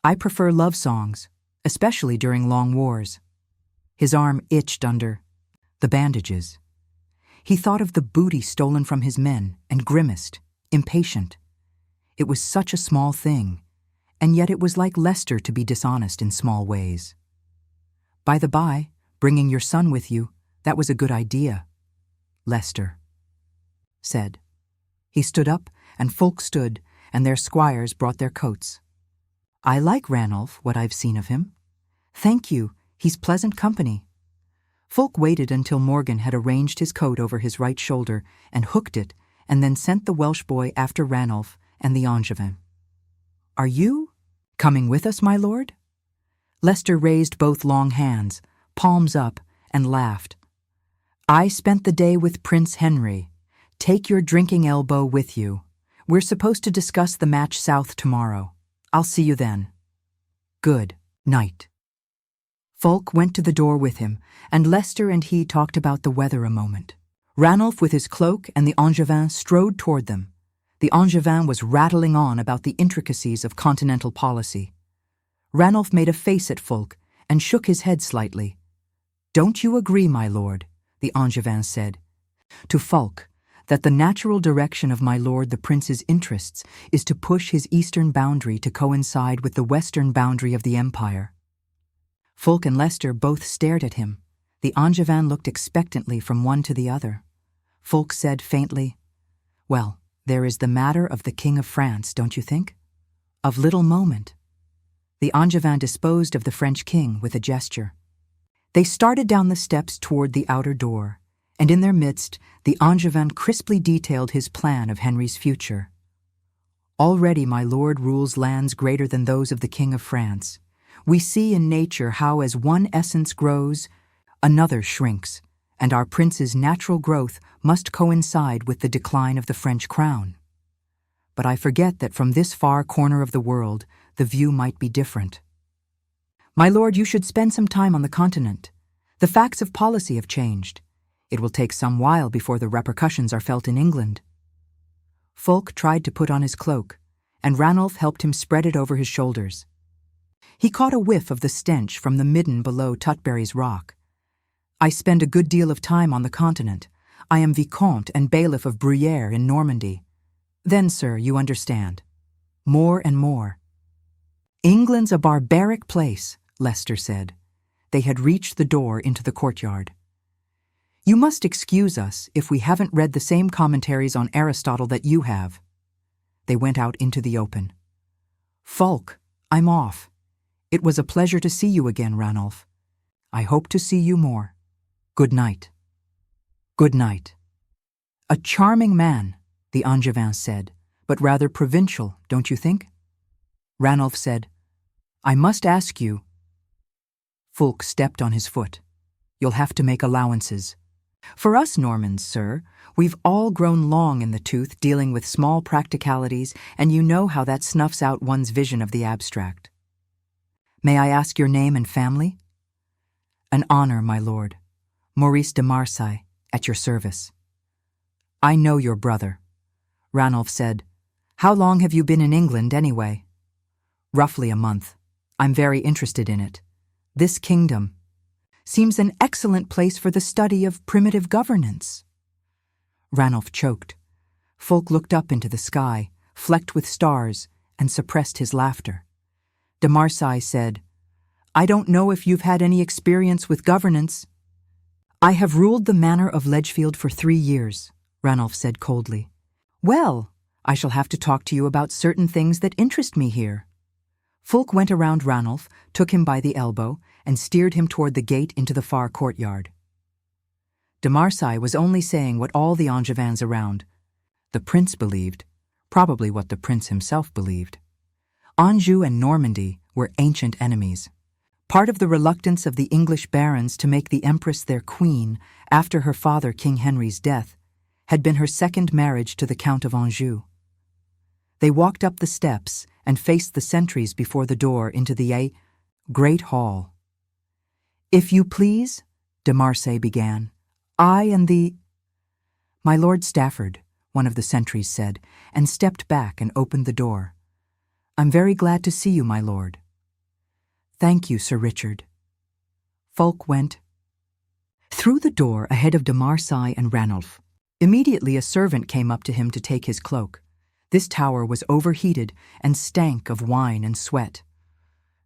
I prefer love songs, especially during long wars. His arm itched under the bandages. He thought of the booty stolen from his men and grimaced, impatient. It was such a small thing, and yet it was like Lester to be dishonest in small ways. By the by, bringing your son with you, that was a good idea, Lester said. He stood up, and Fulk stood, and their squires brought their coats. I like Ranulph, what I've seen of him. Thank you, he's pleasant company. Fulk waited until Morgan had arranged his coat over his right shoulder and hooked it, and then sent the Welsh boy after Ranulph and the Angevin. Are you coming with us, my lord? Lester raised both long hands, palms up, and laughed. I spent the day with Prince Henry. Take your drinking elbow with you. We're supposed to discuss the match south tomorrow. I'll see you then. Good night. Fulk went to the door with him, and Lester and he talked about the weather a moment. Ranulph with his cloak and the Angevin strode toward them. The Angevin was rattling on about the intricacies of continental policy. Ranulph made a face at Fulk and shook his head slightly. Don't you agree, my lord, the Angevin said, to Fulk, that the natural direction of my lord the prince's interests is to push his eastern boundary to coincide with the western boundary of the empire? Fulk and Lester both stared at him. The Angevin looked expectantly from one to the other. Fulk said faintly, Well, there is the matter of the King of France, don't you think? Of little moment. The Angevin disposed of the French king with a gesture. They started down the steps toward the outer door, and in their midst the Angevin crisply detailed his plan of Henry's future. Already my lord rules lands greater than those of the King of France. We see in nature how as one essence grows, another shrinks, and our prince's natural growth must coincide with the decline of the French crown. But I forget that from this far corner of the world, the view might be different. My lord, you should spend some time on the continent. The facts of policy have changed. It will take some while before the repercussions are felt in England. Fulk tried to put on his cloak, and Ranulph helped him spread it over his shoulders. He caught a whiff of the stench from the midden below Tutbury's Rock. I spend a good deal of time on the continent. I am Vicomte and bailiff of Bruyères in Normandy. Then, sir, you understand. More and more. England's a barbaric place, Lester said. They had reached the door into the courtyard. You must excuse us if we haven't read the same commentaries on Aristotle that you have. They went out into the open. Fulk, I'm off. It was a pleasure to see you again, Ranulph. I hope to see you more. Good night. Good night. A charming man, the Angevin said, but rather provincial, don't you think? Ranulph said, I must ask you. Fulk stepped on his foot. You'll have to make allowances. For us Normans, sir, we've all grown long in the tooth dealing with small practicalities, and you know how that snuffs out one's vision of the abstract. May I ask your name and family? An honor, my lord. Maurice de Marseille, at your service. I know your brother. Ranulph said, How long have you been in England, anyway? Roughly a month. I'm very interested in it. This kingdom seems an excellent place for the study of primitive governance. Ranulph choked. Fulk looked up into the sky, flecked with stars, and suppressed his laughter. De Marseille said, I don't know if you've had any experience with governance. I have ruled the manor of Ledgefield for 3 years, Ranulph said coldly. Well, I shall have to talk to you about certain things that interest me here. Fulk went around Ranulph, took him by the elbow, and steered him toward the gate into the far courtyard. De Marseille was only saying what all the Angevins around, the prince believed, probably what the prince himself believed. Anjou and Normandy were ancient enemies. Part of the reluctance of the English barons to make the Empress their queen after her father King Henry's death had been her second marriage to the Count of Anjou. They walked up the steps and faced the sentries before the door into the great hall. If you please, de Marseille began, I and the— My Lord Stafford, one of the sentries said, and stepped back and opened the door. I'm very glad to see you, my lord. Thank you, Sir Richard. Fulk went through the door ahead of de Marseille and Ranulph. Immediately a servant came up to him to take his cloak. This tower was overheated and stank of wine and sweat.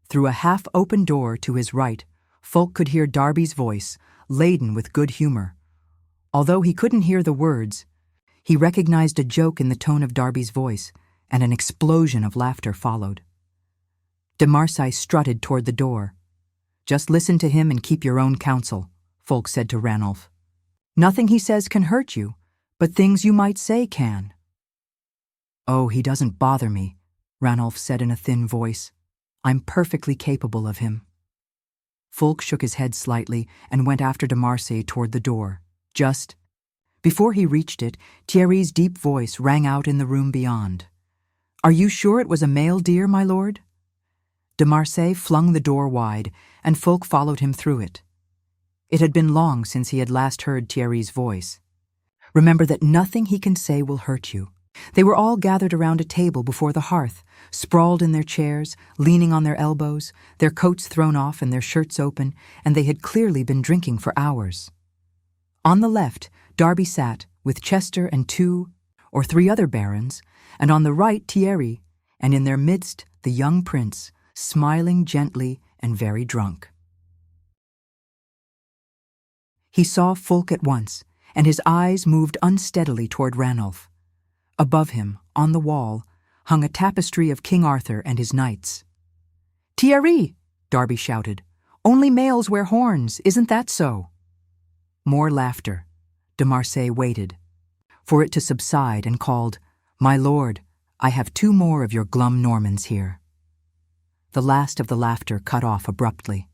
Through a half-open door to his right, Fulk could hear Darby's voice, laden with good humor. Although he couldn't hear the words, he recognized a joke in the tone of Darby's voice, and an explosion of laughter followed. De Marseille strutted toward the door. Just listen to him and keep your own counsel, Fulk said to Ranulph. Nothing he says can hurt you, but things you might say can. Oh, he doesn't bother me, Ranulph said in a thin voice. I'm perfectly capable of him. Fulk shook his head slightly and went after de Marseille toward the door. Just before he reached it, Thierry's deep voice rang out in the room beyond. Are you sure it was a male deer, my lord? De Marseille flung the door wide, and Fulk followed him through it. It had been long since he had last heard Thierry's voice. Remember that nothing he can say will hurt you. They were all gathered around a table before the hearth, sprawled in their chairs, leaning on their elbows, their coats thrown off and their shirts open, and they had clearly been drinking for hours. On the left, Darby sat, with Chester and 2 or 3 other barons, and on the right Thierry, and in their midst the young prince, smiling gently and very drunk. He saw Fulk at once, and his eyes moved unsteadily toward Ranulph. Above him, on the wall, hung a tapestry of King Arthur and his knights. Thierry, Darby shouted. Only males wear horns, isn't that so? More laughter. De Marseille waited for it to subside and called, My lord, I have 2 more of your glum Normans here. The last of the laughter cut off abruptly.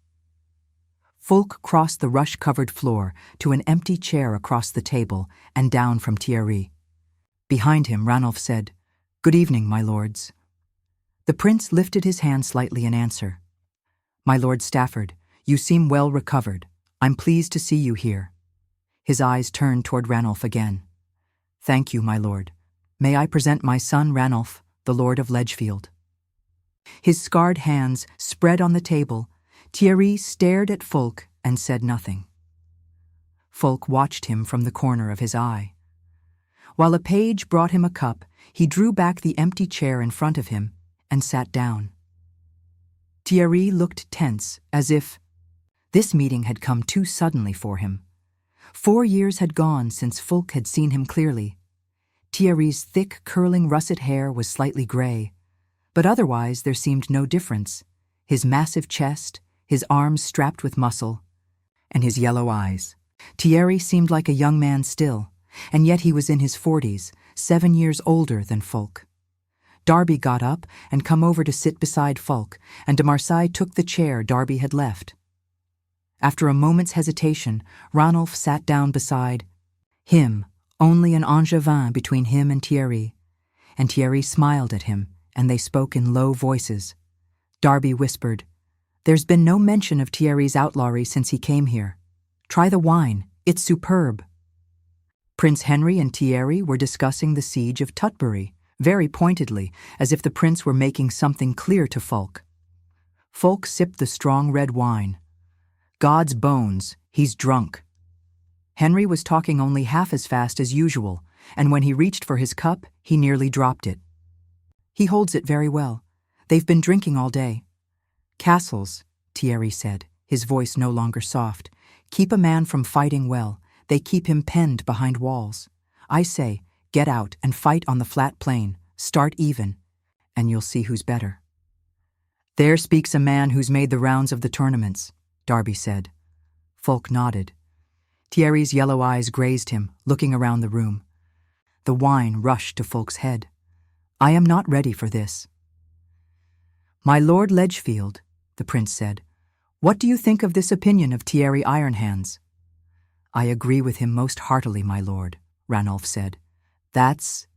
Fulk crossed the rush-covered floor to an empty chair across the table and down from Thierry. Behind him, Ranulph said, Good evening, my lords. The prince lifted his hand slightly in answer. My Lord Stafford, you seem well recovered. I'm pleased to see you here. His eyes turned toward Ranulph again. Thank you, my lord. May I present my son Ranulph, the Lord of Ledgefield. His scarred hands spread on the table, Thierry stared at Fulk and said nothing. Fulk watched him from the corner of his eye. While a page brought him a cup, he drew back the empty chair in front of him and sat down. Thierry looked tense, as if this meeting had come too suddenly for him. 4 years had gone since Fulk had seen him clearly. Thierry's thick, curling russet hair was slightly gray, but otherwise there seemed no difference. his massive chest, his arms strapped with muscle, and his yellow eyes. Thierry seemed like a young man still, and yet he was in his 40s, 7 years older than Folk. Darby got up and come over to sit beside Folk, and de Marseille took the chair Darby had left. After a moment's hesitation, Ranulph sat down beside him, only an Angevin between him and Thierry smiled at him, and they spoke in low voices. Darby whispered, "There's been no mention of Thierry's outlawry since he came here. Try the wine, it's superb." Prince Henry and Thierry were discussing the siege of Tutbury, very pointedly, as if the prince were making something clear to Folk. Folk sipped the strong red wine. God's bones, he's drunk. Henry was talking only half as fast as usual, and when he reached for his cup, he nearly dropped it. "He holds it very well. They've been drinking all day." "Castles," Thierry said, his voice no longer soft, "keep a man from fighting well. They keep him penned behind walls. I say, get out and fight on the flat plain. Start even, and you'll see who's better." "There speaks a man who's made the rounds of the tournaments," Darby said. Folk nodded. Thierry's yellow eyes grazed him, looking around the room. The wine rushed to Folk's head. "I am not ready for this." "My Lord Ledgefield," the prince said, "what do you think of this opinion of Thierry Ironhands?" "I agree with him most heartily, my lord," Ranulph said. "That's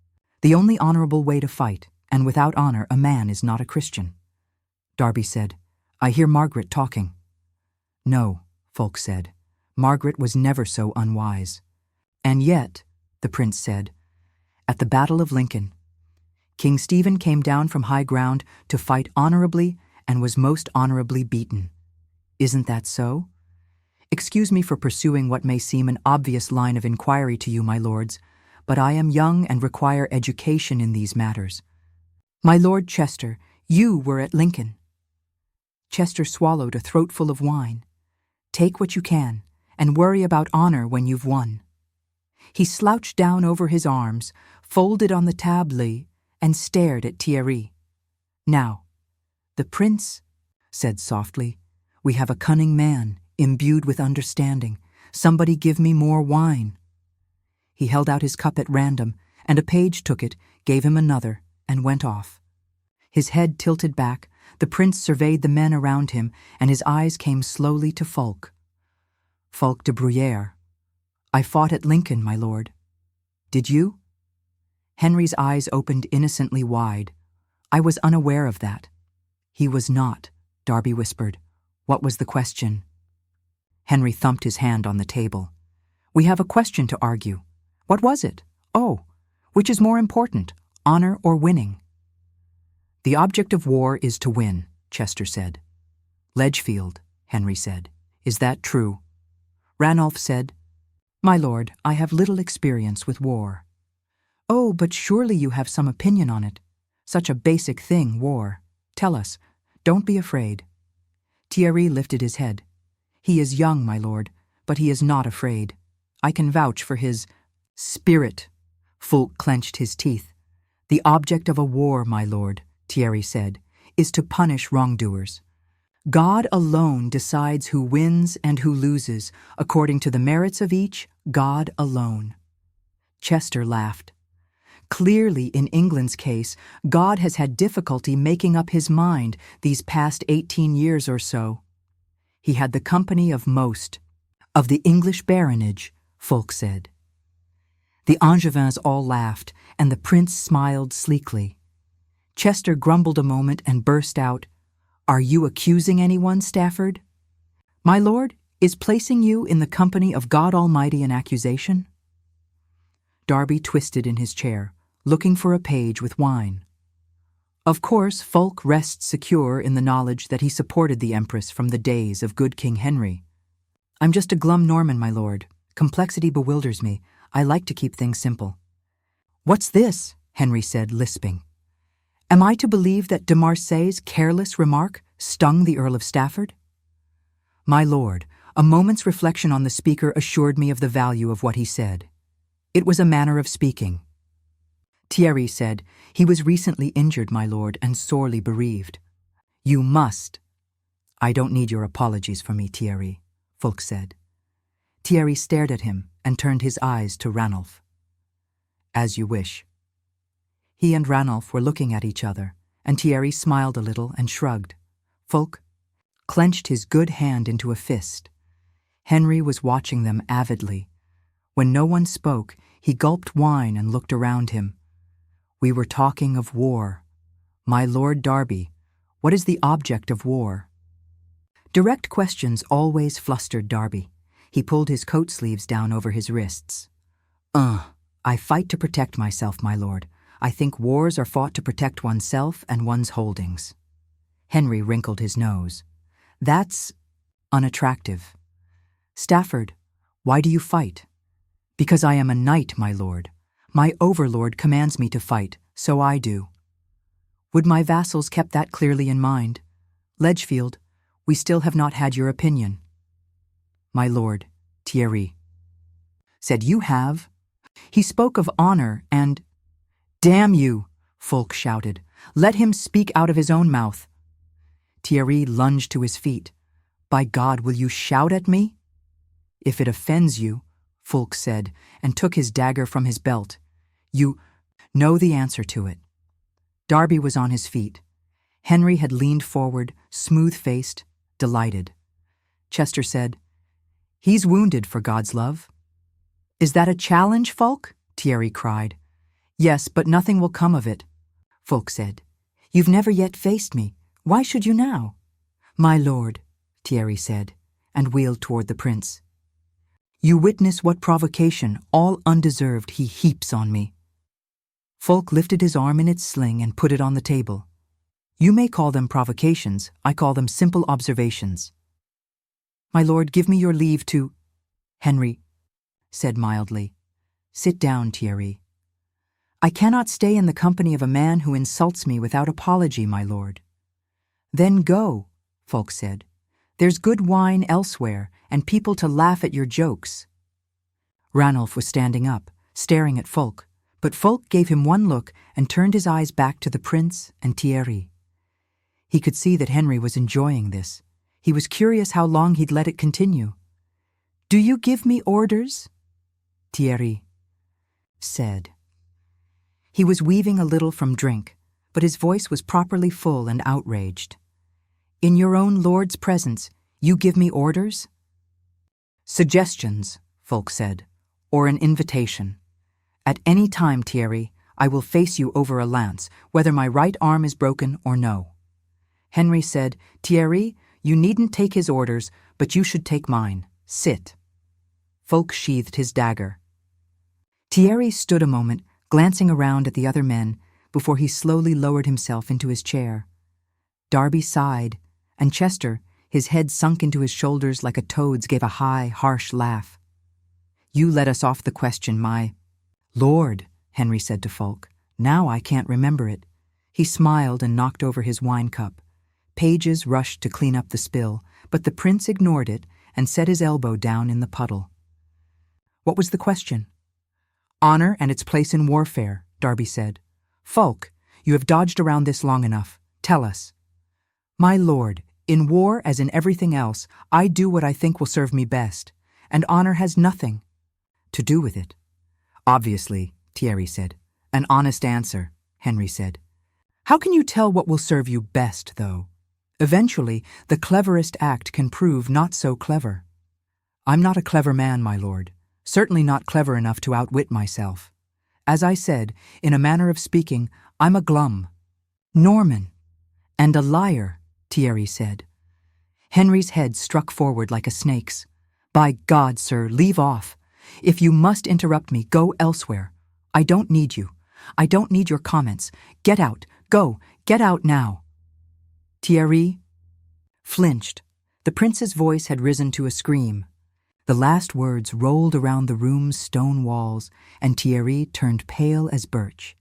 the only honorable way to fight, and without honor a man is not a Christian." Darby said, "I hear Margaret talking." "No," Folk said, "Margaret was never so unwise." "And yet," the prince said, "at the Battle of Lincoln, King Stephen came down from high ground to fight honorably and was most honorably beaten. Isn't that so? Excuse me for pursuing what may seem an obvious line of inquiry to you, my lords, but I am young and require education in these matters. My Lord Chester, you were at Lincoln." Chester swallowed a throatful of wine. "Take what you can, and worry about honor when you've won." He slouched down over his arms, folded on the table, and stared at Thierry. "Now, the prince said softly, 'We have a cunning man, imbued with understanding. Somebody give me more wine.'" He held out his cup at random, and a page took it, gave him another, and went off. His head tilted back, the prince surveyed the men around him, and his eyes came slowly to Folk. "Folk de Bruyere. I fought at Lincoln, my lord." "Did you?" Henry's eyes opened innocently wide. "I was unaware of that." "He was not," Darby whispered. "What was the question?" Henry thumped his hand on the table. "We have a question to argue. What was it? Oh, which is more important, honor or winning?" "The object of war is to win," Chester said. "Ledgefield," Henry said, "is that true?" Ranulph said, "My lord, I have little experience with war." "Oh, but surely you have some opinion on it. Such a basic thing, war. Tell us. Don't be afraid." Thierry lifted his head. "He is young, my lord, but he is not afraid. I can vouch for his spirit." Folk clenched his teeth. "The object of a war, my lord," Thierry said, "is to punish wrongdoers. God alone decides who wins and who loses, according to the merits of each, God alone." Chester laughed. "Clearly, in England's case, God has had difficulty making up his mind these past 18 years or so. He had the company of most of the English baronage," Folk said. The Angevins all laughed, and the prince smiled sleekly. Chester grumbled a moment and burst out, "Are you accusing anyone, Stafford?" "My lord, is placing you in the company of God Almighty an accusation?" Darby twisted in his chair, looking for a page with wine. "Of course, Folk rests secure in the knowledge that he supported the Empress from the days of good King Henry. I'm just a glum Norman, my lord. Complexity bewilders me. I like to keep things simple." "What's this?" Henry said, lisping. "Am I to believe that de Marseille's careless remark stung the Earl of Stafford?" "My lord, a moment's reflection on the speaker assured me of the value of what he said. It was a manner of speaking." Thierry said, "He was recently injured, my lord, and sorely bereaved." "You must," I don't need your apologies for me, Thierry, Fulk said. Thierry stared at him and turned his eyes to Ranulph. As you wish. He and Ranulph were looking at each other, and Thierry smiled a little and shrugged. Fulk clenched his good hand into a fist. Henry was watching them avidly. When no one spoke, he gulped wine and looked around him. We were talking of war. My Lord Darby, what is the object of war? Direct questions always flustered Darby. He pulled his coat sleeves down over his wrists. I fight to protect myself, my lord. I think wars are fought to protect oneself and one's holdings. Henry wrinkled his nose. That's unattractive. Stafford, why do you fight? Because I am a knight, my lord. My overlord commands me to fight, so I do. Would my vassals kept that clearly in mind? Ledgefield, we still have not had your opinion. My lord, Thierry said, you have. He spoke of honor and— Damn you, Fulk shouted. Let him speak out of his own mouth. Thierry lunged to his feet. By God, will you shout at me? If it offends you, Fulk said, and took his dagger from his belt. You know the answer to it. Darby was on his feet. Henry had leaned forward, smooth-faced, delighted. Chester said, He's wounded, for God's love. Is that a challenge, Fulk? Thierry cried. Yes, but nothing will come of it, Fulk said. You've never yet faced me. Why should you now? My lord, Thierry said, and wheeled toward the prince. You witness what provocation, all undeserved, he heaps on me. Fulk lifted his arm in its sling and put it on the table. You may call them provocations, I call them simple observations. My lord, give me your leave to— Henry said mildly. Sit down, Thierry. I cannot stay in the company of a man who insults me without apology, my lord. Then go, Fulk said. There's good wine elsewhere, and people to laugh at your jokes. Ranulph was standing up, staring at Fulk, but Fulk gave him one look and turned his eyes back to the prince and Thierry. He could see that Henry was enjoying this. He was curious how long he'd let it continue. Do you give me orders? Thierry said. He was weaving a little from drink, but his voice was properly full and outraged. In your own lord's presence, you give me orders? Suggestions, Fulk said, or an invitation. At any time, Thierry, I will face you over a lance, whether my right arm is broken or no. Henry said, Thierry, you needn't take his orders, but you should take mine. Sit. Fulk sheathed his dagger. Thierry stood a moment, glancing around at the other men, before he slowly lowered himself into his chair. Darby sighed, and Chester, his head sunk into his shoulders like a toad's, gave a high, harsh laugh. You let us off the question, my lord, Henry said to Fulk. Now I can't remember it. He smiled and knocked over his wine cup. Pages rushed to clean up the spill, but the prince ignored it and set his elbow down in the puddle. What was the question? Honor and its place in warfare, Darby said. Fulk, you have dodged around this long enough. Tell us. My lord, in war as in everything else, I do what I think will serve me best, and honor has nothing to do with it. Obviously, Thierry said. An honest answer, Henry said. How can you tell what will serve you best, though? Eventually, the cleverest act can prove not so clever. I'm not a clever man, my lord. Certainly not clever enough to outwit myself. As I said, in a manner of speaking, I'm a glum. Norman. And a liar, Thierry said. Henry's head struck forward like a snake's. By God, sir, leave off. If you must interrupt me, go elsewhere. I don't need you. I don't need your comments. Get out. Go. Get out now. Thierry flinched. The prince's voice had risen to a scream. The last words rolled around the room's stone walls, and Thierry turned pale as birch.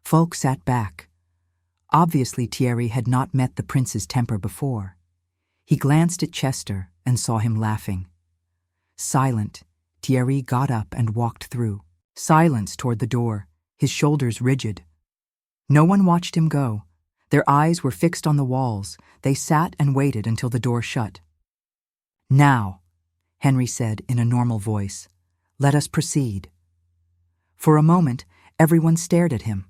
Fulk sat back. Obviously, Thierry had not met the prince's temper before. He glanced at Chester and saw him laughing. Silent, Thierry got up and walked through. Silence toward the door, his shoulders rigid. No one watched him go. Their eyes were fixed on the walls. They sat and waited until the door shut. "Now," Henry said in a normal voice, "let us proceed." For a moment, everyone stared at him.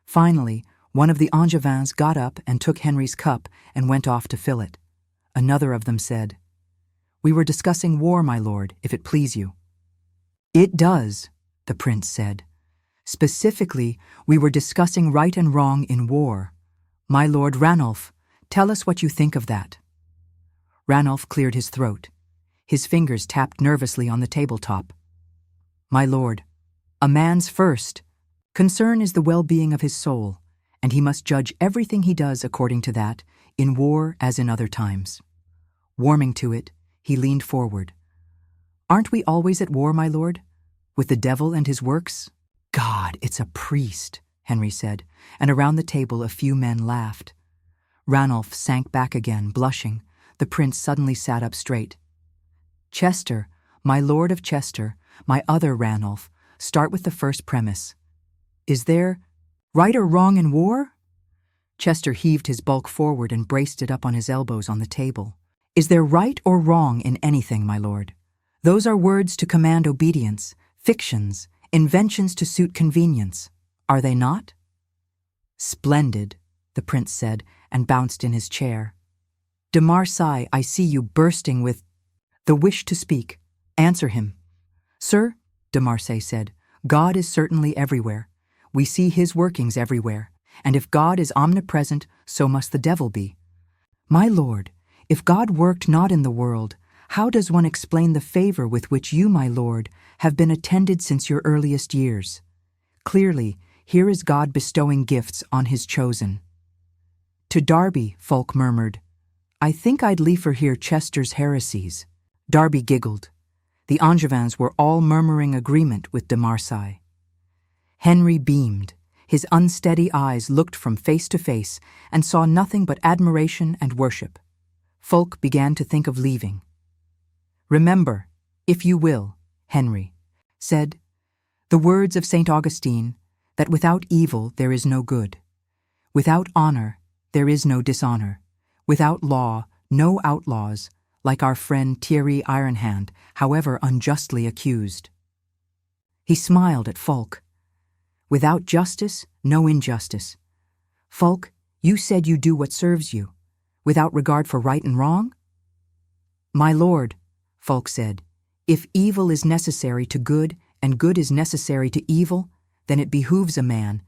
Finally, one of the Angevins got up and took Henry's cup and went off to fill it. Another of them said, "We were discussing war, my lord, if it please you." "It does," the prince said. "Specifically, we were discussing right and wrong in war. My lord Ranulph, tell us what you think of that." Ranulph cleared his throat. His fingers tapped nervously on the tabletop. "My lord, a man's first concern is the well-being of his soul, and he must judge everything he does according to that, in war as in other times." Warming to it, he leaned forward. "Aren't we always at war, my lord? With the devil and his works?" "God, it's a priest," Henry said, and around the table a few men laughed. Ranulph sank back again, blushing. The prince suddenly sat up straight. "Chester, my lord of Chester, my other Ranulph, start with the first premise. Is there right or wrong in war?" Chester heaved his bulk forward and braced it up on his elbows on the table. "Is there right or wrong in anything, my lord? Those are words to command obedience, fictions, inventions to suit convenience. Are they not?" "Splendid," the prince said, and bounced in his chair. "De Marseille, I see you bursting with the wish to speak. Answer him." "Sir," de Marseille said, "God is certainly everywhere. We see his workings everywhere, and if God is omnipresent, so must the devil be. My lord, if God worked not in the world, how does one explain the favor with which you, my lord, have been attended since your earliest years? Clearly, here is God bestowing gifts on his chosen." To Darby, folk murmured, "I think I'd liefer hear Chester's heresies." Darby giggled. The Angevins were all murmuring agreement with de Marseille. Henry beamed. His unsteady eyes looked from face to face and saw nothing but admiration and worship. Folk began to think of leaving. "Remember, if you will," Henry said, "the words of St. Augustine, that without evil there is no good. Without honor there is no dishonor. Without law, no outlaws, like our friend Thierry Ironhand, however unjustly accused." He smiled at Folk. "Without justice, no injustice. Folk, you said you do what serves you, without regard for right and wrong?" "My lord," Folk said, "if evil is necessary to good and good is necessary to evil, then it behooves a man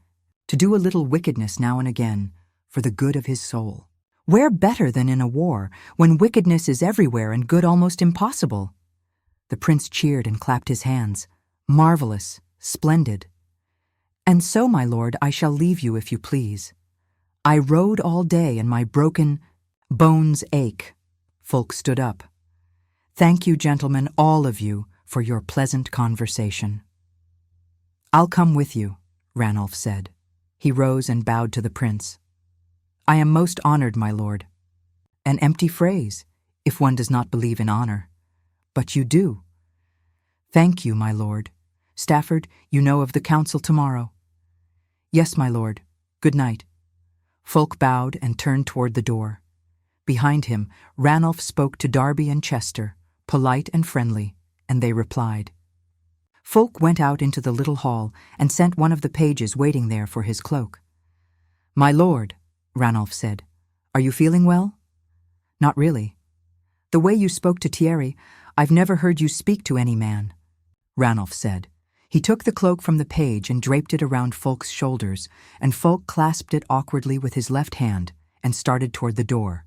to do a little wickedness now and again for the good of his soul. Where better than in a war, when wickedness is everywhere and good almost impossible?" The prince cheered and clapped his hands. "Marvelous, splendid. And so, my lord, I shall leave you if you please. I rode all day and my broken bones ache." Folk stood up. "Thank you, gentlemen, all of you, for your pleasant conversation." "I'll come with you," Ranulph said. He rose and bowed to the prince. "I am most honored, my lord." An empty phrase, if one does not believe in honor. But you do. "Thank you, my lord. Stafford, you know of the council tomorrow." "Yes, my lord. Good night." Folk bowed and turned toward the door. Behind him, Ranulph spoke to Darby and Chester, polite and friendly, and they replied. Folk went out into the little hall and sent one of the pages waiting there for his cloak. "My lord," Ranulph said, "are you feeling well?" "Not really." "The way you spoke to Thierry, I've never heard you speak to any man," Ranulph said. He took the cloak from the page and draped it around Folk's shoulders, and Folk clasped it awkwardly with his left hand and started toward the door.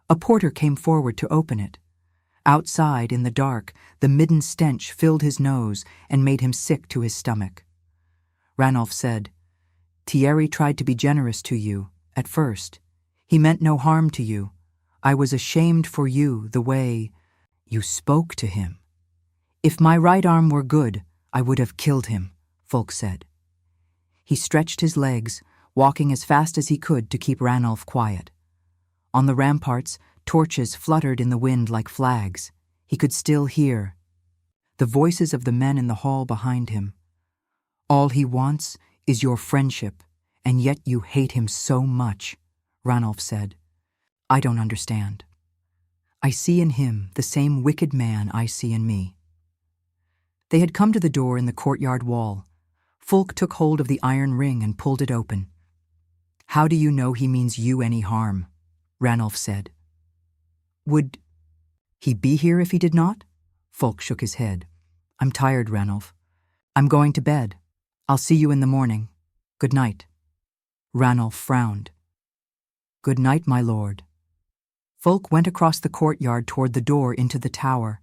A porter came forward to open it. Outside, in the dark, the midden stench filled his nose and made him sick to his stomach. Ranulph said, "Thierry tried to be generous to you, at first. He meant no harm to you. I was ashamed for you the way you spoke to him. If my right arm were good, I would have killed him," Folk said. He stretched his legs, walking as fast as he could to keep Ranulph quiet. On the ramparts, torches fluttered in the wind like flags. He could still hear the voices of the men in the hall behind him. "All he wants is your friendship, and yet you hate him so much," Ranulph said. I don't understand. I see in him the same wicked man I see in me. They had come to the door in the courtyard wall. Fulk took hold of the iron ring and pulled it open. How do you know he means you any harm? Ranulph said. Would he be here if he did not? Fulk shook his head. I'm tired, Ranulph. I'm going to bed. I'll see you in the morning. Good night. Ranulph frowned. Good night, my lord. Fulk went across the courtyard toward the door into the tower.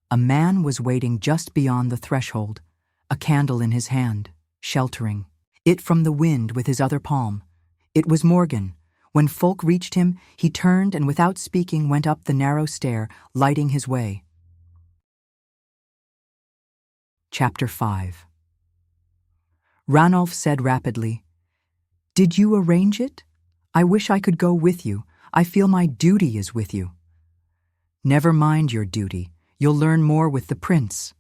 A man was waiting just beyond the threshold, a candle in his hand, sheltering it from the wind with his other palm. It was Morgan. When Fulk reached him, he turned and without speaking went up the narrow stair, lighting his way. Chapter 5. Ranulph said rapidly, Did you arrange it? I wish I could go with you. I feel my duty is with you. Never mind your duty. You'll learn more with the prince.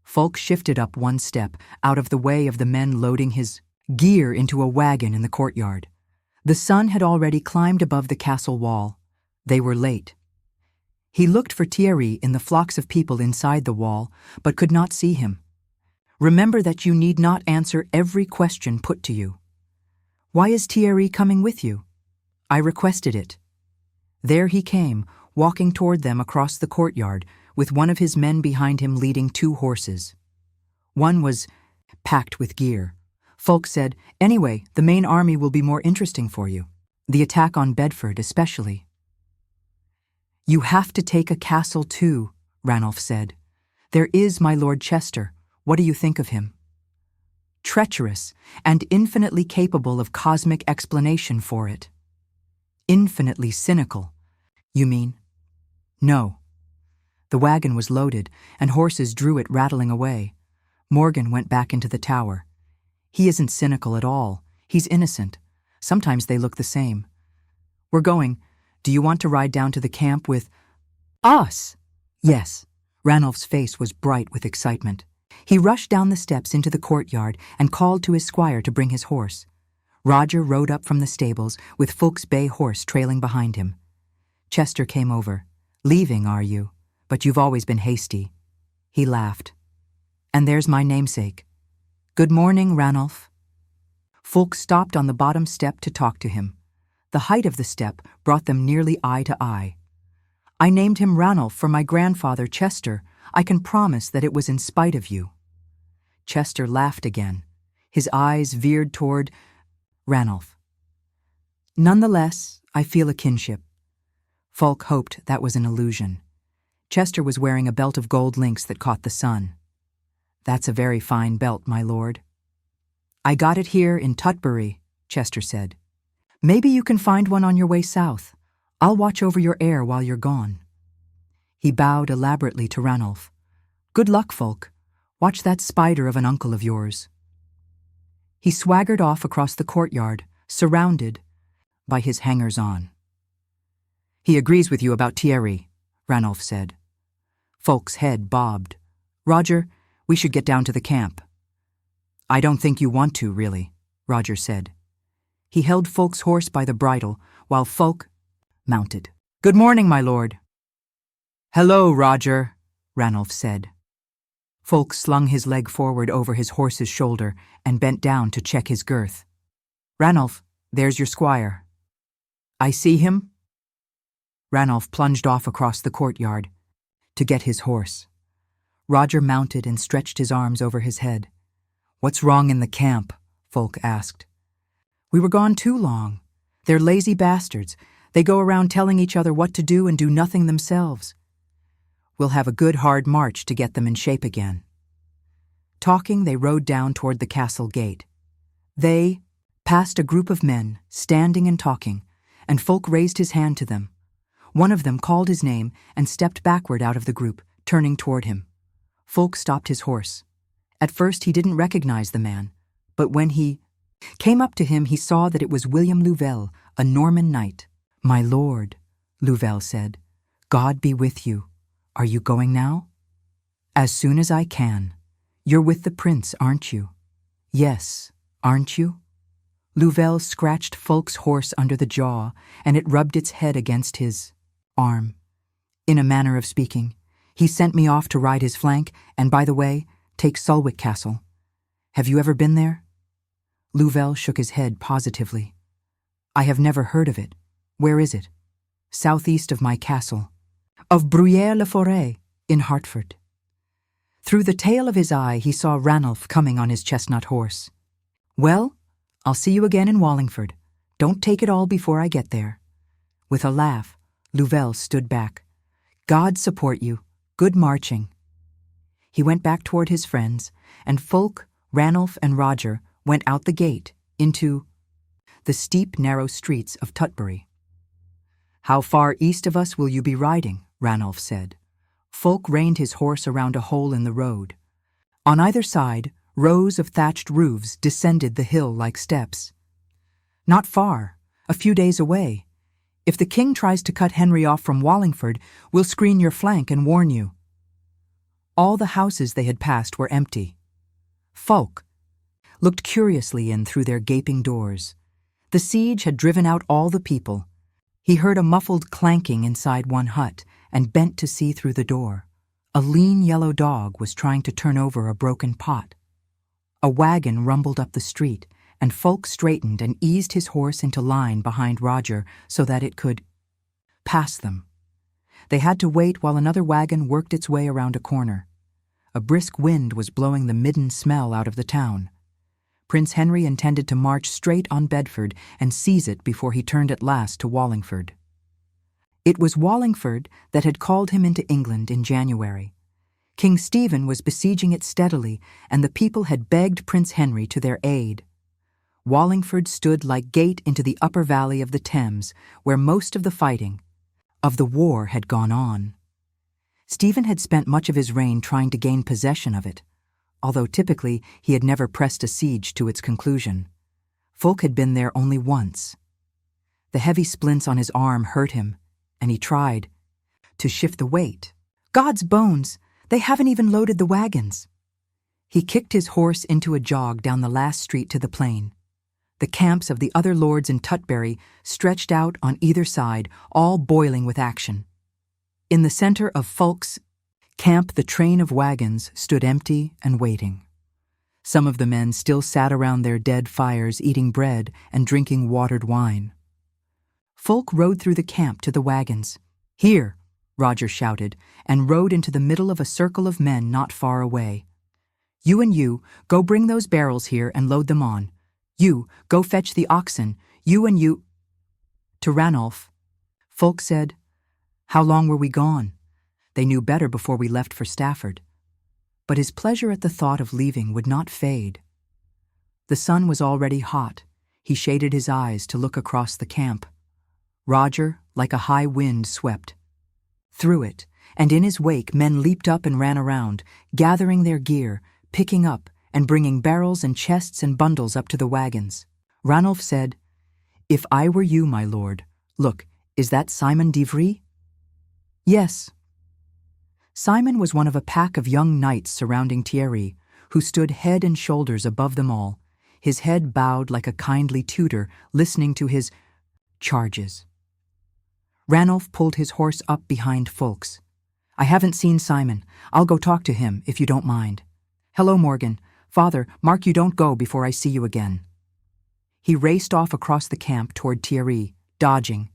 Fulk shifted up one step, out of the way of the men loading his gear into a wagon in the courtyard. The sun had already climbed above the castle wall. They were late. He looked for Thierry in the flocks of people inside the wall, but could not see him. Remember that you need not answer every question put to you. Why is Thierry coming with you? I requested it. There he came, walking toward them across the courtyard, with one of his men behind him leading 2 horses. One was packed with gear. Fulk said, Anyway, the main army will be more interesting for you. The attack on Bedford especially. You have to take a castle too, Ranulph said. There is my Lord Chester. What do you think of him? Treacherous and infinitely capable of cosmic explanation for it. Infinitely cynical, you mean? No. The wagon was loaded, and horses drew it rattling away. Morgan went back into the tower. He isn't cynical at all. He's innocent. Sometimes they look the same. We're going. Do you want to ride down to the camp with us? Yes. Ranulph's face was bright with excitement. He rushed down the steps into the courtyard and called to his squire to bring his horse. Roger rode up from the stables with Fulk's bay horse trailing behind him. Chester came over. Leaving, are you? But you've always been hasty. He laughed. And there's my namesake. Good morning, Ranulph. Fulk stopped on the bottom step to talk to him. The height of the step brought them nearly eye to eye. I named him Ranulph for my grandfather, Chester. I can promise that it was in spite of you. Chester laughed again. His eyes veered toward Ranulph. Nonetheless, I feel a kinship. Fulk hoped that was an illusion. Chester was wearing a belt of gold links that caught the sun. That's a very fine belt, my lord. I got it here in Tutbury, Chester said. Maybe you can find one on your way south. I'll watch over your heir while you're gone. He bowed elaborately to Ranulph. Good luck, Fulk. Watch that spider of an uncle of yours. He swaggered off across the courtyard, surrounded by his hangers-on. He agrees with you about Thierry, Ranulph said. Fulk's head bobbed. Roger, we should get down to the camp. I don't think you want to, really, Roger said. He held Fulk's horse by the bridle while Fulk mounted. Good morning, my lord. Hello, Roger, Ranulph said. Fulk slung his leg forward over his horse's shoulder and bent down to check his girth. Ranulph, there's your squire. I see him? Ranulph plunged off across the courtyard to get his horse. Roger mounted and stretched his arms over his head. What's wrong in the camp? Fulk asked. We were gone too long. They're lazy bastards. They go around telling each other what to do and do nothing themselves. We'll have a good hard march to get them in shape again. Talking, they rode down toward the castle gate. They passed a group of men, standing and talking, and Fulk raised his hand to them. One of them called his name and stepped backward out of the group, turning toward him. Fulk stopped his horse. At first he didn't recognize the man, but when he came up to him he saw that it was William Louvel, a Norman knight. My lord, Louvel said, God be with you. Are you going now? As soon as I can. You're with the prince, aren't you? Yes, aren't you? Louvel scratched Folk's horse under the jaw, and it rubbed its head against his arm. In a manner of speaking, he sent me off to ride his flank, and by the way, take Sulwick Castle. Have you ever been there? Louvel shook his head positively. I have never heard of it. Where is it? Southeast of my castle. Of Bruyères-le-Forêt, in Hertford. Through the tail of his eye he saw Ranulph coming on his chestnut horse. Well, I'll see you again in Wallingford. Don't take it all before I get there. With a laugh, Louvel stood back. God support you. Good marching. He went back toward his friends, and Fulk, Ranulph, and Roger went out the gate into the steep, narrow streets of Tutbury. How far east of us will you be riding? Ranulph said. Fulk reined his horse around a hole in the road. On either side, rows of thatched roofs descended the hill like steps. Not far, a few days away. If the king tries to cut Henry off from Wallingford, we'll screen your flank and warn you. All the houses they had passed were empty. Fulk looked curiously in through their gaping doors. The siege had driven out all the people. He heard a muffled clanking inside one hut and bent to see through the door. A lean yellow dog was trying to turn over a broken pot. A wagon rumbled up the street, and Fulk straightened and eased his horse into line behind Roger so that it could pass them. They had to wait while another wagon worked its way around a corner. A brisk wind was blowing the midden smell out of the town. Prince Henry intended to march straight on Bedford and seize it before he turned at last to Wallingford. It was Wallingford that had called him into England in January. King Stephen was besieging it steadily, and the people had begged Prince Henry to their aid. Wallingford stood like gate into the upper valley of the Thames, where most of the fighting of the war had gone on. Stephen had spent much of his reign trying to gain possession of it, although typically he had never pressed a siege to its conclusion. Fulk had been there only once. The heavy splints on his arm hurt him, and he tried to shift the weight. God's bones! They haven't even loaded the wagons. He kicked his horse into a jog down the last street to the plain. The camps of the other lords in Tutbury stretched out on either side, all boiling with action. In the center of Fulk's camp, the train of wagons stood empty and waiting. Some of the men still sat around their dead fires eating bread and drinking watered wine. Fulk rode through the camp to the wagons. Here, Roger shouted, and rode into the middle of a circle of men not far away. You and you, go bring those barrels here and load them on. You, go fetch the oxen. You and you. To Ranulph, Fulk said, How long were we gone? They knew better before we left for Stafford. But his pleasure at the thought of leaving would not fade. The sun was already hot. He shaded his eyes to look across the camp. Roger, like a high wind, swept through it, and in his wake men leaped up and ran around, gathering their gear, picking up and bringing barrels and chests and bundles up to the wagons. Ranulph said, If I were you, my lord, look, is that Simon d'Ivry? Yes. Simon was one of a pack of young knights surrounding Thierry, who stood head and shoulders above them all, his head bowed like a kindly tutor listening to his charges. Ranulph pulled his horse up behind Fulk's. I haven't seen Simon. I'll go talk to him, if you don't mind. Hello, Morgan. Father, mark you don't go before I see you again. He raced off across the camp toward Thierry, dodging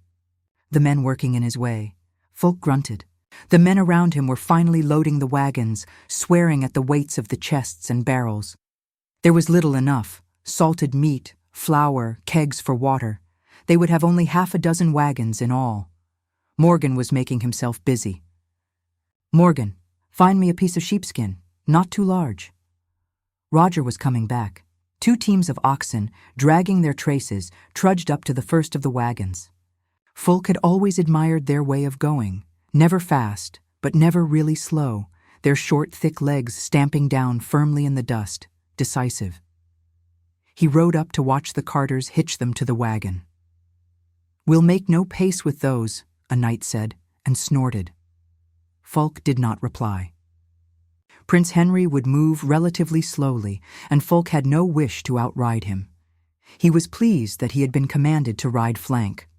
the men working in his way. Fulk grunted. The men around him were finally loading the wagons, swearing at the weights of the chests and barrels. There was little enough: salted meat, flour, kegs for water. They would have only half a dozen wagons in all. Morgan was making himself busy. Morgan, find me a piece of sheepskin, not too large. Roger was coming back. 2 teams of oxen, dragging their traces, trudged up to the first of the wagons. Fulk had always admired their way of going, never fast, but never really slow, their short, thick legs stamping down firmly in the dust, decisive. He rode up to watch the carters hitch them to the wagon. We'll make no pace with those, a knight said, and snorted. Fulk did not reply. Prince Henry would move relatively slowly, and Fulk had no wish to outride him. He was pleased that he had been commanded to ride flank.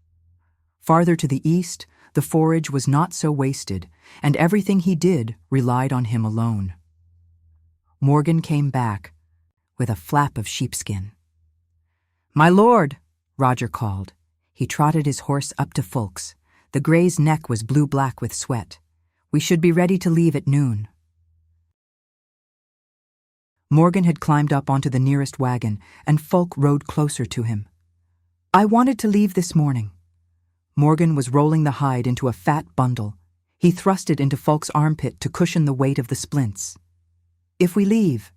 Farther to the east, the forage was not so wasted, and everything he did relied on him alone. Morgan came back with a flap of sheepskin. "My lord," Roger called. He trotted his horse up to Fulk's. The grey's neck was blue-black with sweat. "We should be ready to leave at noon." Morgan had climbed up onto the nearest wagon, and Fulk rode closer to him. "I wanted to leave this morning." Morgan was rolling the hide into a fat bundle. He thrust it into Fulk's armpit to cushion the weight of the splints. "If we leave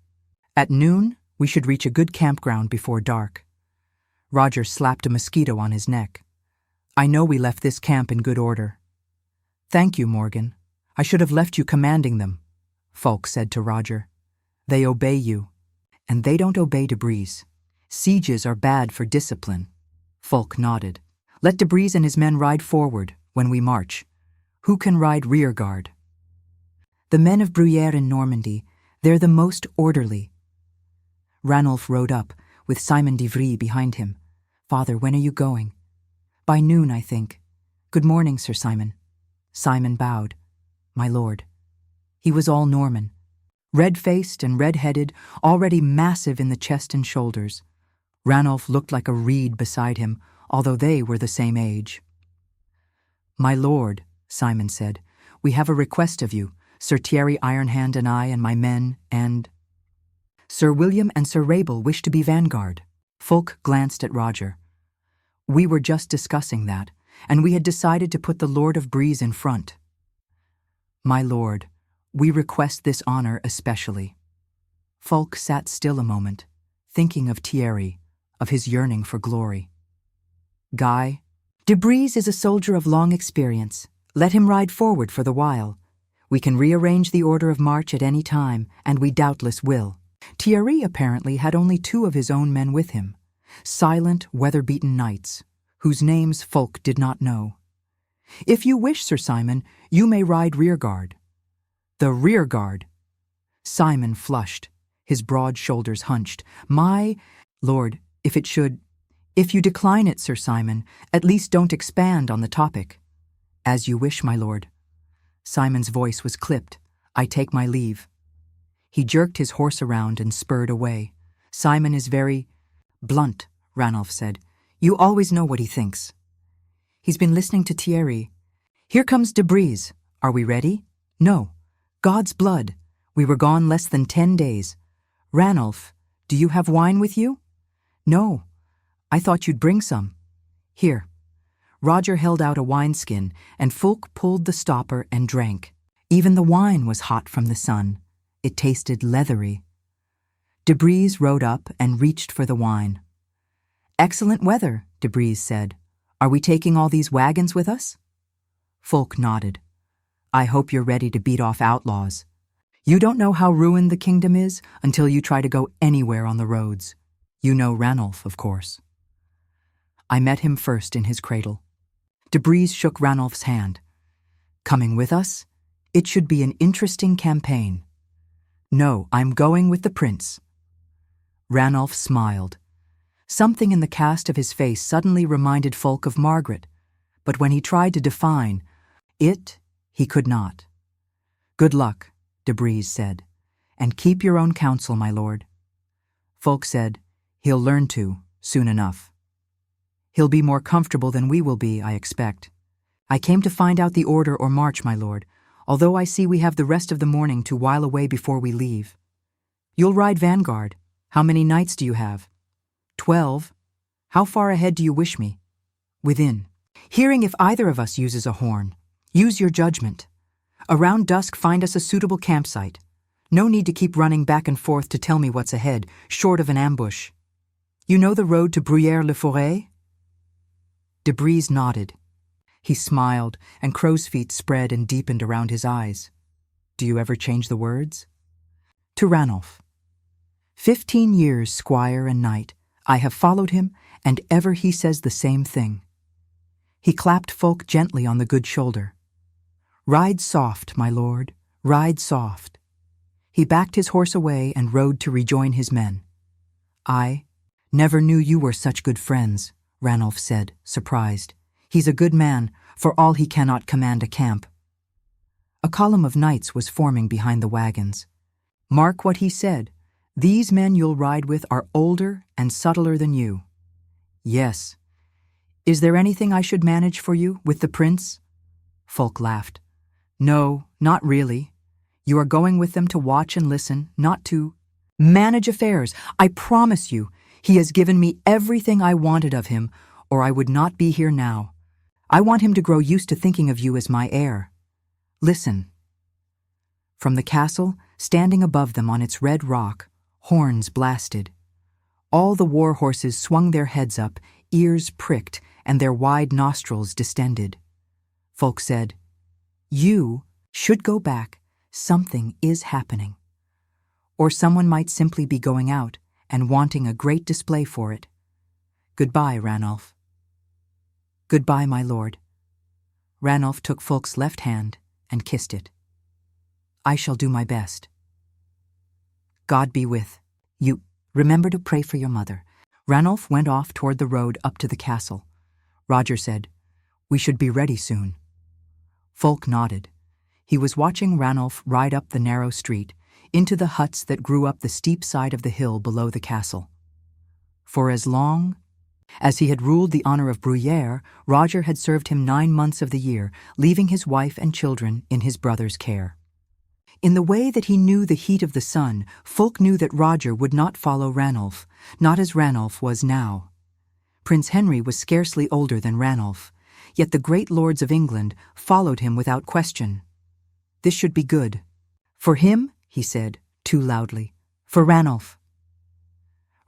at noon, we should reach a good campground before dark." Roger slapped a mosquito on his neck. "I know we left this camp in good order." "Thank you, Morgan. I should have left you commanding them," Fulk said to Roger. "They obey you, and they don't obey Debris. Sieges are bad for discipline." Fulk nodded. "Let Debris and his men ride forward when we march. Who can ride rear guard?" "The men of Bruyère in Normandy, they're the most orderly." Ranulph rode up, with Simon d'Ivry behind him. "Father, when are you going?" "By noon, I think." "Good morning, Sir Simon." Simon bowed. "My lord." He was all Norman, red-faced and red-headed, already massive in the chest and shoulders. Ranulph looked like a reed beside him, although they were the same age. "My lord," Simon said, "we have a request of you, Sir Thierry Ironhand and I and my men, and—" "Sir William and Sir Rabel wish to be vanguard." Fulk glanced at Roger. "We were just discussing that, and we had decided to put the Lord of Breeze in front." "My lord, we request this honor especially." Fulk sat still a moment, thinking of Thierry, of his yearning for glory. "Guy, Debris is a soldier of long experience. Let him ride forward for the while. We can rearrange the order of march at any time, and we doubtless will." Thierry apparently had only 2 of his own men with him, silent, weather-beaten knights, whose names Fulk did not know. "If you wish, Sir Simon, you may ride rearguard." "The rearguard!" Simon flushed, his broad shoulders hunched. "My lord, if you decline it, Sir Simon, at least don't expand on the topic." "As you wish, my lord." Simon's voice was clipped. "I take my leave." He jerked his horse around and spurred away. "Simon is very blunt," Ranulph said. "You always know what he thinks." "He's been listening to Thierry. Here comes Debris. Are we ready?" "No. God's blood. We were gone less than 10 days. Ranulph, do you have wine with you?" "No. I thought you'd bring some." "Here." Roger held out a wineskin, and Fulk pulled the stopper and drank. Even the wine was hot from the sun. It tasted leathery. Debris rode up and reached for the wine. "Excellent weather," Debris said. "Are we taking all these wagons with us?" Fulk nodded. "I hope you're ready to beat off outlaws. You don't know how ruined the kingdom is until you try to go anywhere on the roads. You know Ranulph, of course." "I met him first in his cradle." Debris shook Ranulph's hand. "Coming with us? It should be an interesting campaign." "No, I'm going with the prince." Ranulph smiled. Something in the cast of his face suddenly reminded Fulk of Margaret, but when he tried to define it, he could not. "Good luck," Debris said, "and keep your own counsel, my lord." Fulk said, "He'll learn to, soon enough. He'll be more comfortable than we will be, I expect. I came to find out the order or march, my lord, although I see we have the rest of the morning to while away before we leave." "You'll ride vanguard. How many knights do you have?" 12. "How far ahead do you wish me?" "Within. Hearing if either of us uses a horn. Use your judgment. Around dusk find us a suitable campsite. No need to keep running back and forth to tell me what's ahead, short of an ambush. You know the road to Bruyère-le-Forêt?" Debris nodded. He smiled, and crow's feet spread and deepened around his eyes. "Do you ever change the words?" To Ranulph. 15 years, squire and knight, I have followed him, and ever he says the same thing. He clapped Fulk gently on the good shoulder. "Ride soft, my lord, ride soft." He backed his horse away and rode to rejoin his men. Never knew you were such good friends, Ranulph said, surprised. He's a good man, for all he cannot command a camp. A column of knights was forming behind the wagons. Mark what he said. These men you'll ride with are older and subtler than you. Yes. Is there anything I should manage for you with the prince? Fulk laughed. No, not really. You are going with them to watch and listen, not to manage affairs. I promise you, he has given me everything I wanted of him, or I would not be here now. I want him to grow used to thinking of you as my heir. Listen. From the castle, standing above them on its red rock, horns blasted. All the war horses swung their heads up, ears pricked, and their wide nostrils distended. Fulk said, You should go back. Something is happening. Or someone might simply be going out and wanting a great display for it. Goodbye, Ranulph. Goodbye, my lord. Ranulph took Fulk's left hand and kissed it. I shall do my best. God be with you. Remember to pray for your mother. Ranulph went off toward the road up to the castle. Roger said, We should be ready soon. Fulk nodded. He was watching Ranulph ride up the narrow street, into the huts that grew up the steep side of the hill below the castle. For as long as he had ruled the honor of Bruyere, Roger had served him 9 months of the year, leaving his wife and children in his brother's care. In the way that he knew the heat of the sun, Fulk knew that Roger would not follow Ranulph, not as Ranulph was now. Prince Henry was scarcely older than Ranulph, yet the great lords of England followed him without question. This should be good. For him, he said, too loudly. For Ranulph.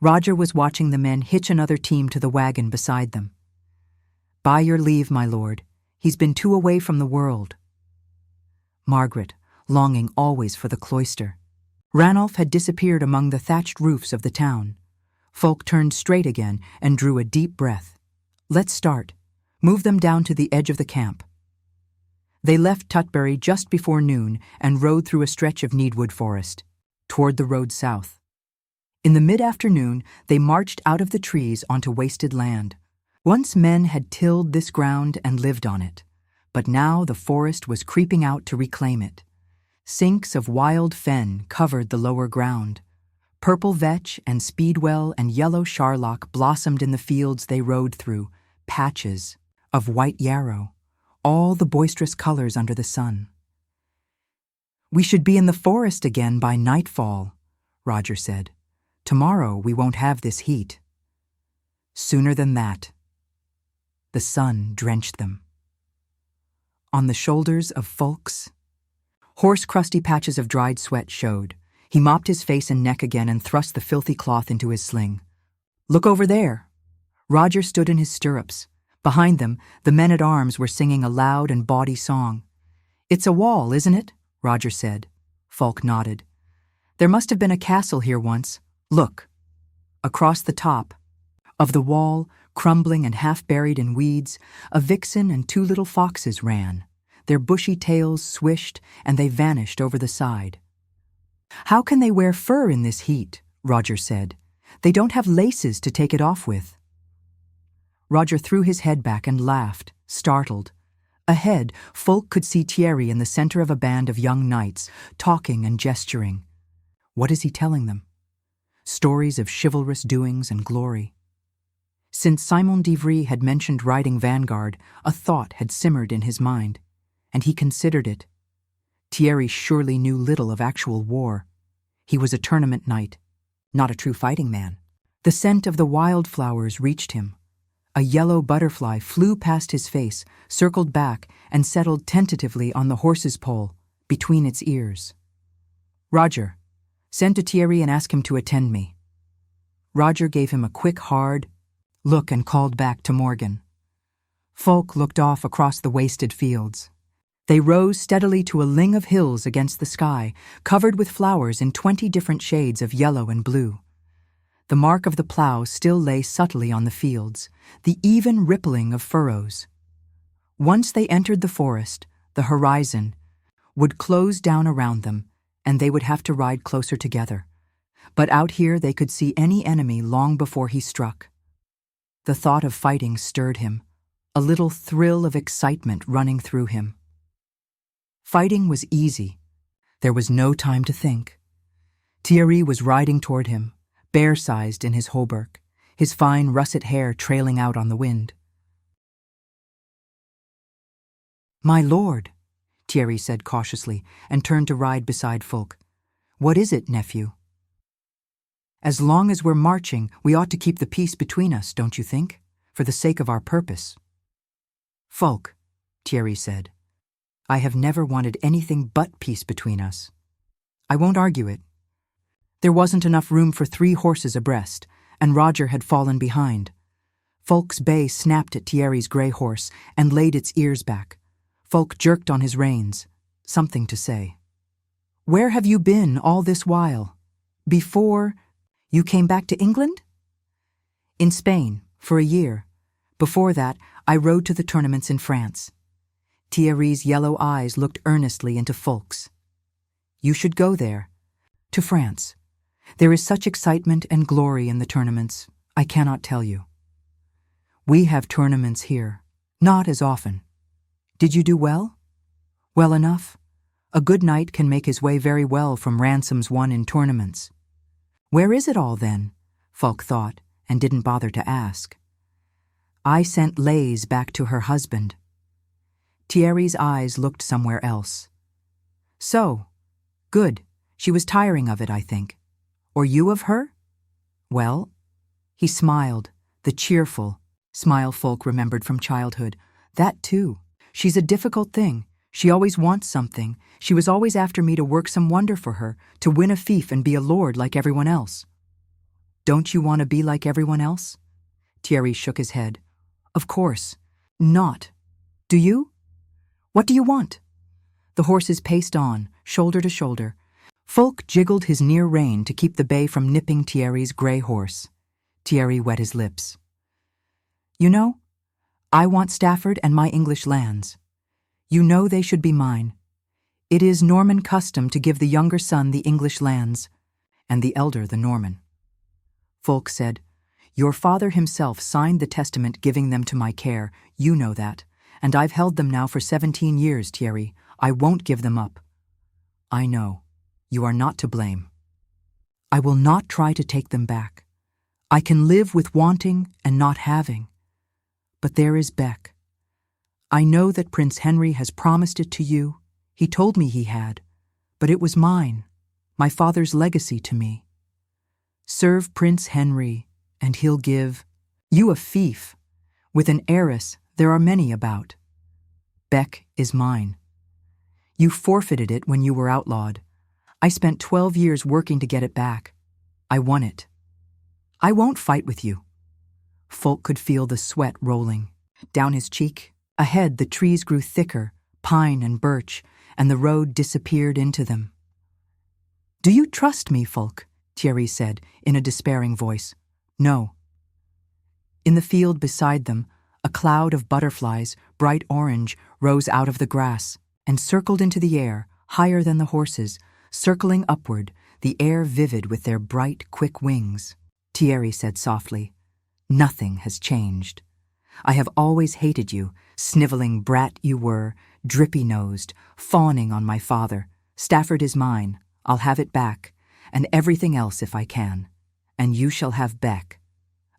Roger was watching the men hitch another team to the wagon beside them. By your leave, my lord. He's been too away from the world. Margaret, longing always for the cloister. Ranulph had disappeared among the thatched roofs of the town. Fulk turned straight again and drew a deep breath. Let's start. Move them down to the edge of the camp. They left Tutbury just before noon and rode through a stretch of needwood forest, toward the road south. In the mid-afternoon, they marched out of the trees onto wasted land. Once men had tilled this ground and lived on it, but now the forest was creeping out to reclaim it. Sinks of wild fen covered the lower ground. Purple vetch and speedwell and yellow charlock blossomed in the fields they rode through, patches of white yarrow, all the boisterous colors under the sun. We should be in the forest again by nightfall, Roger said. Tomorrow we won't have this heat. Sooner than that. The sun drenched them. On the shoulders of Fulk's, horse-crusty patches of dried sweat showed. He mopped his face and neck again and thrust the filthy cloth into his sling. Look over there. Roger stood in his stirrups. Behind them, the men-at-arms were singing a loud and bawdy song. It's a wall, isn't it? Roger said. Fulk nodded. There must have been a castle here once. Look. Across the top of the wall, crumbling and half-buried in weeds, a vixen and 2 little foxes ran. Their bushy tails swished, and they vanished over the side. How can they wear fur in this heat? Roger said. They don't have laces to take it off with. Roger threw his head back and laughed, startled. Ahead, Fulk could see Thierry in the center of a band of young knights, talking and gesturing. What is he telling them? Stories of chivalrous doings and glory. Since Simon d'Ivry had mentioned riding vanguard, a thought had simmered in his mind, and he considered it. Thierry surely knew little of actual war. He was a tournament knight, not a true fighting man. The scent of the wildflowers reached him. A yellow butterfly flew past his face, circled back, and settled tentatively on the horse's poll, between its ears. Roger, send to Thierry and ask him to attend me. Roger gave him a quick, hard look and called back to Morgan. Fulk looked off across the wasted fields. They rose steadily to a ling of hills against the sky, covered with flowers in 20 different shades of yellow and blue. The mark of the plow still lay subtly on the fields, the even rippling of furrows. Once they entered the forest, the horizon would close down around them, and they would have to ride closer together. but out here they could see any enemy long before he struck. The thought of fighting stirred him, a little thrill of excitement running through him. Fighting was easy. There was no time to think. Thierry was riding toward him, bear-sized in his hauberk, his fine russet hair trailing out on the wind. "My lord," Thierry said cautiously, and turned to ride beside Fulk. "What is it, nephew?" "As long as we're marching, we ought to keep the peace between us, don't you think? For the sake of our purpose." "Fulk," Thierry said, "I have never wanted anything but peace between us. I won't argue it. There wasn't enough room for 3 horses abreast, and Roger had fallen behind." Fulk's bay snapped at Thierry's grey horse and laid its ears back. Fulk jerked on his reins, something to say. "Where have you been all this while? Before you came back to England?" "In Spain, for a year. Before that, I rode to the tournaments in France." Thierry's yellow eyes looked earnestly into Fulk's. "You should go there. To France. There is such excitement and glory in the tournaments, I cannot tell you. We have tournaments here, not as often. Did you do well?" "Well enough. A good knight can make his way very well from ransoms won in tournaments." "Where is it all, then?" Fulk thought, and didn't bother to ask. "I sent Lays back to her husband." Thierry's eyes looked somewhere else. "So, good. She was tiring of it, I think. Or you of her?" "Well," he smiled, the cheerful smile Fulk remembered from childhood. "That too. She's a difficult thing. She always wants something. She was always after me to work some wonder for her, to win a fief and be a lord like everyone else." "Don't you want to be like everyone else?" Thierry shook his head. "Of course not. Do you? What do you want?" The horses paced on, shoulder to shoulder. Fulk jiggled his near rein to keep the bay from nipping Thierry's grey horse. Thierry wet his lips. "You know, I want Stafford and my English lands. You know they should be mine. It is Norman custom to give the younger son the English lands, and the elder the Norman." Fulk said, "Your father himself signed the testament giving them to my care, you know that, and I've held them now for 17 years, Thierry. I won't give them up." "I know. You are not to blame." "I will not try to take them back. I can live with wanting and not having. But there is Beck. I know that Prince Henry has promised it to you. He told me he had. But it was mine, my father's legacy to me. Serve Prince Henry, and he'll give you a fief. With an heiress, there are many about. Beck is mine. You forfeited it when you were outlawed. I spent 12 years working to get it back. I won it. I won't fight with you." Fulk could feel the sweat rolling down his cheek. Ahead, the trees grew thicker, pine and birch, and the road disappeared into them. "Do you trust me, Fulk?" Thierry said in a despairing voice. "No." In the field beside them, a cloud of butterflies, bright orange, rose out of the grass and circled into the air, higher than the horses, circling upward, the air vivid with their bright, quick wings. Thierry said softly, "Nothing has changed. I have always hated you, sniveling brat you were, drippy-nosed, fawning on my father. Stafford is mine. I'll have it back, and everything else if I can. And you shall have Beck.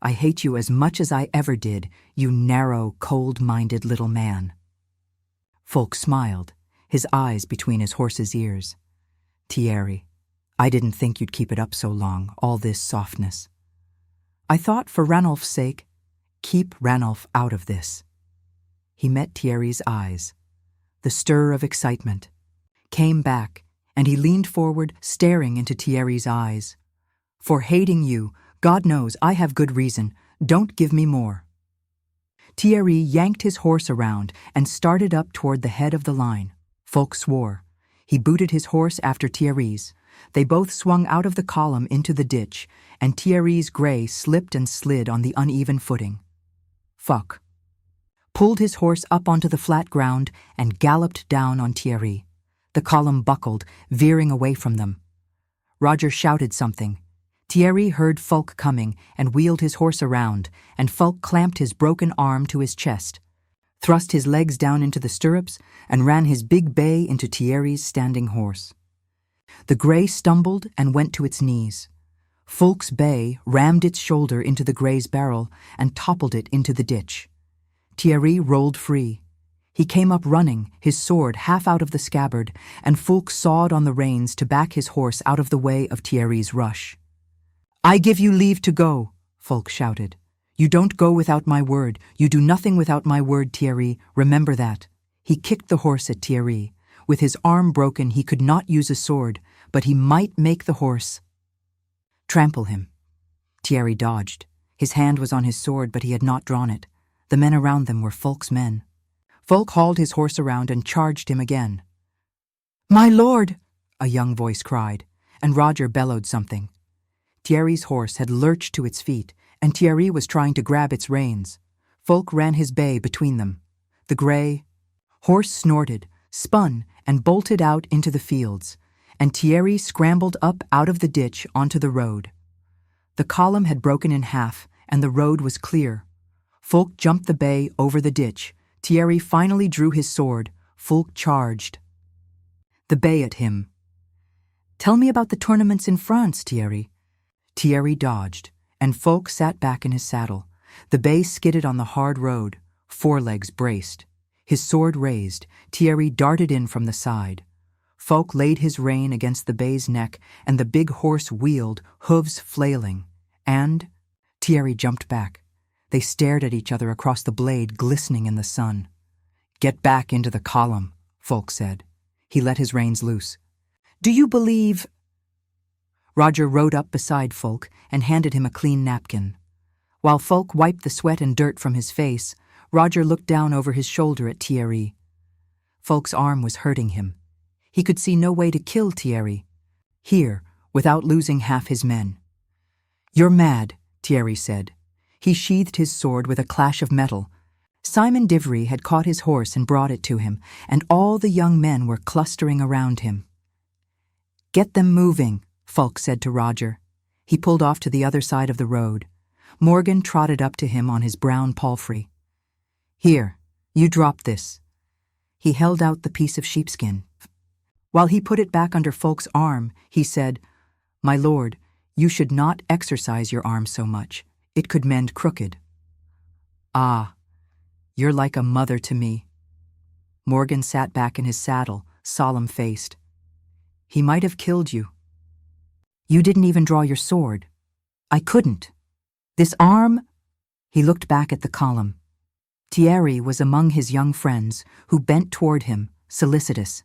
I hate you as much as I ever did, you narrow, cold-minded little man." Fulk smiled, his eyes between his horse's ears. "Thierry, I didn't think you'd keep it up so long, all this softness. I thought for Ranulph's sake, keep Ranulph out of this." He met Thierry's eyes. The stir of excitement came back, and he leaned forward, staring into Thierry's eyes. "For hating you, God knows I have good reason. Don't give me more." Thierry yanked his horse around and started up toward the head of the line. Fulk swore. He booted his horse after Thierry's. They both swung out of the column into the ditch, and Thierry's grey slipped and slid on the uneven footing. Fulk pulled his horse up onto the flat ground and galloped down on Thierry. The column buckled, veering away from them. Roger shouted something. Thierry heard Fulk coming and wheeled his horse around, and Fulk clamped his broken arm to his chest, thrust his legs down into the stirrups, and ran his big bay into Thierry's standing horse. The grey stumbled and went to its knees. Fulk's bay rammed its shoulder into the grey's barrel and toppled it into the ditch. Thierry rolled free. He came up running, his sword half out of the scabbard, and Fulk sawed on the reins to back his horse out of the way of Thierry's rush. "I give you leave to go," Fulk shouted. "You don't go without my word. You do nothing without my word, Thierry. Remember that." He kicked the horse at Thierry. With his arm broken, he could not use a sword, but he might make the horse trample him. Thierry dodged. His hand was on his sword, but he had not drawn it. The men around them were Fulk's men. Fulk hauled his horse around and charged him again. "My lord!" a young voice cried, and Roger bellowed something. Thierry's horse had lurched to its feet, and Thierry was trying to grab its reins. Fulk ran his bay between them. The grey horse snorted, spun, and bolted out into the fields, and Thierry scrambled up out of the ditch onto the road. The column had broken in half, and the road was clear. Fulk jumped the bay over the ditch. Thierry finally drew his sword. Fulk charged. The bay at him. "Tell me about the tournaments in France, Thierry." Thierry dodged, and Fulk sat back in his saddle. The bay skidded on the hard road. Forelegs braced. His sword raised, Thierry darted in from the side. Fulk laid his rein against the bay's neck, and the big horse wheeled, hooves flailing. And Thierry jumped back. They stared at each other across the blade glistening in the sun. "Get back into the column," Fulk said. He let his reins loose. "Do you believe—" Roger rode up beside Fulk and handed him a clean napkin. While Fulk wiped the sweat and dirt from his face, Roger looked down over his shoulder at Thierry. Fulk's arm was hurting him. He could see no way to kill Thierry. Here, without losing half his men. "You're mad," Thierry said. He sheathed his sword with a clash of metal. Simon Divry had caught his horse and brought it to him, and all the young men were clustering around him. "Get them moving," Fulk said to Roger. He pulled off to the other side of the road. Morgan trotted up to him on his brown palfrey. "Here, you drop this." He held out the piece of sheepskin. While he put it back under Fulk's arm, he said, "My lord, you should not exercise your arm so much. It could mend crooked." "Ah, you're like a mother to me." Morgan sat back in his saddle, solemn-faced. "He might have killed you." "You didn't even draw your sword." "I couldn't. This arm—" He looked back at the column. Thierry was among his young friends, who bent toward him, solicitous.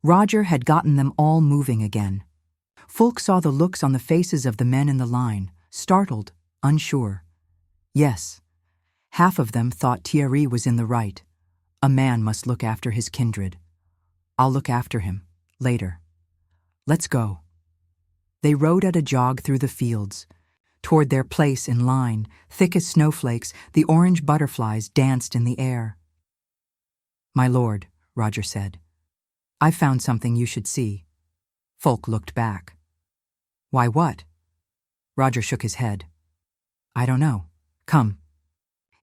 Roger had gotten them all moving again. Fulk saw the looks on the faces of the men in the line, startled, unsure. Yes, half of them thought Thierry was in the right. A man must look after his kindred. "I'll look after him, later. Let's go." They rode at a jog through the fields. Toward their place in line, thick as snowflakes, the orange butterflies danced in the air. "My lord," Roger said, "I've found something you should see." Fulk looked back. "Why, what?" Roger shook his head. "I don't know. Come."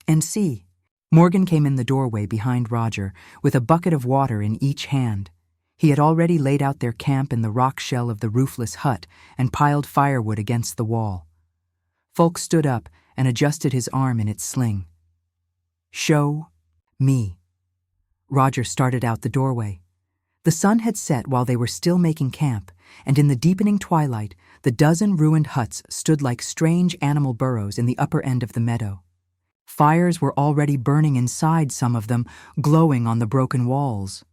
"And see." Morgan came in the doorway behind Roger, with a bucket of water in each hand. He had already laid out their camp in the rock shell of the roofless hut and piled firewood against the wall. Fulk stood up and adjusted his arm in its sling. "Show me." Roger started out the doorway. The sun had set while they were still making camp, and in the deepening twilight, the dozen ruined huts stood like strange animal burrows in the upper end of the meadow. Fires were already burning inside some of them, glowing on the broken walls.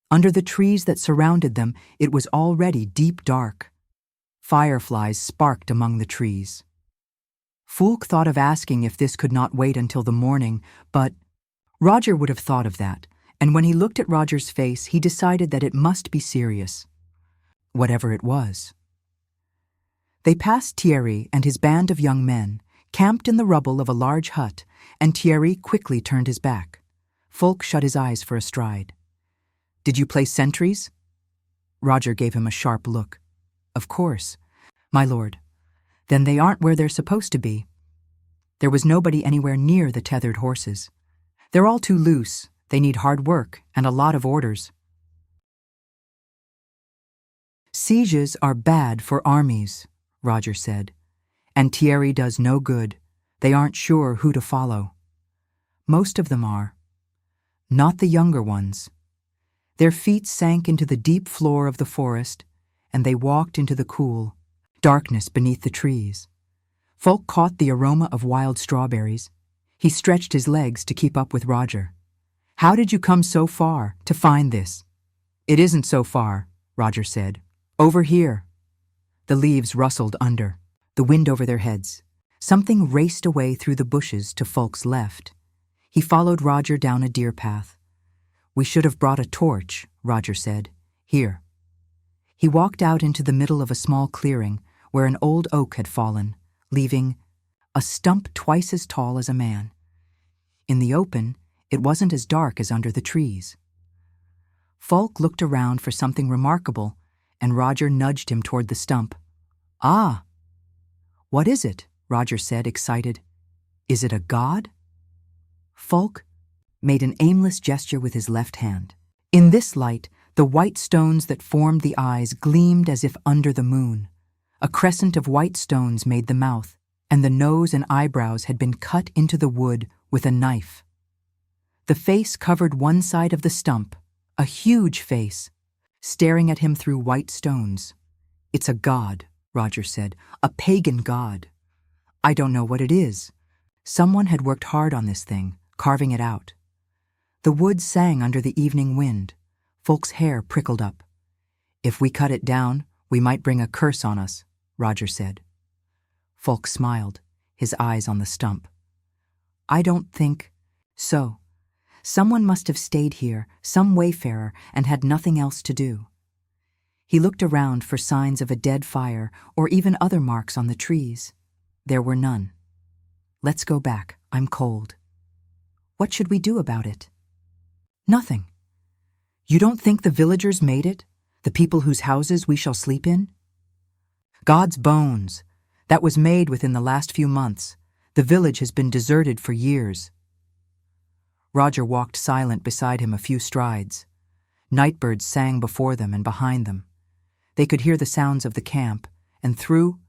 Under the trees that surrounded them, it was already deep dark. Fireflies sparked among the trees. Fulk thought of asking if this could not wait until the morning, but Roger would have thought of that, and when he looked at Roger's face, he decided that it must be serious. Whatever it was. They passed Thierry and his band of young men, camped in the rubble of a large hut, and Thierry quickly turned his back. Fulk shut his eyes for a stride. "Did you place sentries?" Roger gave him a sharp look. "Of course, my lord. Then they aren't where they're supposed to be. There was nobody anywhere near the tethered horses. They're all too loose. They need hard work and a lot of orders. Sieges are bad for armies, Roger said. And Thierry does no good. They aren't sure who to follow. Most of them are. Not the younger ones. Their feet sank into the deep floor of the forest, and they walked into the cool darkness beneath the trees. Folk caught the aroma of wild strawberries. He stretched his legs to keep up with Roger. How did you come so far to find this? It isn't so far, Roger said. Over here. The leaves rustled under, the wind over their heads. Something raced away through the bushes to Folk's left. He followed Roger down a deer path. We should have brought a torch, Roger said. Here. He walked out into the middle of a small clearing where an old oak had fallen, leaving a stump twice as tall as a man. In the open, it wasn't as dark as under the trees. Folk looked around for something remarkable, and Roger nudged him toward the stump. Ah! What is it? Roger said, excited. Is it a god? Folk made an aimless gesture with his left hand. In this light, the white stones that formed the eyes gleamed as if under the moon. A crescent of white stones made the mouth, and the nose and eyebrows had been cut into the wood with a knife. The face covered one side of the stump, a huge face, staring at him through white stones. It's a god, Roger said, a pagan god. I don't know what it is. Someone had worked hard on this thing, carving it out. The wood sang under the evening wind. Folk's hair prickled up. If we cut it down, we might bring a curse on us, Roger said. Folk smiled, his eyes on the stump. I don't think so. Someone must have stayed here, some wayfarer, and had nothing else to do. He looked around for signs of a dead fire or even other marks on the trees. There were none. Let's go back. I'm cold. What should we do about it? Nothing. You don't think the villagers made it? The people whose houses we shall sleep in? God's bones. That was made within the last few months. The village has been deserted for years. Roger walked silent beside him a few strides. Nightbirds sang before them and behind them. They could hear the sounds of the camp, and through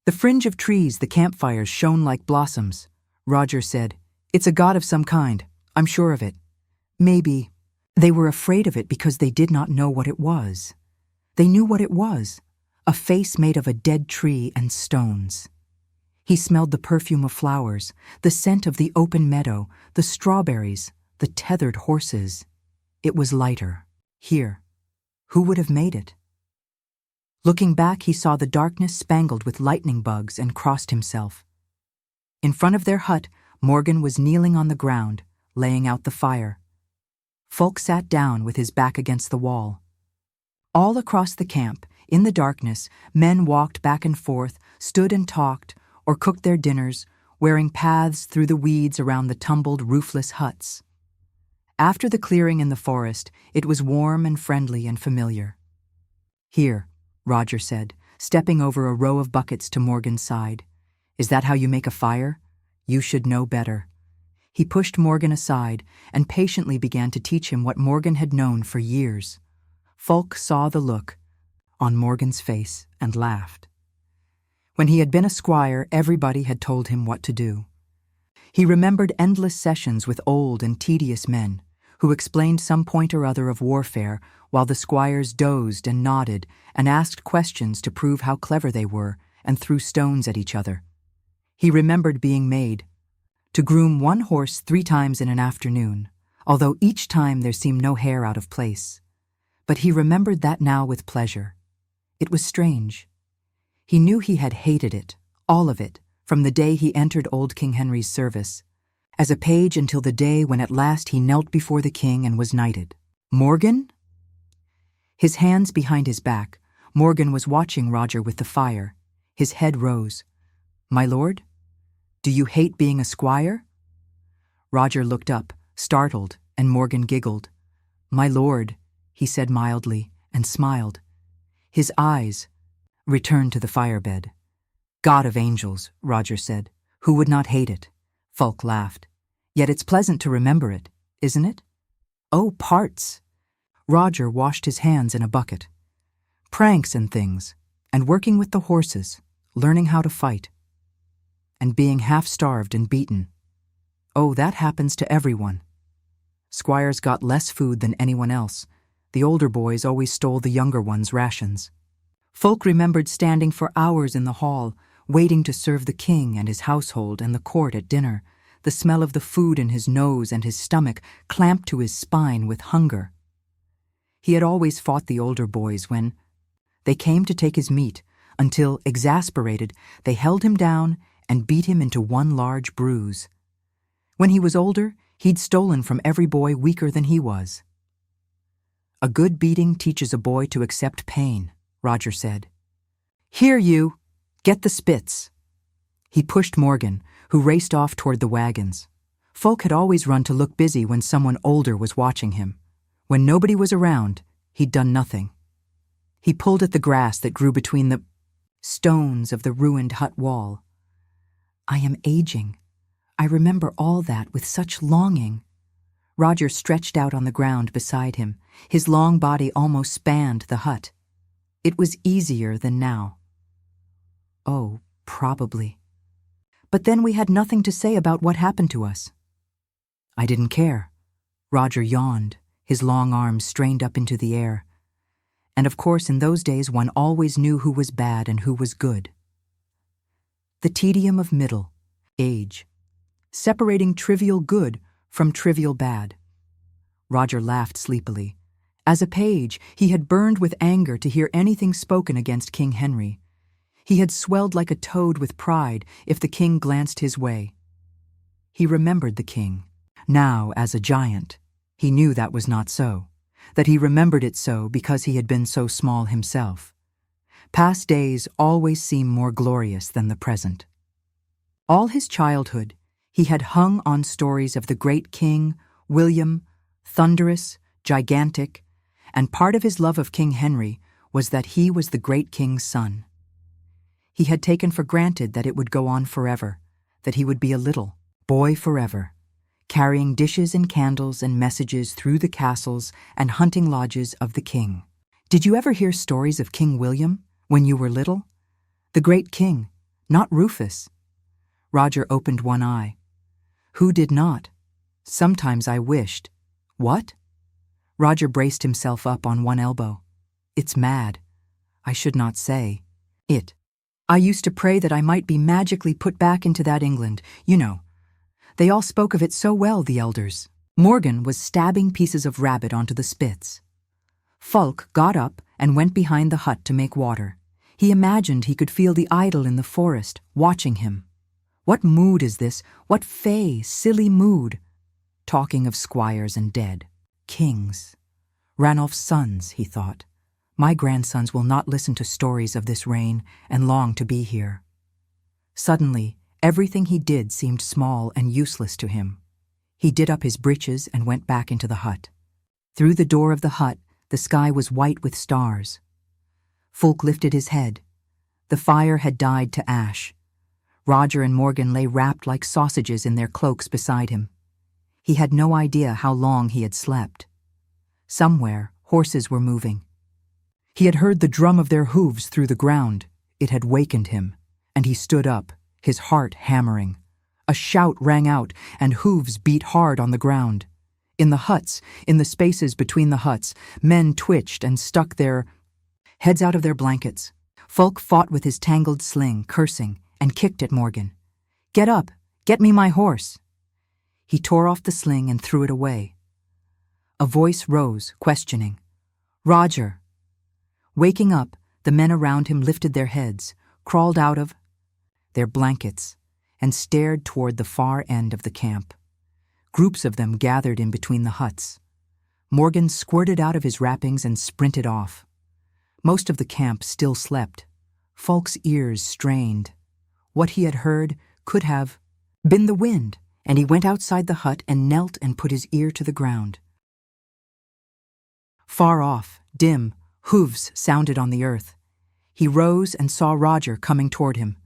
the fringe of trees the campfires shone like blossoms. Roger said, It's a god of some kind, I'm sure of it. Maybe they were afraid of it because they did not know what it was. They knew what it was, a face made of a dead tree and stones. He smelled the perfume of flowers, the scent of the open meadow, the strawberries, the tethered horses. It was lighter. Here. Who would have made it? Looking back, he saw the darkness spangled with lightning bugs and crossed himself. In front of their hut, Morgan was kneeling on the ground, laying out the fire. Folk sat down with his back against the wall. All across the camp, in the darkness, men walked back and forth, stood and talked, or cooked their dinners, wearing paths through the weeds around the tumbled, roofless huts. After the clearing in the forest, it was warm and friendly and familiar. Here, Roger said, stepping over a row of buckets to Morgan's side. Is that how you make a fire? You should know better. He pushed Morgan aside and patiently began to teach him what Morgan had known for years. Folk saw the look on Morgan's face and laughed. When he had been a squire, everybody had told him what to do. He remembered endless sessions with old and tedious men who explained some point or other of warfare while the squires dozed and nodded and asked questions to prove how clever they were and threw stones at each other. He remembered being made to groom one horse 3 times in an afternoon, although each time there seemed no hair out of place. But he remembered that now with pleasure. It was strange. He knew he had hated it, all of it, from the day he entered old King Henry's service, as a page until the day when at last he knelt before the king and was knighted. Morgan? His hands behind his back, Morgan was watching Roger with the fire. His head rose. My lord? Do you hate being a squire? Roger looked up, startled, and Morgan giggled. My lord, he said mildly, and smiled. His eyes returned to the firebed. God of angels, Roger said. Who would not hate it? Fulk laughed. Yet it's pleasant to remember it, isn't it? Oh, parts. Roger washed his hands in a bucket. Pranks and things, and working with the horses, learning how to fight. And being half-starved and beaten. Oh, that happens to everyone. Squires got less food than anyone else. The older boys always stole the younger ones' rations. Fulk remembered standing for hours in the hall, waiting to serve the king and his household and the court at dinner, the smell of the food in his nose and his stomach clamped to his spine with hunger. He had always fought the older boys when they came to take his meat, until, exasperated, they held him down and beat him into one large bruise. When he was older, he'd stolen from every boy weaker than he was. A good beating teaches a boy to accept pain, Roger said. Here you, get the spits. He pushed Morgan, who raced off toward the wagons. Fulk had always run to look busy when someone older was watching him. When nobody was around, he'd done nothing. He pulled at the grass that grew between the stones of the ruined hut wall. I am aging. I remember all that with such longing. Roger stretched out on the ground beside him. His long body almost spanned the hut. It was easier than now. Oh, probably. But then we had nothing to say about what happened to us. I didn't care. Roger yawned, his long arms strained up into the air. And of course, in those days, one always knew who was bad and who was good. The tedium of middle age, separating trivial good from trivial bad. Roger laughed sleepily. As a page, he had burned with anger to hear anything spoken against King Henry. He had swelled like a toad with pride if the king glanced his way. He remembered the king. Now, as a giant, he knew that was not so, that he remembered it so because he had been so small himself. Past days always seem more glorious than the present. All his childhood, he had hung on stories of the great king, William, thunderous, gigantic, and part of his love of King Henry was that he was the great king's son. He had taken for granted that it would go on forever, that he would be a little boy forever, carrying dishes and candles and messages through the castles and hunting lodges of the king. Did you ever hear stories of King William when you were little? The great king, not Rufus. Roger opened one eye. Who did not? Sometimes I wished. What? Roger braced himself up on one elbow. It's mad. I should not say. It. I used to pray that I might be magically put back into that England, you know. They all spoke of it so well, the elders. Morgan was stabbing pieces of rabbit onto the spits. Fulk got up and went behind the hut to make water. He imagined he could feel the idol in the forest, watching him. What mood is this? What fey, silly mood? Talking of squires and dead. Kings. Ranulph's sons, he thought. My grandsons will not listen to stories of this reign and long to be here. Suddenly, everything he did seemed small and useless to him. He did up his breeches and went back into the hut. Through the door of the hut, the sky was white with stars. Fulk lifted his head. The fire had died to ash. Roger and Morgan lay wrapped like sausages in their cloaks beside him. He had no idea how long he had slept. Somewhere, horses were moving. He had heard the drum of their hooves through the ground. It had wakened him, and he stood up, his heart hammering. A shout rang out, and hooves beat hard on the ground. In the huts, in the spaces between the huts, men twitched and stuck their heads out of their blankets. Fulk fought with his tangled sling, cursing, and kicked at Morgan. Get up! Get me my horse! He tore off the sling and threw it away. A voice rose, questioning. Roger! Waking up, the men around him lifted their heads, crawled out of their blankets, and stared toward the far end of the camp. Groups of them gathered in between the huts. Morgan squirted out of his wrappings and sprinted off. Most of the camp still slept. Fulk's ears strained. What he had heard could have been the wind, and he went outside the hut and knelt and put his ear to the ground. Far off, dim, hooves sounded on the earth. He rose and saw Roger coming toward him.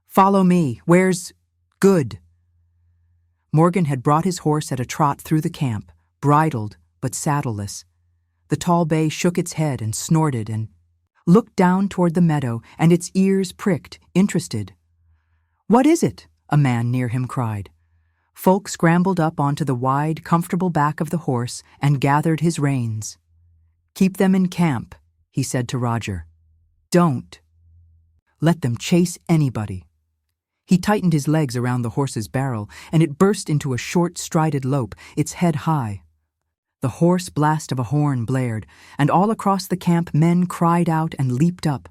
Follow me. Where's good? Morgan had brought his horse at a trot through the camp, bridled but saddleless. The tall bay shook its head and snorted and looked down toward the meadow, and its ears pricked, interested. "What is it?" a man near him cried. Folk scrambled up onto the wide, comfortable back of the horse and gathered his reins. "Keep them in camp," he said to Roger. "Don't let them chase anybody." He tightened his legs around the horse's barrel, and it burst into a short, strided lope, its head high. The hoarse blast of a horn blared, and all across the camp men cried out and leaped up.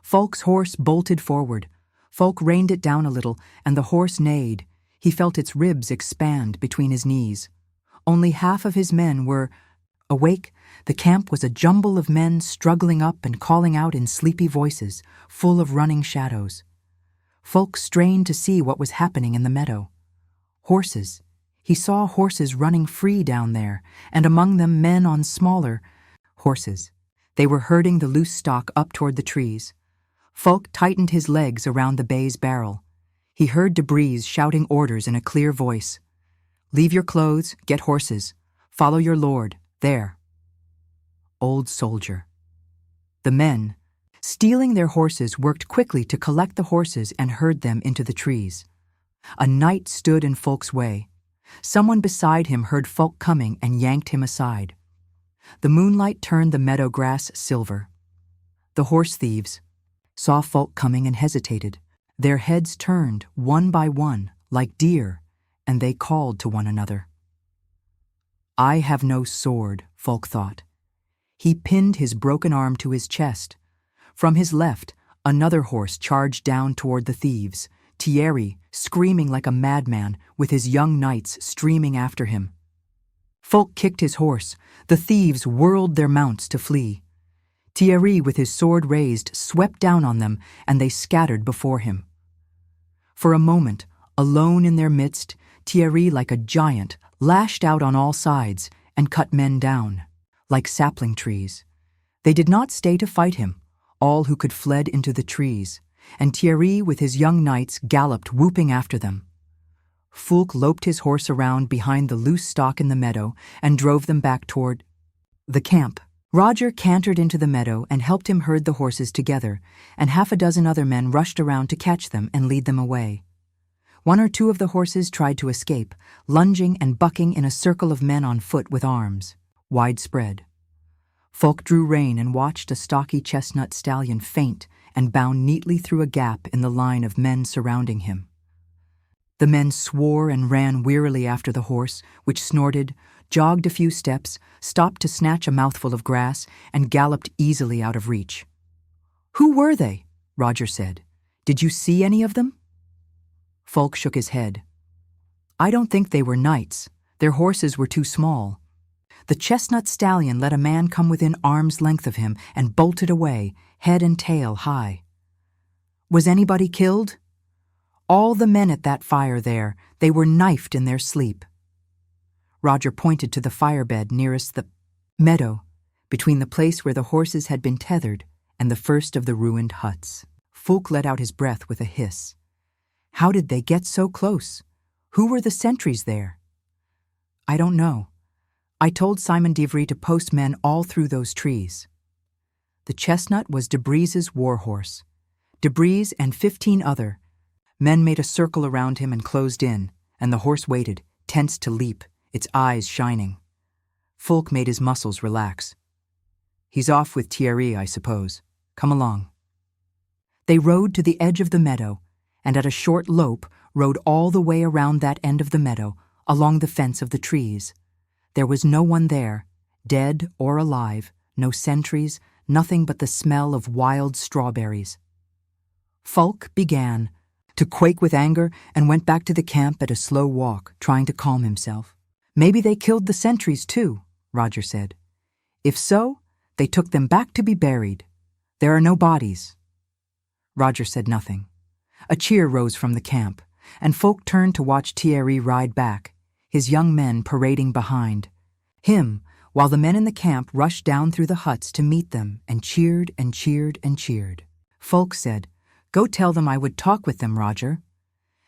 Folk's horse bolted forward. Folk reined it down a little, and the horse neighed. He felt its ribs expand between his knees. Only half of his men were awake. The camp was a jumble of men struggling up and calling out in sleepy voices, full of running shadows. Folk strained to see what was happening in the meadow. Horses. He saw horses running free down there, and among them men on smaller horses. They were herding the loose stock up toward the trees. Folk tightened his legs around the bay's barrel. He heard Debris shouting orders in a clear voice. "Leave your clothes, get horses. Follow your lord, there." Old soldier. The men, stealing their horses, worked quickly to collect the horses and herd them into the trees. A knight stood in Folk's way. Someone beside him heard Folk coming and yanked him aside. The moonlight turned the meadow grass silver. The horse thieves saw Folk coming and hesitated. Their heads turned, one by one, like deer, and they called to one another. "I have no sword," Folk thought. He pinned his broken arm to his chest. From his left, another horse charged down toward the thieves, Thierry screaming like a madman, with his young knights streaming after him. Folk kicked his horse. The thieves whirled their mounts to flee. Thierry, with his sword raised, swept down on them, and they scattered before him. For a moment, alone in their midst, Thierry, like a giant, lashed out on all sides and cut men down, like sapling trees. They did not stay to fight him. All who could fled into the trees, and Thierry with his young knights galloped whooping after them. Fulk loped his horse around behind the loose stock in the meadow and drove them back toward the camp. Roger cantered into the meadow and helped him herd the horses together, and half a dozen other men rushed around to catch them and lead them away. One or two of the horses tried to escape, lunging and bucking in a circle of men on foot with arms, widespread. Folk drew rein and watched a stocky chestnut stallion faint and bound neatly through a gap in the line of men surrounding him. The men swore and ran wearily after the horse, which snorted, jogged a few steps, stopped to snatch a mouthful of grass, and galloped easily out of reach. "Who were they?" Roger said. "Did you see any of them?" Folk shook his head. "I don't think they were knights. Their horses were too small. The chestnut stallion let a man come within arm's length of him and bolted away, head and tail high." "Was anybody killed?" "All the men at that fire there. They were knifed in their sleep." Roger pointed to the firebed nearest the meadow, between the place where the horses had been tethered and the first of the ruined huts. Fulk let out his breath with a hiss. "How did they get so close? Who were the sentries there?" "I don't know. I told Simon Divry to post men all through those trees." The chestnut was Debris's war horse. Debris and 15 other men made a circle around him and closed in, and the horse waited, tense to leap, its eyes shining. Fulk made his muscles relax. "He's off with Thierry, I suppose. Come along." They rode to the edge of the meadow, and at a short lope rode all the way around that end of the meadow, along the fence of the trees. There was no one there, dead or alive, no sentries, nothing but the smell of wild strawberries. Fulk began to quake with anger and went back to the camp at a slow walk, trying to calm himself. "Maybe they killed the sentries too," Roger said. "If so, they took them back to be buried. There are no bodies." Roger said nothing. A cheer rose from the camp, and Fulk turned to watch Thierry ride back, his young men parading behind him, while the men in the camp rushed down through the huts to meet them and cheered and cheered and cheered. Fulk said, Go tell them I would talk with them, Roger.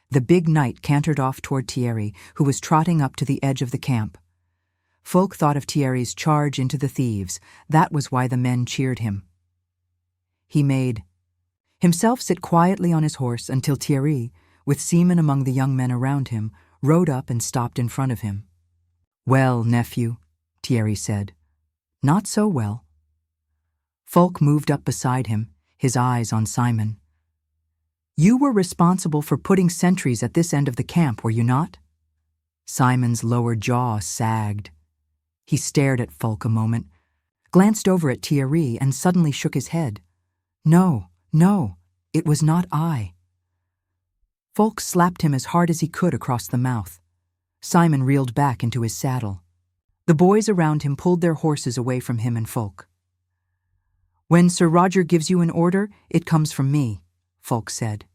The big knight cantered off toward Thierry, who was trotting up to the edge of the camp. Folk thought of Thierry's charge into the thieves. That was why the men cheered him. He made himself sit quietly on his horse until Thierry, with seamen among the young men around him, rode up and stopped in front of him. "Well, nephew," Thierry said. "Not so well." Folk moved up beside him, his eyes on Simon. "You were responsible for putting sentries at this end of the camp, were you not?" Simon's lower jaw sagged. He stared at Folk a moment, glanced over at Thierry, and suddenly shook his head. No, it was not I." Folk slapped him as hard as he could across the mouth. Simon reeled back into his saddle. The boys around him pulled their horses away from him and Folk. "When Sir Roger gives you an order, it comes from me," Folk said.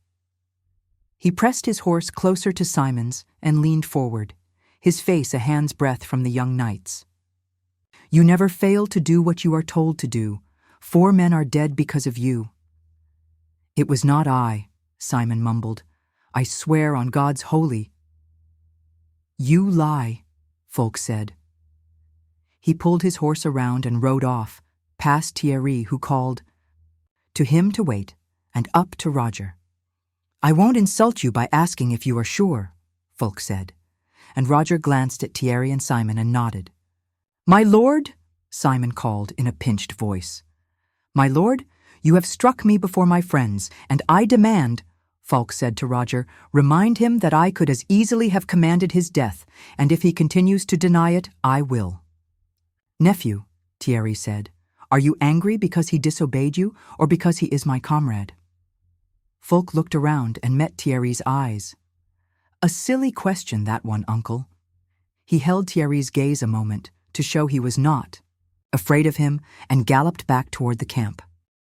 He pressed his horse closer to Simon's and leaned forward, his face a hand's breadth from the young knight's. "You never fail to do what you are told to do. 4 men are dead because of you." "It was not I," Simon mumbled. "I swear on God's holy—" "You lie," Folk said. He pulled his horse around and rode off, past Thierry, who called to him to wait, and up to Roger. "I won't insult you by asking if you are sure," Folk said, and Roger glanced at Thierry and Simon and nodded. "My lord," Simon called in a pinched voice. "My lord, you have struck me before my friends, and I demand," Folk said to Roger, "remind him that I could as easily have commanded his death, and if he continues to deny it, I will." "Nephew," Thierry said, "are you angry because he disobeyed you, or because he is my comrade?" Folk looked around and met Thierry's eyes. "A silly question, that one, uncle." He held Thierry's gaze a moment to show he was not afraid of him and galloped back toward the camp.